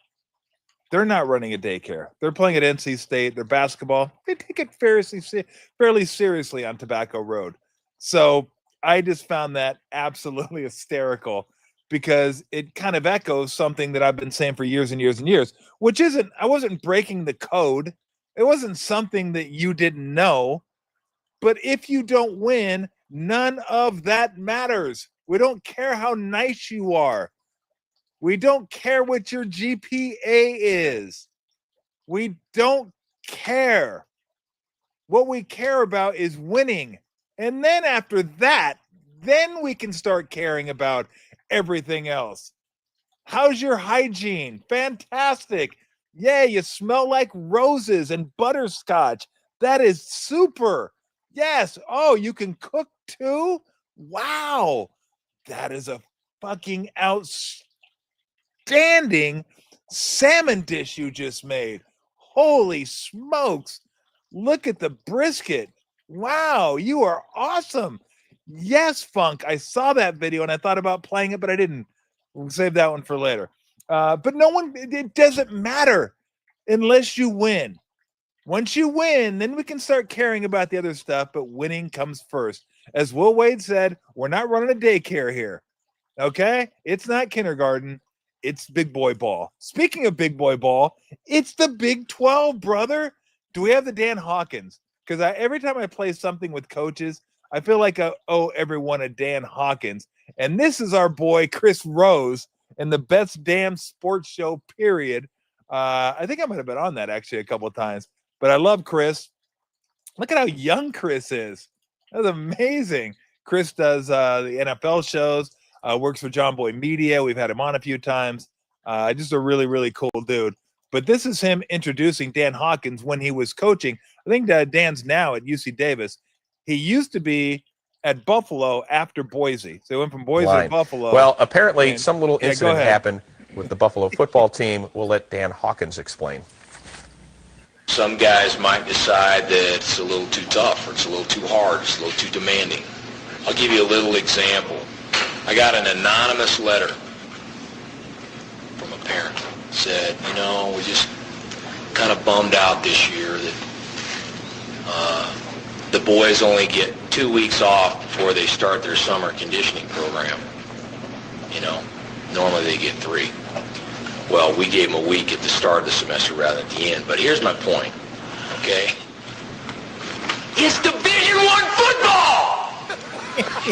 [SPEAKER 1] They're not running a daycare. They're playing at NC State. Their basketball, they take it fairly seriously on Tobacco Road. So I just found that absolutely hysterical because it kind of echoes something that I've been saying for years and years and years, which isn't, I wasn't breaking the code. It wasn't something that you didn't know. But if you don't win, none of that matters. We don't care how nice you are. We don't care what your GPA is. We don't care. What we care about is winning. And then after that, then we can start caring about everything else. How's your hygiene? Fantastic. Yeah, you smell like roses and butterscotch. That is super. Yes. Oh, you can cook too? Wow. That is a fucking outstanding salmon dish you just made. Holy smokes. Look at the brisket. Wow, you are awesome. Yes, Funk. I saw that video and I thought about playing it, but I didn't. We'll save that one for later. But it doesn't matter unless you win. Once you win, then we can start caring about the other stuff, but winning comes first. As Will Wade said, we're not running a daycare here. Okay? It's not kindergarten. It's big boy ball. Speaking of big boy ball, it's the Big 12, brother. Do we have the Dan Hawkins? Because every time I play something with coaches, I feel like I owe everyone a Dan Hawkins. And this is our boy, Chris Rose, in the best damn sports show, period. I think I might have been on that actually a couple of times. But I love Chris. Look at how young Chris is. That's amazing. Chris does the NFL shows, works for John Boy Media. We've had him on a few times. Just a really, really cool dude. But this is him introducing Dan Hawkins when he was coaching. I think Dan's now at UC Davis. He used to be at Buffalo after Boise. So he went from Boise to Buffalo.
[SPEAKER 5] Well, apparently some little incident happened with the Buffalo football team. We'll let Dan Hawkins explain.
[SPEAKER 6] Some guys might decide that it's a little too tough, or it's a little too hard, it's a little too demanding. I'll give you a little example. I got an anonymous letter from a parent. Said, we just kind of bummed out this year that the boys only get 2 weeks off before they start their summer conditioning program. Normally they get 3. Well, we gave them a week at the start of the semester rather than the end. But here's my point, okay? It's Division I football!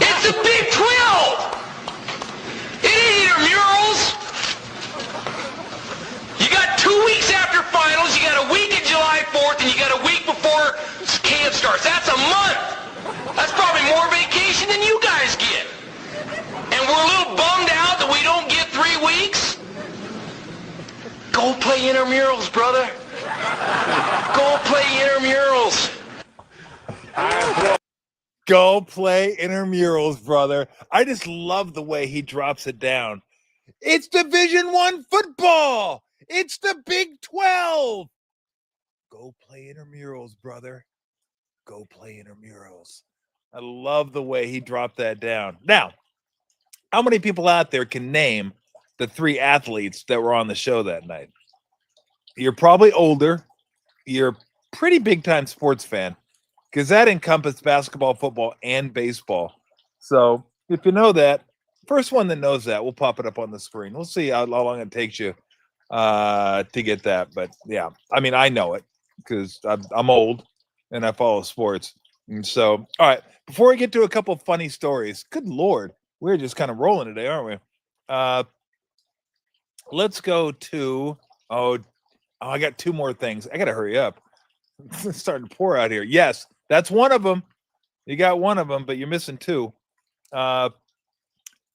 [SPEAKER 6] It's the Big 12! It ain't intramurals! You got 2 weeks after finals, you got a week at July 4th, and you got a week before camp starts. That's a month! That's probably more vacation than you guys get. And we're a little bummed out that we don't get 3 weeks? Go play intramurals, brother. Go play intramurals.
[SPEAKER 1] Go play intramurals, brother. I just love the way he drops it down. It's Division I football. It's the Big 12. Go play intramurals, brother. Go play intramurals. I love the way he dropped that down. Now, how many people out there can name the 3 athletes that were on the show that night? You're probably older. You're a pretty big-time sports fan because that encompassed basketball, football, and baseball. So if you know that, first one that knows that, we'll pop it up on the screen. We'll see how long it takes you to get that. But, yeah, I mean, I know it because I'm old and I follow sports. And so, all right, before we get to a couple of funny stories, good Lord, we're just kind of rolling today, aren't we? Let's go to, I got 2 more things. I got to hurry up. It's starting to pour out here. Yes, that's one of them. You got one of them, but you're missing 2.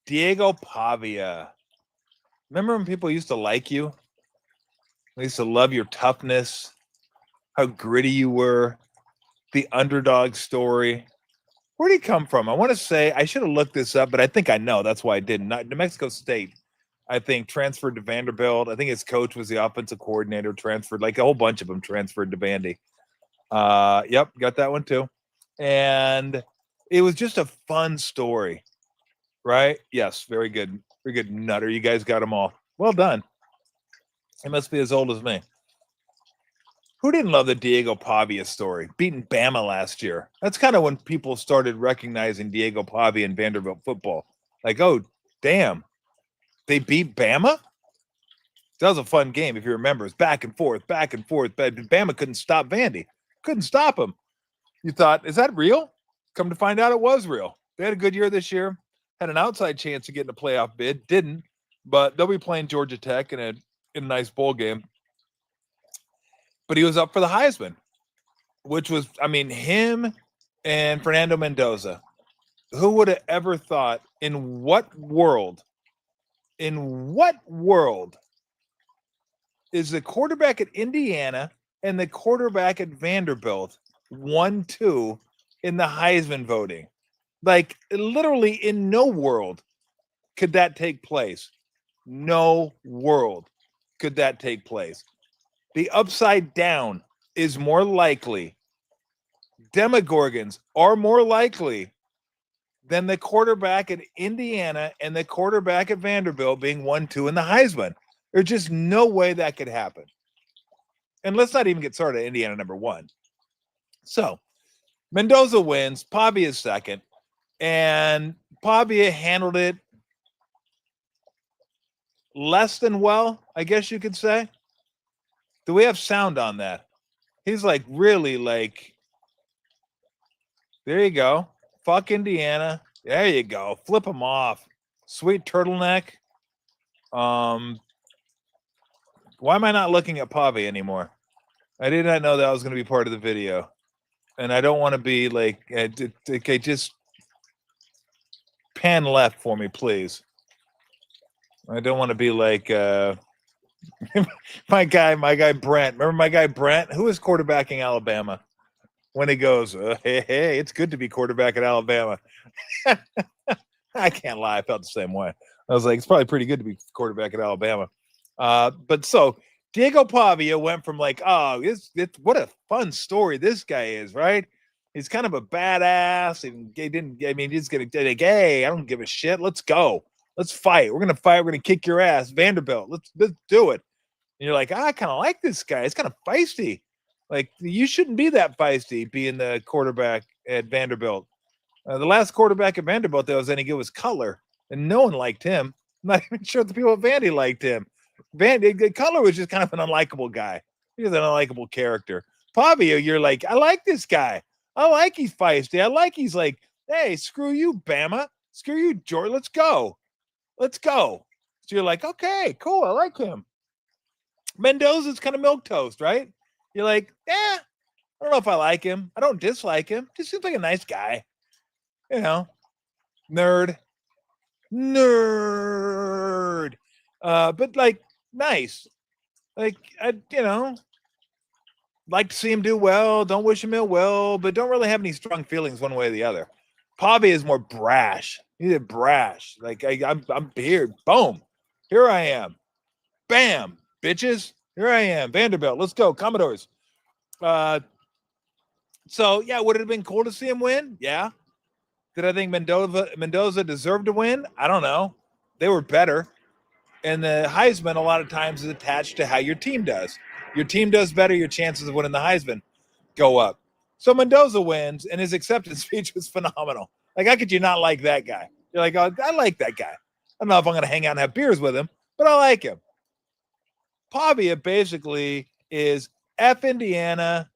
[SPEAKER 1] Diego Pavia. Remember when people used to like you? They used to love your toughness, how gritty you were, the underdog story. Where did he come from? I want to say, I should have looked this up, but I think I know. That's why I didn't. New Mexico State, I think, transferred to Vanderbilt. I think his coach was the offensive coordinator, transferred, like a whole bunch of them transferred to Vandy. Yep, got that one too. And it was just a fun story, right? Yes, very good. Very good, Nutter. You guys got them all. Well done. He must be as old as me. Who didn't love the Diego Pavia story? Beating Bama last year. That's kind of when people started recognizing Diego Pavia in Vanderbilt football. Like, oh, damn. They beat Bama? That was a fun game, if you remember. It's back and forth, back and forth. But Bama couldn't stop Vandy. Couldn't stop him. You thought, is that real? Come to find out it was real. They had a good year this year. Had an outside chance of getting a playoff bid. Didn't. But they'll be playing Georgia Tech in a nice bowl game. But he was up for the Heisman, which was, I mean, him and Fernando Mendoza. Who would have ever thought, in what world is the quarterback at Indiana and the quarterback at Vanderbilt 1-2 in the Heisman voting? Like, literally in no world could that take place. No world could that take place. The upside down is more likely. Demogorgons are more likely than the quarterback at Indiana and the quarterback at Vanderbilt being 1-2 in the Heisman. There's just no way that could happen. And let's not even get started at Indiana number 1. So Mendoza wins, Pavia is second, and Pavia handled it less than well, I guess you could say. Do we have sound on that? He's like, really, like, there you go. Fuck Indiana. There you go. Flip him off. Sweet turtleneck. Why am I not looking at Pavia anymore? I did not know that was going to be part of the video. And I don't want to be like, okay, just pan left for me, please. I don't want to be like, my guy Brent. Remember my guy Brent? Who is quarterbacking Alabama? When he goes, hey, it's good to be quarterback at Alabama. I can't lie. I felt the same way. I was like, it's probably pretty good to be quarterback at Alabama. But so Diego Pavia went from like, oh, what a fun story this guy is, right? He's kind of a badass. And he's going to like, hey, I don't give a shit. Let's go. Let's fight. We're going to fight. We're going to kick your ass. Vanderbilt. Let's do it. And you're like, I kind of like this guy. He's kind of feisty. Like, you shouldn't be that feisty being the quarterback at Vanderbilt. The last quarterback at Vanderbilt that was any good was Cutler, and no one liked him. I'm not even sure the people at Vandy liked him. Cutler was just kind of an unlikable guy. He was an unlikable character. Pavia, you're like, I like this guy. I like he's feisty. I like he's like, hey, screw you, Bama. Screw you, George. Let's go. Let's go. So you're like, okay, cool. I like him. Mendoza's kind of milquetoast, right? You're like, I don't know if I like him. I don't dislike him. Just seems like a nice guy. You know, nerd. But like, nice. Like, like to see him do well, don't wish him ill will, but don't really have any strong feelings one way or the other. Pavi is more brash. He's brash. Like I'm here. Boom. Here I am. Bam. Bitches. Here I am. Vanderbilt. Let's go. Commodores. So yeah, would it have been cool to see him win? Yeah. Did I think Mendoza deserved to win? I don't know. They were better. And the Heisman a lot of times is attached to how your team does. Your team does better, your chances of winning the Heisman go up. So Mendoza wins, and his acceptance speech was phenomenal. Like, how could you not like that guy? You're like, oh, I like that guy. I don't know if I'm going to hang out and have beers with him, but I like him. Pavia basically is F Indiana,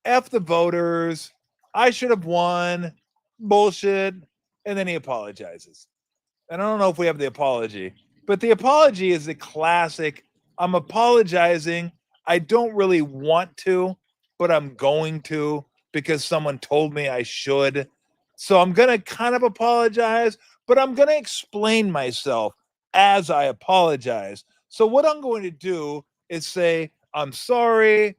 [SPEAKER 1] F the voters, I should have won, bullshit, and then he apologizes. And I don't know if we have the apology, but the apology is the classic, I'm apologizing. I don't really want to, but I'm going to because someone told me I should. So I'm going to kind of apologize, but I'm going to explain myself as I apologize. So what I'm going to do is say, I'm sorry.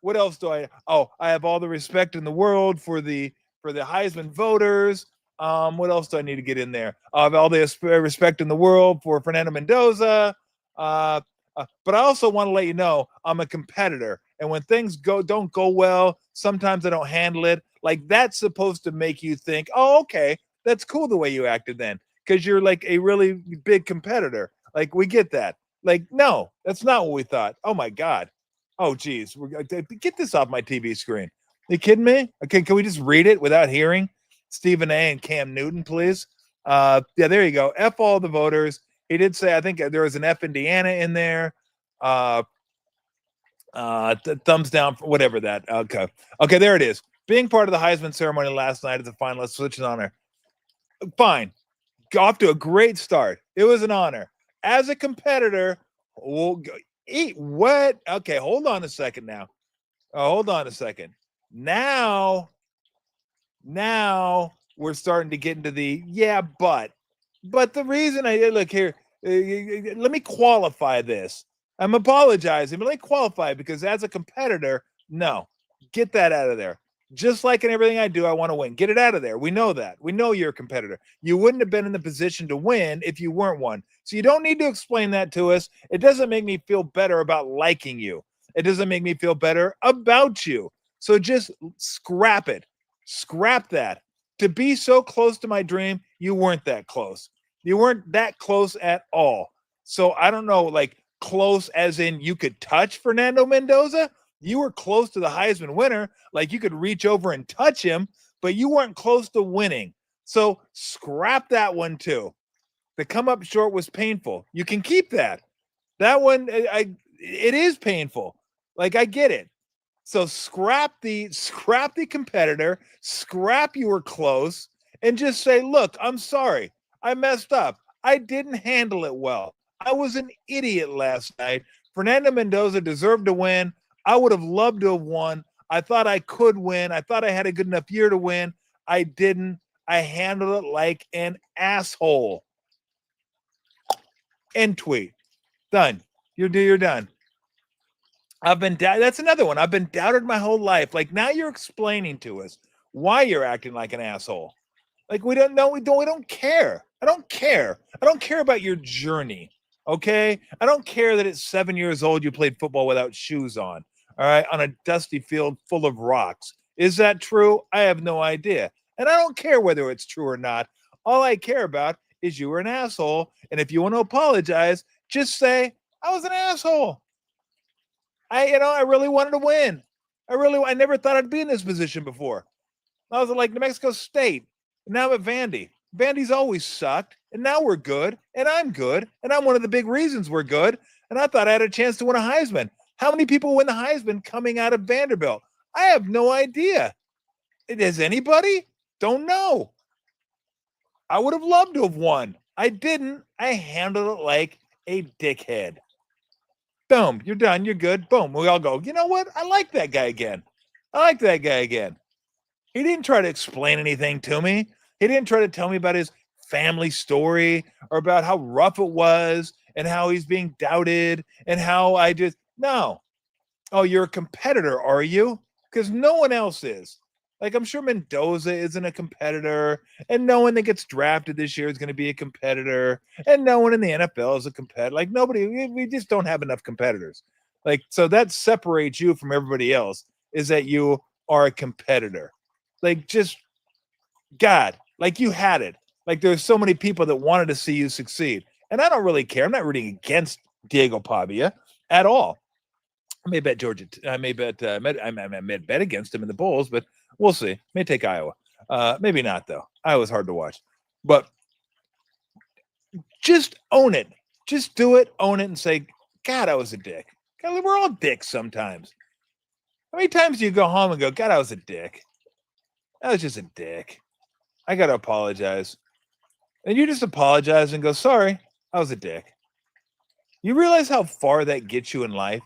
[SPEAKER 1] What else do I? Oh, I have all the respect in the world for the Heisman voters. What else do I need to get in there? I have all the respect in the world for Fernando Mendoza. But I also want to let you know I'm a competitor, and when things don't go well, sometimes I don't handle it. Like, that's supposed to make you think, oh, okay, that's cool the way you acted then, because you're like a really big competitor. Like, we get that. Like, no, that's not what we thought. Oh my God. Oh geez, get this off my TV screen. You kidding me? Okay, can we just read it without hearing? Stephen A. and Cam Newton, please. Yeah, there you go. F all the voters. He did say, I think there was an F Indiana in there. Thumbs down for whatever that. Okay, there it is. Being part of the Heisman ceremony last night as a finalist, such an honor. Fine, got off to a great start. It was an honor. As a competitor, we'll go, eat what? Okay, hold on a second now. Hold on a second. Now we're starting to get into the but the reason I look here, let me qualify this. I'm apologizing, but let me qualify, because as a competitor, no, get that out of there. Just like in everything I do, I want to win. Get it out of there. We know that. We know you're a competitor. You wouldn't have been in the position to win if you weren't one. So you don't need to explain that to us. It doesn't make me feel better about liking you. It doesn't make me feel better about you. So just scrap it. Scrap that. To be so close to my dream, you weren't that close. You weren't that close at all. So I don't know, like close as in you could touch Fernando Mendoza. You were close to the Heisman winner, like you could reach over and touch him, but you weren't close to winning. So scrap that one too. The come up short was painful. You can keep that. That one, it is painful. Like, I get it. So scrap the competitor, scrap you were close, and just say, look, I'm sorry. I messed up. I didn't handle it well. I was an idiot last night. Fernando Mendoza deserved to win. I would have loved to have won. I thought I could win. I thought I had a good enough year to win. I didn't. I handled it like an asshole. End tweet. Done. You're done. That's another one. I've been doubted my whole life. Like, now you're explaining to us why you're acting like an asshole. Like, we don't know. We don't care. I don't care. I don't care about your journey. Okay. I don't care that at 7 years old, you played football without shoes on. All right. On a dusty field full of rocks. Is that true? I have no idea. And I don't care whether it's true or not. All I care about is you were an asshole. And if you want to apologize, just say, I was an asshole. I really wanted to win. I never thought I'd be in this position before. I was like New Mexico State. And now I'm at Vandy. Vandy's always sucked. And now we're good. And I'm good. And I'm one of the big reasons we're good. And I thought I had a chance to win a Heisman. How many people win the Heisman coming out of Vanderbilt? I have no idea. Does anybody? Don't know. I would have loved to have won. I didn't. I handled it like a dickhead. Boom. You're done. You're good. Boom. We all go, you know what? I like that guy again. He didn't try to explain anything to me. He didn't try to tell me about his family story or about how rough it was and how he's being doubted and how no. Oh, you're a competitor, are you? Because no one else is. Like, I'm sure Mendoza isn't a competitor, and no one that gets drafted this year is going to be a competitor, and no one in the NFL is a competitor. Like, nobody, we just don't have enough competitors. Like, so that separates you from everybody else, is that you are a competitor. Like, just, God, like you had it. Like, there's so many people that wanted to see you succeed. And I don't really care. I'm not rooting against Diego Pavia at all. I may bet Georgia. I may bet. I may bet against him in the polls, but we'll see. May take Iowa. Maybe not though. Iowa's hard to watch. But just own it. Just do it. Own it and say, God, I was a dick. God, we're all dicks sometimes. How many times do you go home and go, God, I was a dick. I was just a dick. I got to apologize. And you just apologize and go, sorry, I was a dick. You realize how far that gets you in life?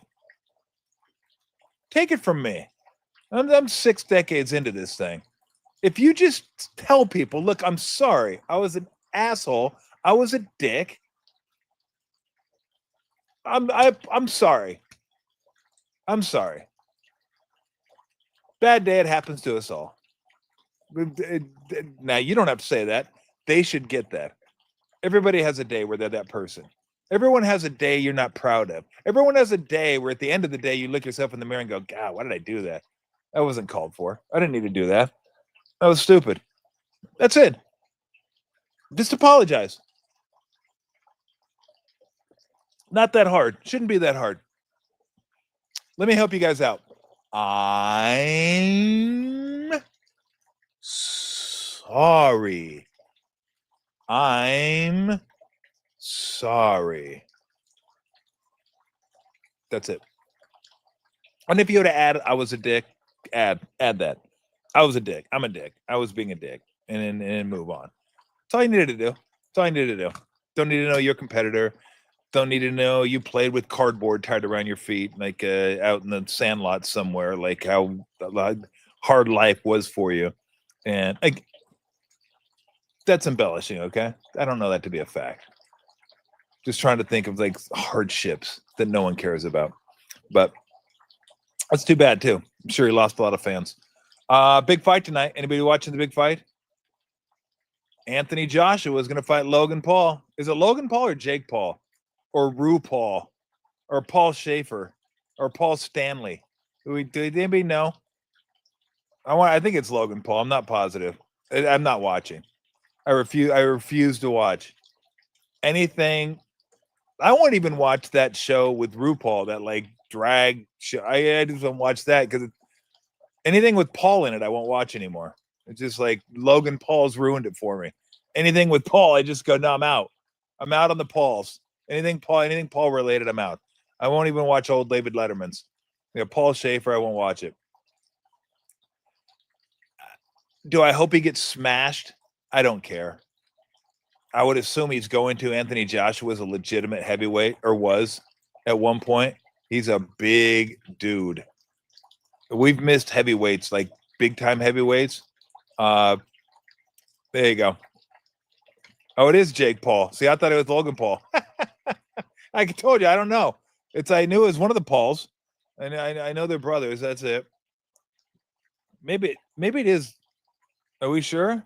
[SPEAKER 1] Take it from me. I'm 6 decades into this thing. If you just tell people, look, I'm sorry. I was an asshole. I was a dick. I'm sorry. I'm sorry. Bad day, it happens to us all. Now, you don't have to say that. They should get that. Everybody has a day where they're that person. Everyone has a day you're not proud of. Everyone has a day where at the end of the day, you look yourself in the mirror and go, God, why did I do that? That wasn't called for. I didn't need to do that. That was stupid. That's it. Just apologize. Not that hard. Shouldn't be that hard. Let me help you guys out. I'm sorry. I'm sorry. That's it. And if you were to add, I was a dick, add that. I was a dick. I'm a dick. I was being a dick. And move on. That's all you needed to do. That's all you needed to do. Don't need to know your competitor. Don't need to know you played with cardboard tied around your feet, like out in the sandlot somewhere, like how hard life was for you. And like, that's embellishing, okay? I don't know that to be a fact. Just trying to think of like hardships that no one cares about. But that's too bad too. I'm sure he lost a lot of fans. Big fight tonight. Anybody watching the big fight? Anthony Joshua is going to fight Logan Paul. Is it Logan Paul or Jake Paul? Or Rue Paul? Or Paul Schaefer? Or Paul Stanley? Do anybody know? I think it's Logan Paul. I'm not positive. I'm not watching. I refuse to watch anything. I won't even watch that show with RuPaul, that like drag show. I just won't watch that because anything with Paul in it, I won't watch anymore. It's just like Logan Paul's ruined it for me. Anything with Paul, I just go, no, I'm out. I'm out on the Pauls. Anything Paul related, I'm out. I won't even watch old David Letterman's. Paul Schaefer, I won't watch it. Do I hope he gets smashed? I don't care. I would assume he's going to. Anthony Joshua is a legitimate heavyweight, or was at one point. He's a big dude. We've missed heavyweights, like big time heavyweights. There you go. Oh, it is Jake Paul. See, I thought it was Logan Paul. I told you, I don't know. I knew it was one of the Pauls, and I know they're brothers. That's it. Maybe it is. Are we sure?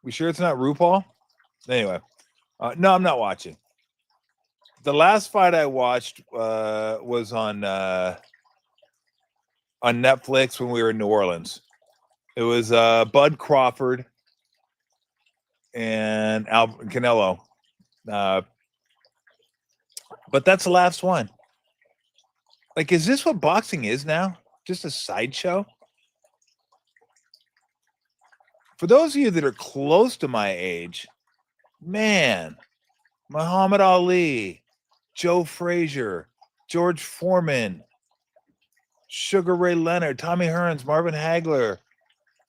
[SPEAKER 1] We sure it's not RuPaul? Anyway, no, I'm not watching. The last fight I watched was on Netflix when we were in New Orleans. It was Bud Crawford and Canelo. But that's the last one. Like, is this what boxing is now? Just a sideshow? For those of you that are close to my age, man, Muhammad Ali, Joe Frazier, George Foreman, Sugar Ray Leonard, Tommy Hearns, Marvin Hagler,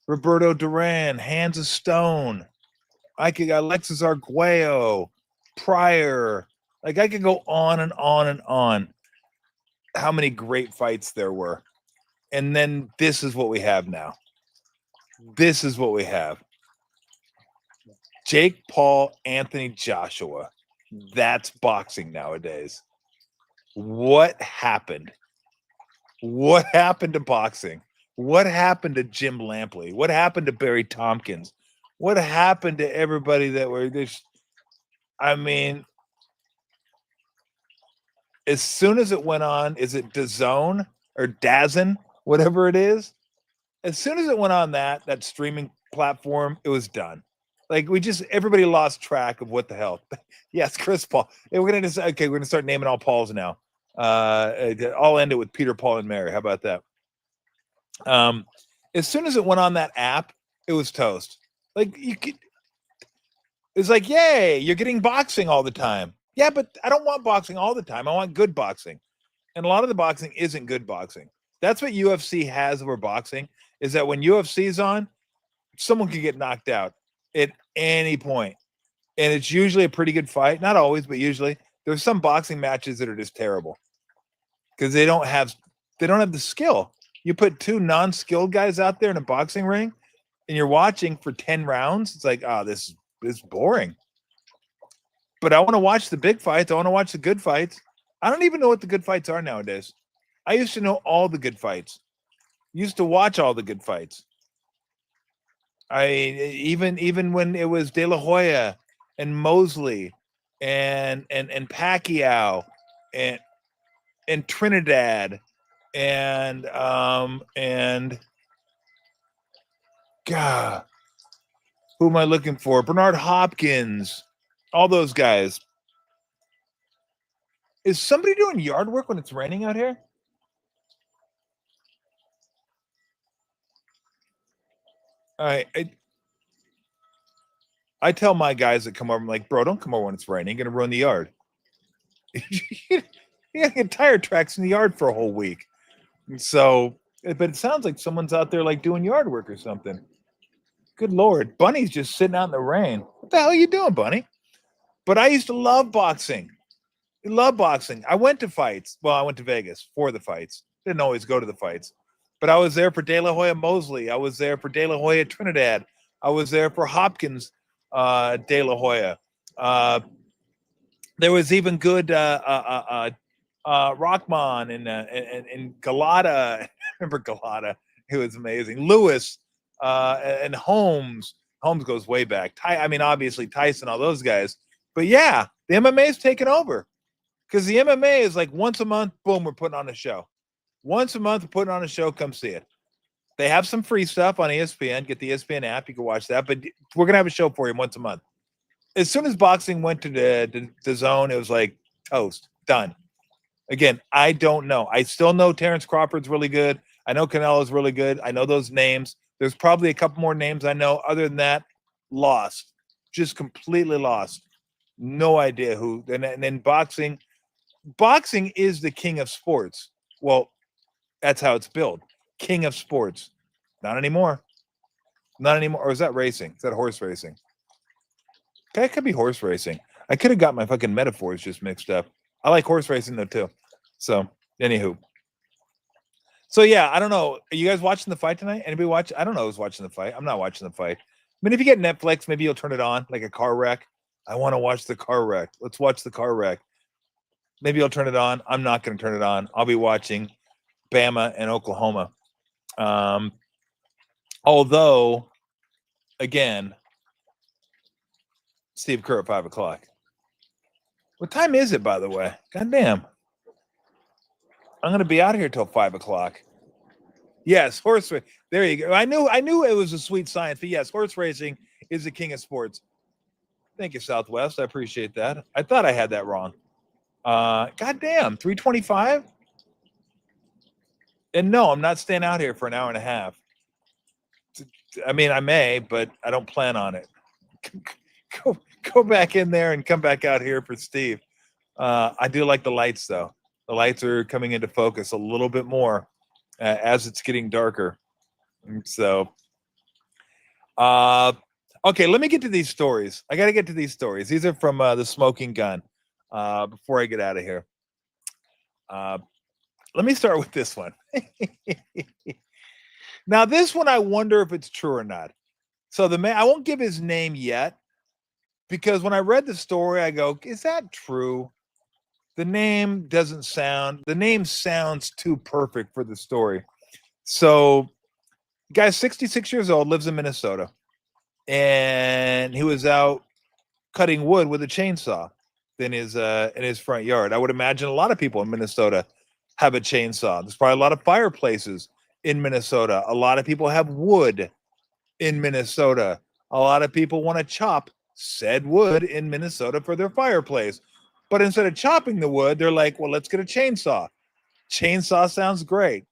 [SPEAKER 1] Roberto Duran, Hands of Stone, Alexis Arguello, Pryor. Like, I could go on and on and on. How many great fights there were. And then this is what we have now. This is what we have. Jake Paul, Anthony Joshua. That's boxing nowadays. what happened? What happened to boxing? What happened to Jim Lampley? What happened to Barry Tompkins? What happened to everybody that were this? I mean, as soon as it went on, is it DAZN or DAZN, whatever it is? As soon as it went on that streaming platform, it was done. Like everybody lost track of what the hell. Yes, Chris Paul. We're gonna start naming all Pauls now. I'll end it with Peter, Paul, and Mary. How about that? As soon as it went on that app, it was toast. Like it's like, yay, you're getting boxing all the time. Yeah, but I don't want boxing all the time. I want good boxing. And a lot of the boxing isn't good boxing. That's what UFC has over boxing, is that when UFC's on, someone can get knocked out at any point. And it's usually a pretty good fight. Not always, but usually. There's some boxing matches that are just terrible because they don't have the skill. You put two non-skilled guys out there in a boxing ring and you're watching for 10 rounds. It's like, this is boring. But I want to watch the big fights. I want to watch the good fights. I don't even know what the good fights are nowadays. I used to know all the good fights. Used to watch all the good fights. Even when it was De La Hoya and Mosley and Pacquiao and Trinidad and God, who am I looking for? Bernard Hopkins, all those guys. Is somebody doing yard work when it's raining out here? I tell my guys that come over, I'm like, bro, don't come over when it's raining. You're going to ruin the yard. You got to get tire tracks in the yard for a whole week. And so, but it sounds like someone's out there like doing yard work or something. Good Lord. Bunny's just sitting out in the rain. What the hell are you doing, Bunny? But I used to love boxing. I love boxing. I went to fights. Well, I went to Vegas for the fights. Didn't always go to the fights. But I was there for De La Hoya Mosley. I was there for De La Hoya Trinidad. I was there for Hopkins De La Hoya. There was even good Rockman and Galata. I remember Galata. It was amazing. Lewis and Holmes. Holmes goes way back. Obviously Tyson, all those guys. But yeah, the MMA's taken over. Because the MMA is like once a month, boom, we're putting on a show. Once a month, we're putting on a show, come see it. They have some free stuff on ESPN. Get the ESPN app, you can watch that. But we're going to have a show for you once a month. As soon as boxing went to the zone, it was like toast, done. Again, I don't know. I still know Terrence Crawford's really good. I know Canelo's really good. I know those names. There's probably a couple more names I know. Other than that, lost. Just completely lost. No idea who. And then boxing is the king of sports. Well, that's how it's billed. King of sports. Not anymore. Not anymore. Or is that racing? Is that horse racing? Okay, it could be horse racing. I could have got my fucking metaphors just mixed up. I like horse racing though too. So, anywho. So yeah, I don't know. Are you guys watching the fight tonight? Anybody watch? I don't know who's watching the fight. I'm not watching the fight. I mean, if you get Netflix, maybe you'll turn it on like a car wreck. I want to watch the car wreck. Let's watch the car wreck. Maybe I'll turn it on. I'm not going to turn it on. I'll be watching Bama and Oklahoma. Although, again, Steve Kerr at 5:00. What time is it, by the way? God damn. I'm going to be out here till 5:00. Yes, horse racing. There you go. I knew it was a sweet science, but yes, horse racing is the king of sports. Thank you, Southwest. I appreciate that. I thought I had that wrong. God damn, 3:25? And no, I'm not staying out here for an hour and a half. I mean, I may, but I don't plan on it. Go back in there and come back out here for Steve. I do like the lights, though. The lights are coming into focus a little bit more as it's getting darker. And so, okay, let me get to these stories. I got to get to these stories. These are from the Smoking Gun before I get out of here. Let me start with this one. Now, this one, I wonder if it's true or not. So the man, I won't give his name yet, because when I read the story, I go, is that true? the name sounds too perfect for the story. So, guy's 66 years old, lives in Minnesota, and he was out cutting wood with a chainsaw in his front yard. I would imagine a lot of people in Minnesota have a chainsaw. There's probably a lot of fireplaces in Minnesota. A lot of people have wood in Minnesota. A lot of people want to chop said wood in Minnesota for their fireplace. But instead of chopping the wood, they're like, well, let's get a chainsaw. Chainsaw sounds great.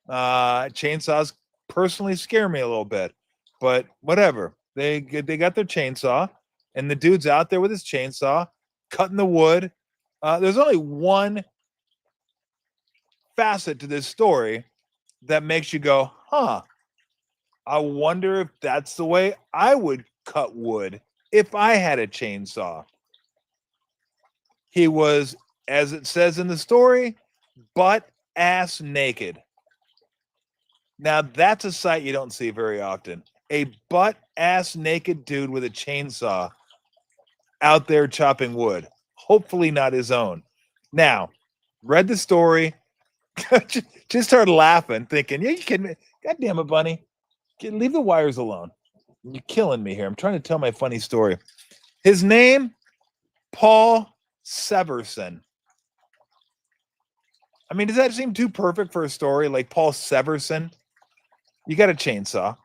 [SPEAKER 1] Chainsaws personally scare me a little bit, but whatever. They got their chainsaw, and the dude's out there with his chainsaw cutting the wood. There's only one facet to this story that makes you go, huh, I wonder if that's the way I would cut wood if I had a chainsaw. He was, as it says in the story, butt ass naked. Now, that's a sight you don't see very often. A butt ass naked dude with a chainsaw out there chopping wood. Hopefully not his own. Now, read the story, just started laughing, thinking, yeah, you kidding me? God damn it, Bunny. Leave the wires alone. You're killing me here. I'm trying to tell my funny story. His name, Paul Severson. I mean, does that seem too perfect for a story? Like Paul Severson? You got a chainsaw.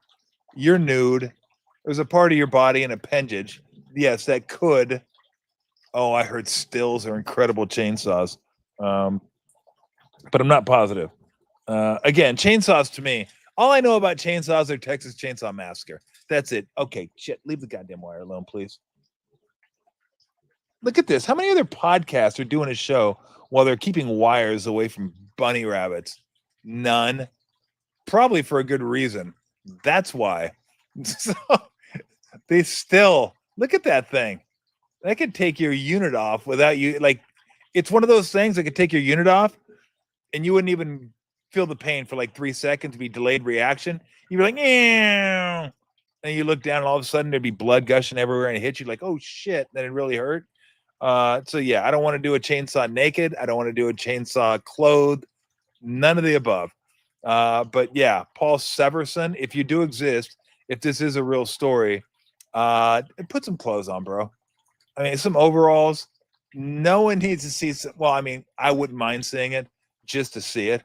[SPEAKER 1] You're nude. There's a part of your body, an appendage. Yes, that could. Oh, I heard stills are incredible chainsaws. But I'm not positive. Again, chainsaws to me. All I know about chainsaws are Texas Chainsaw Massacre. That's it. Okay, shit. Leave the goddamn wire alone, please. Look at this. How many other podcasts are doing a show while they're keeping wires away from bunny rabbits? None. Probably for a good reason. That's why. So, they still look at that thing. That could take your unit off without you. Like, it's one of those things that could take your unit off, and you wouldn't even feel the pain for like 3 seconds. Be delayed reaction. You'd be like, "Ew," and you look down, and all of a sudden there'd be blood gushing everywhere, and it hit you like, "Oh shit!" Then it really hurt. So yeah, I don't want to do a chainsaw naked. I don't want to do a chainsaw clothed. None of the above. But yeah, Paul Severson, if you do exist, if this is a real story, put some clothes on, bro. I mean, some overalls. No one needs to see some, well, I mean, I wouldn't mind seeing it just to see it.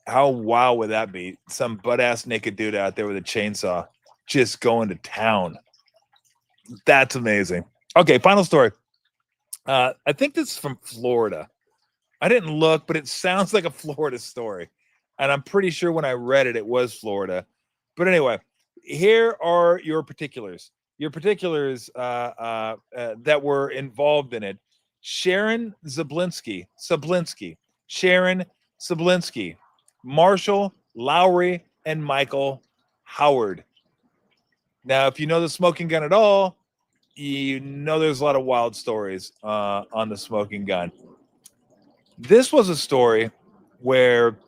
[SPEAKER 1] How wild would that be? Some butt-ass naked dude out there with a chainsaw just going to town. That's amazing. Okay, final story. I think this is from Florida. I didn't look, but it sounds like a Florida story. And I'm pretty sure when I read it, it was Florida. But anyway, here are your particulars. Your particulars that were involved in it. Sharon Zablinski, Sharon Zablinski, Marshall Lowry, and Michael Howard. Now, if you know the smoking gun at all, you know there's a lot of wild stories on the smoking gun. This was a story where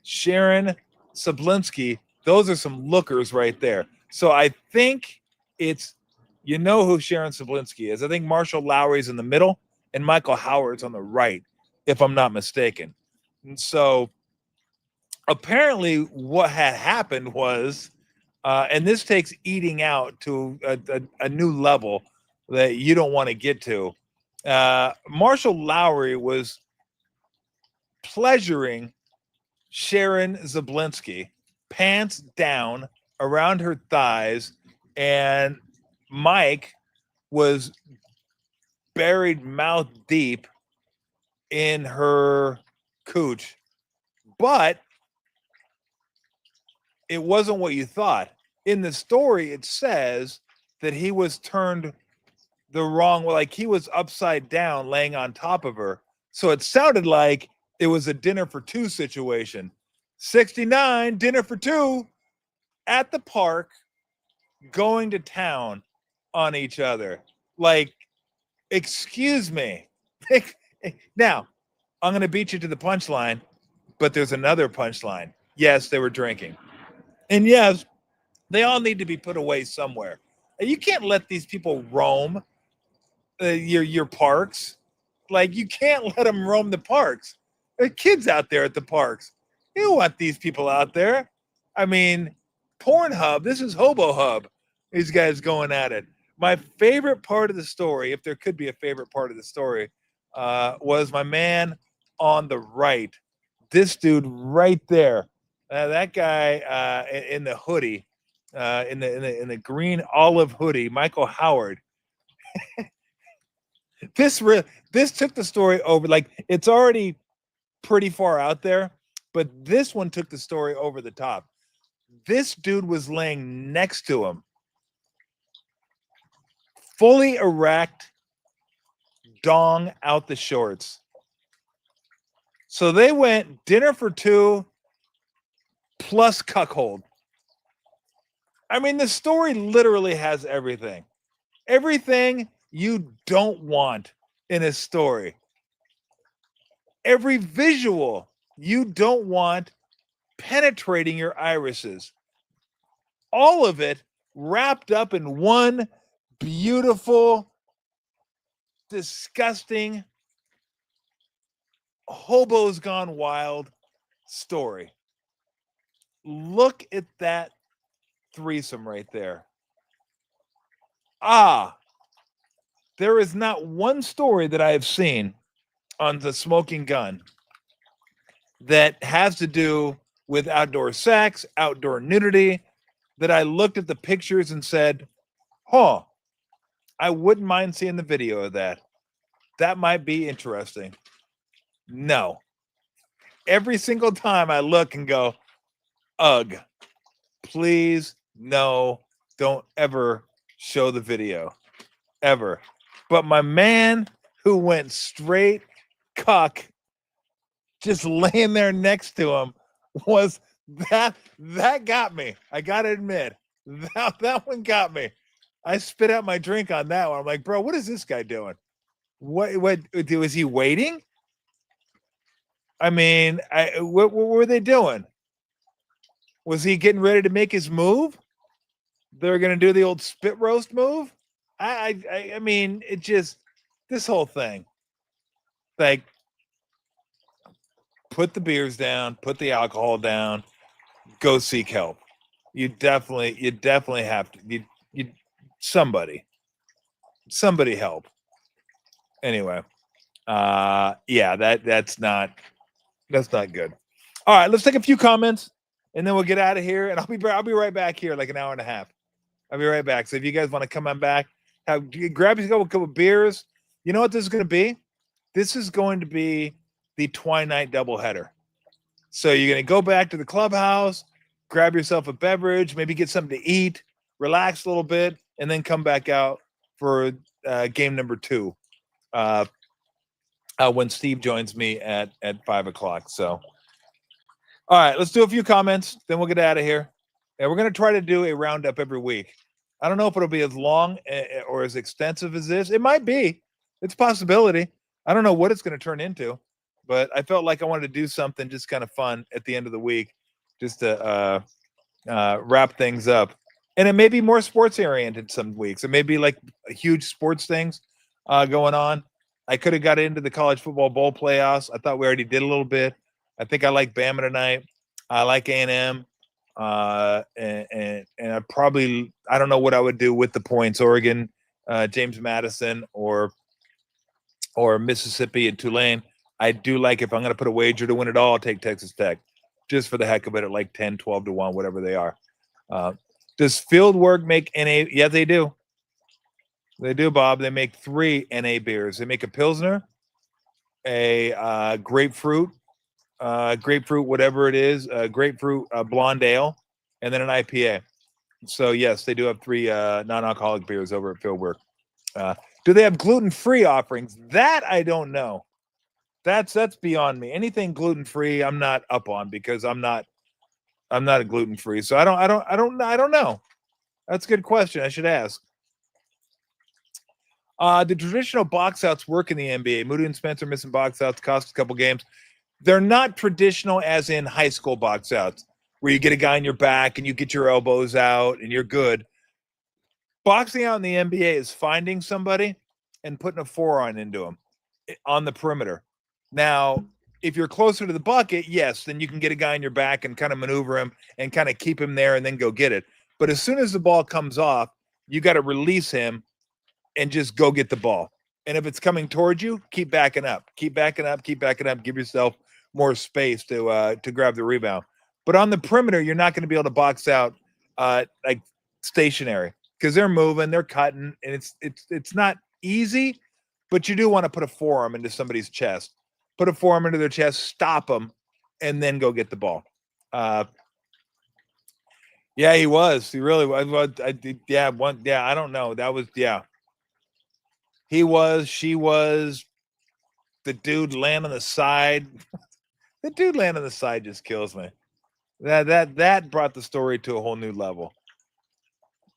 [SPEAKER 1] Sharon Zablinski, those are some lookers right there. So I think it's, you know who Sharon Zablinski is. I think Marshall Lowry's in the middle and Michael Howard's on the right, if I'm not mistaken. And so apparently what had happened was, and this takes eating out to a new level that you don't want to get to. Marshall Lowry was pleasuring Sharon Zablinski, pants down around her thighs, and Mike was buried mouth deep in her cooch. But it wasn't what you thought. In the story, it says that he was turned the wrong way, like he was upside down laying on top of her. So it sounded like it was a dinner for two situation. 69, dinner for two at the park, going to town on each other. Like, excuse me. Now, I'm going to beat you to the punchline, but there's another punchline. Yes, they were drinking. And yes, they all need to be put away somewhere. You can't let these people roam your parks. Like, you can't let them roam the parks. There are kids out there at the parks. You don't want these people out there. I mean, Pornhub, this is Hobo Hub. These guys going at it. My favorite part of the story, if there could be a favorite part of the story, was my man on the right. This dude right there. That guy in the hoodie, in the green olive hoodie, Michael Howard. This took the story over. Like, it's already pretty far out there, but this one took the story over the top. This dude was laying next to him, fully erect, dong out the shorts. So they went dinner for two plus cuckold. I mean, the story literally has everything. Everything you don't want in a story. Every visual you don't want penetrating your irises. All of it wrapped up in one beautiful, disgusting, hobos gone wild story. Look at that threesome right there. There is not one story that I have seen on the Smoking Gun that has to do with outdoor sex, outdoor nudity, that I looked at the pictures and said, I wouldn't mind seeing the video of that. That might be interesting. No. Every single time I look and go, ugh, please, no, don't ever show the video. Ever. But my man who went straight cuck, just laying there next to him, was that got me. I gotta admit, that one got me. I spit out my drink on that one. I'm like, bro, what is this guy doing? What was he waiting? I mean, what were they doing? Was he getting ready to make his move? They were gonna do the old spit roast move. I mean, it just, this whole thing, like, put the beers down, put the alcohol down, go seek help. You definitely have to. You somebody help. Anyway, yeah, that's not good. All right, let's take a few comments and then we'll get out of here. And I'll be right back here, like an hour and a half. I'll be right back. So if you guys want to come on back, grab yourself a couple of beers. You know what this is going to be? This is going to be the Twilight doubleheader. So you're going to go back to the clubhouse, grab yourself a beverage, maybe get something to eat, relax a little bit, and then come back out for game number 2 when Steve joins me at 5 o'clock. So, all right, let's do a few comments, then we'll get out of here. And we're going to try to do a roundup every week. I don't know if it'll be as long or as extensive as this. It might be. It's a possibility. I don't know what it's going to turn into, but I felt like I wanted to do something just kind of fun at the end of the week, just to wrap things up. And it may be more sports oriented some weeks. It may be like huge sports things going on. I could have got into the college football bowl playoffs. I thought we already did a little bit. I think I like Bama tonight. I like A&M. And I don't know what I would do with the points. Oregon, James Madison, or Mississippi and Tulane. I do like, if I'm going to put a wager to win it all, I'll take Texas Tech, just for the heck of it, at like 10, 12 to 1, whatever they are. Does field work make NA? Yeah, they do. They do, Bob. They make 3 NA beers. They make a Pilsner, a grapefruit, whatever it is, grapefruit blonde ale, and then an IPA. So yes, they do have 3 non-alcoholic beers over at Fieldwork. Do they have gluten-free offerings? That I don't know. That's beyond me. Anything gluten-free, I'm not up on, because I'm not a gluten-free. So I don't know. That's a good question. I should ask. The traditional box outs work in the NBA. Moody and Spencer missing box outs, cost a couple games. They're not traditional as in high school box outs, where you get a guy in your back and you get your elbows out and you're good. Boxing out in the NBA is finding somebody and putting a forearm into them. on the perimeter. Now, if you're closer to the bucket, yes, then you can get a guy in your back and kind of maneuver him and kind of keep him there and then go get it. But as soon as the ball comes off, you got to release him and just go get the ball. And if it's coming towards you, keep backing up. Keep backing up. Keep backing up. Give yourself more space to grab the rebound. But on the perimeter, you're not going to be able to box out like stationary because they're moving, they're cutting, and it's not easy. But you do want to put a forearm into somebody's chest. Put a forearm into their chest, stop them, and then go get the ball. Yeah, he was. He really was. I don't know. That was, yeah. He was, she was, the dude laying on the side. The dude laying on the side just kills me. That brought the story to a whole new level.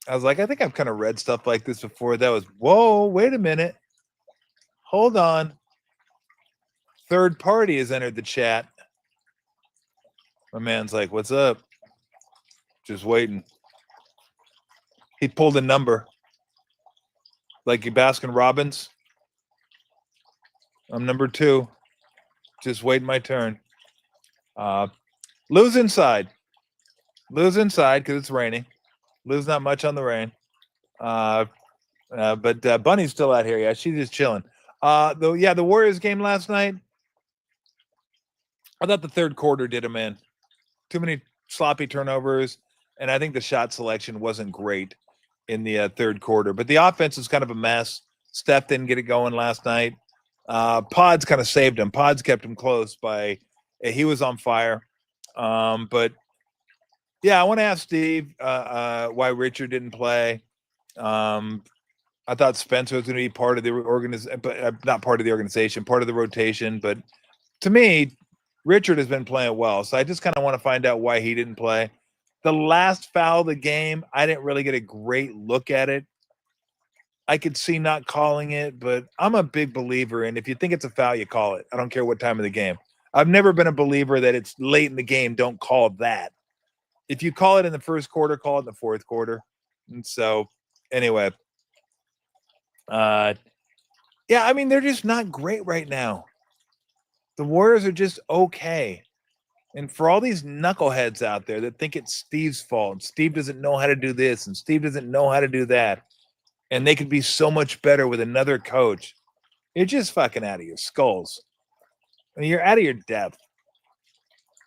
[SPEAKER 1] I was like, I think I've kind of read stuff like this before. That was, whoa, wait a minute. Hold on. Third party has entered the chat. My man's like, what's up? Just waiting. He pulled a number. Like Baskin Robbins. I'm number 2. Just waiting my turn. Lou's inside. Lou's inside because it's raining. Lou's not much on the rain. But Bunny's still out here. Yeah, she's just chilling. The Warriors game last night, I thought the third quarter did him in. Too many sloppy turnovers, and I think the shot selection wasn't great in the third quarter. But the offense is kind of a mess. Steph didn't get it going last night. Pods kind of saved him. Pods kept him close he was on fire. But yeah, I want to ask Steve why Richard didn't play. I thought Spencer was going to be part of the organization, but not part of the organization, part of the rotation. But to me, Richard has been playing well. So I just kind of want to find out why he didn't play. The last foul of the game, I didn't really get a great look at it. I could see not calling it, but I'm a big believer in if you think it's a foul, you call it. I don't care what time of the game. I've never been a believer that it's late in the game, don't call that. If you call it in the first quarter, call it in the fourth quarter. And so, anyway. Yeah, I mean, they're just not great right now. The Warriors are just okay. And for all these knuckleheads out there that think it's Steve's fault, and Steve doesn't know how to do this, and Steve doesn't know how to do that, and they could be so much better with another coach, you're just fucking out of your skulls. I mean, you're out of your depth.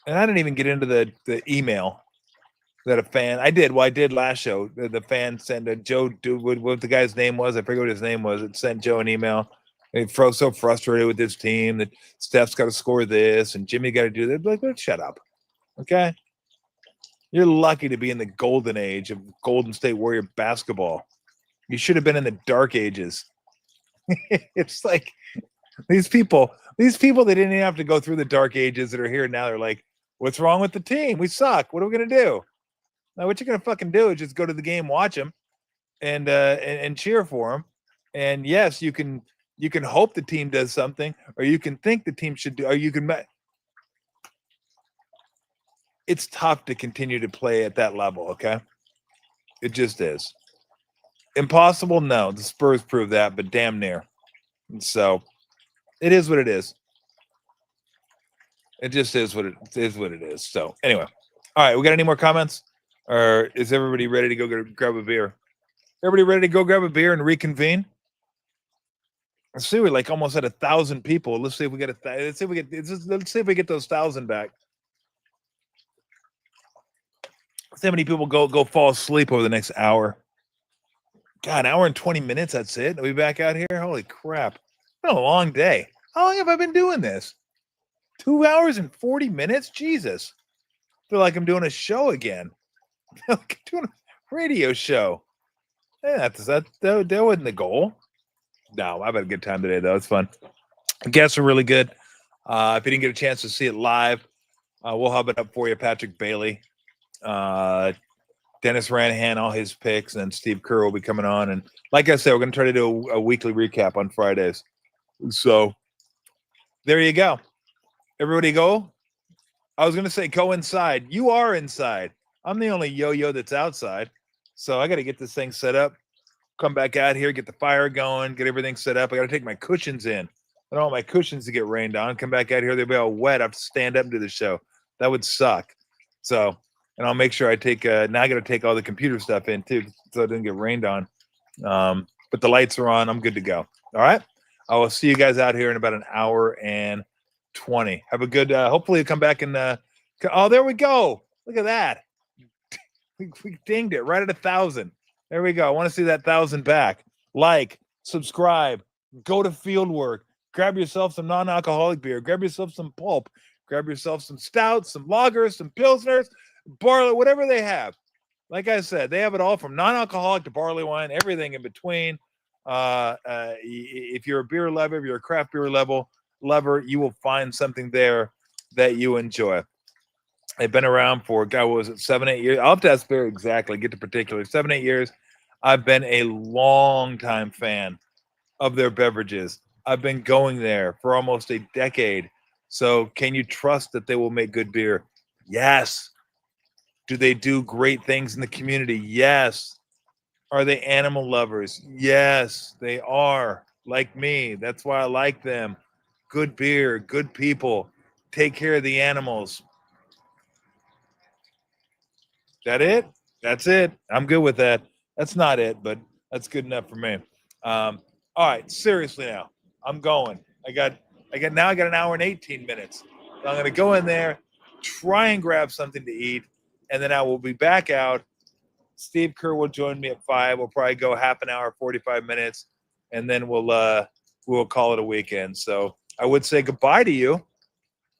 [SPEAKER 1] And I didn't even get into the email that a fan, I did last show. The fan sent Joe, what the guy's name was, I forget what his name was. It sent Joe an email. They fro so frustrated with this team that Steph's got to score this and Jimmy got to do that. Like, shut up. Okay. You're lucky to be in the golden age of Golden State Warrior basketball. You should have been in the dark ages. It's like these people, they didn't even have to go through the dark ages that are here now. They're like, what's wrong with the team? We suck. What are we going to do? Now, what you're going to fucking do is just go to the game, watch them, and cheer for them. And yes, you can hope the team does something, or you can think the team should do, or you can. It's tough to continue to play at that level. Okay, it just is. Impossible? No, the Spurs prove that, but damn near. And so, it is what it is. It just is what it is. What it is. So anyway, all right. We got any more comments, or is everybody ready to go grab a beer? Everybody ready to go grab a beer and reconvene? Let's see, we're like almost at 1,000 people. Let's see if we get let's see if we get those 1,000 back. Let's see how many people go fall asleep over the next hour. God, an hour and 20 minutes. That's it. Are we back out here? Holy crap! It's been a long day. How long have I been doing this? 2 hours and 40 minutes. Jesus, I feel like I'm doing a show again. Like doing a radio show. Yeah, that wasn't the goal. No, I've had a good time today, though. It's fun. Guests are really good. If you didn't get a chance to see it live, we'll hub it up for you. Patrick Bailey, Dennis Ranahan, all his picks, and Steve Kerr will be coming on. And like I said, we're going to try to do a weekly recap on Fridays. So there you go. Everybody go. I was going to say go inside. You are inside. I'm the only yo-yo that's outside. So I got to get this thing set up. Come back out here, get the fire going, get everything set up. I got to take my cushions in. I don't want my cushions to get rained on. Come back out here, they'll be all wet. I have to stand up and do the show. That would suck. So, and I'll make sure I take, now I got to take all the computer stuff in too, so it doesn't get rained on. But the lights are on. I'm good to go. All right. I will see you guys out here in about an hour and 20. Have a good, hopefully you come back and, oh, there we go. Look at that. We dinged it right at 1,000. There we go. I want to see that 1,000 back. Like, subscribe, go to Fieldwork, grab yourself some non-alcoholic beer, grab yourself some pulp, grab yourself some stouts, some lagers, some pilsners, barley, whatever they have. Like I said, they have it all from non-alcoholic to barley wine, everything in between. If you're a beer lover, if you're a craft beer lover, you will find something there that you enjoy. They've been around for, God, what was it, 7-8 years? I'll have to ask Barry exactly, get the particulars. 7-8 years. I've been a long-time fan of their beverages. I've been going there for almost a decade. So can you trust that they will make good beer? Yes. Do they do great things in the community? Yes. Are they animal lovers? Yes, they are. Like me. That's why I like them. Good beer, good people. Take care of the animals. That it? That's it. I'm good with that. That's not it, but that's good enough for me. All right, seriously now, I'm going. I got an hour and 18 minutes. So I'm gonna go in there, try and grab something to eat, and then I will be back out. Steve Kerr will join me at 5. We'll probably go half an hour, 45 minutes, and then we'll call it a weekend. So I would say goodbye to you,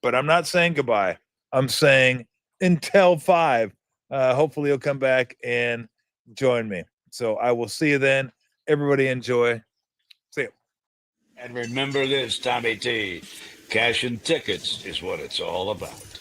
[SPEAKER 1] but I'm not saying goodbye. I'm saying until 5. Hopefully you'll come back and join me. So I will see you then. Everybody enjoy. See you.
[SPEAKER 7] And remember this, Tommy T. Cash and tickets is what it's all about.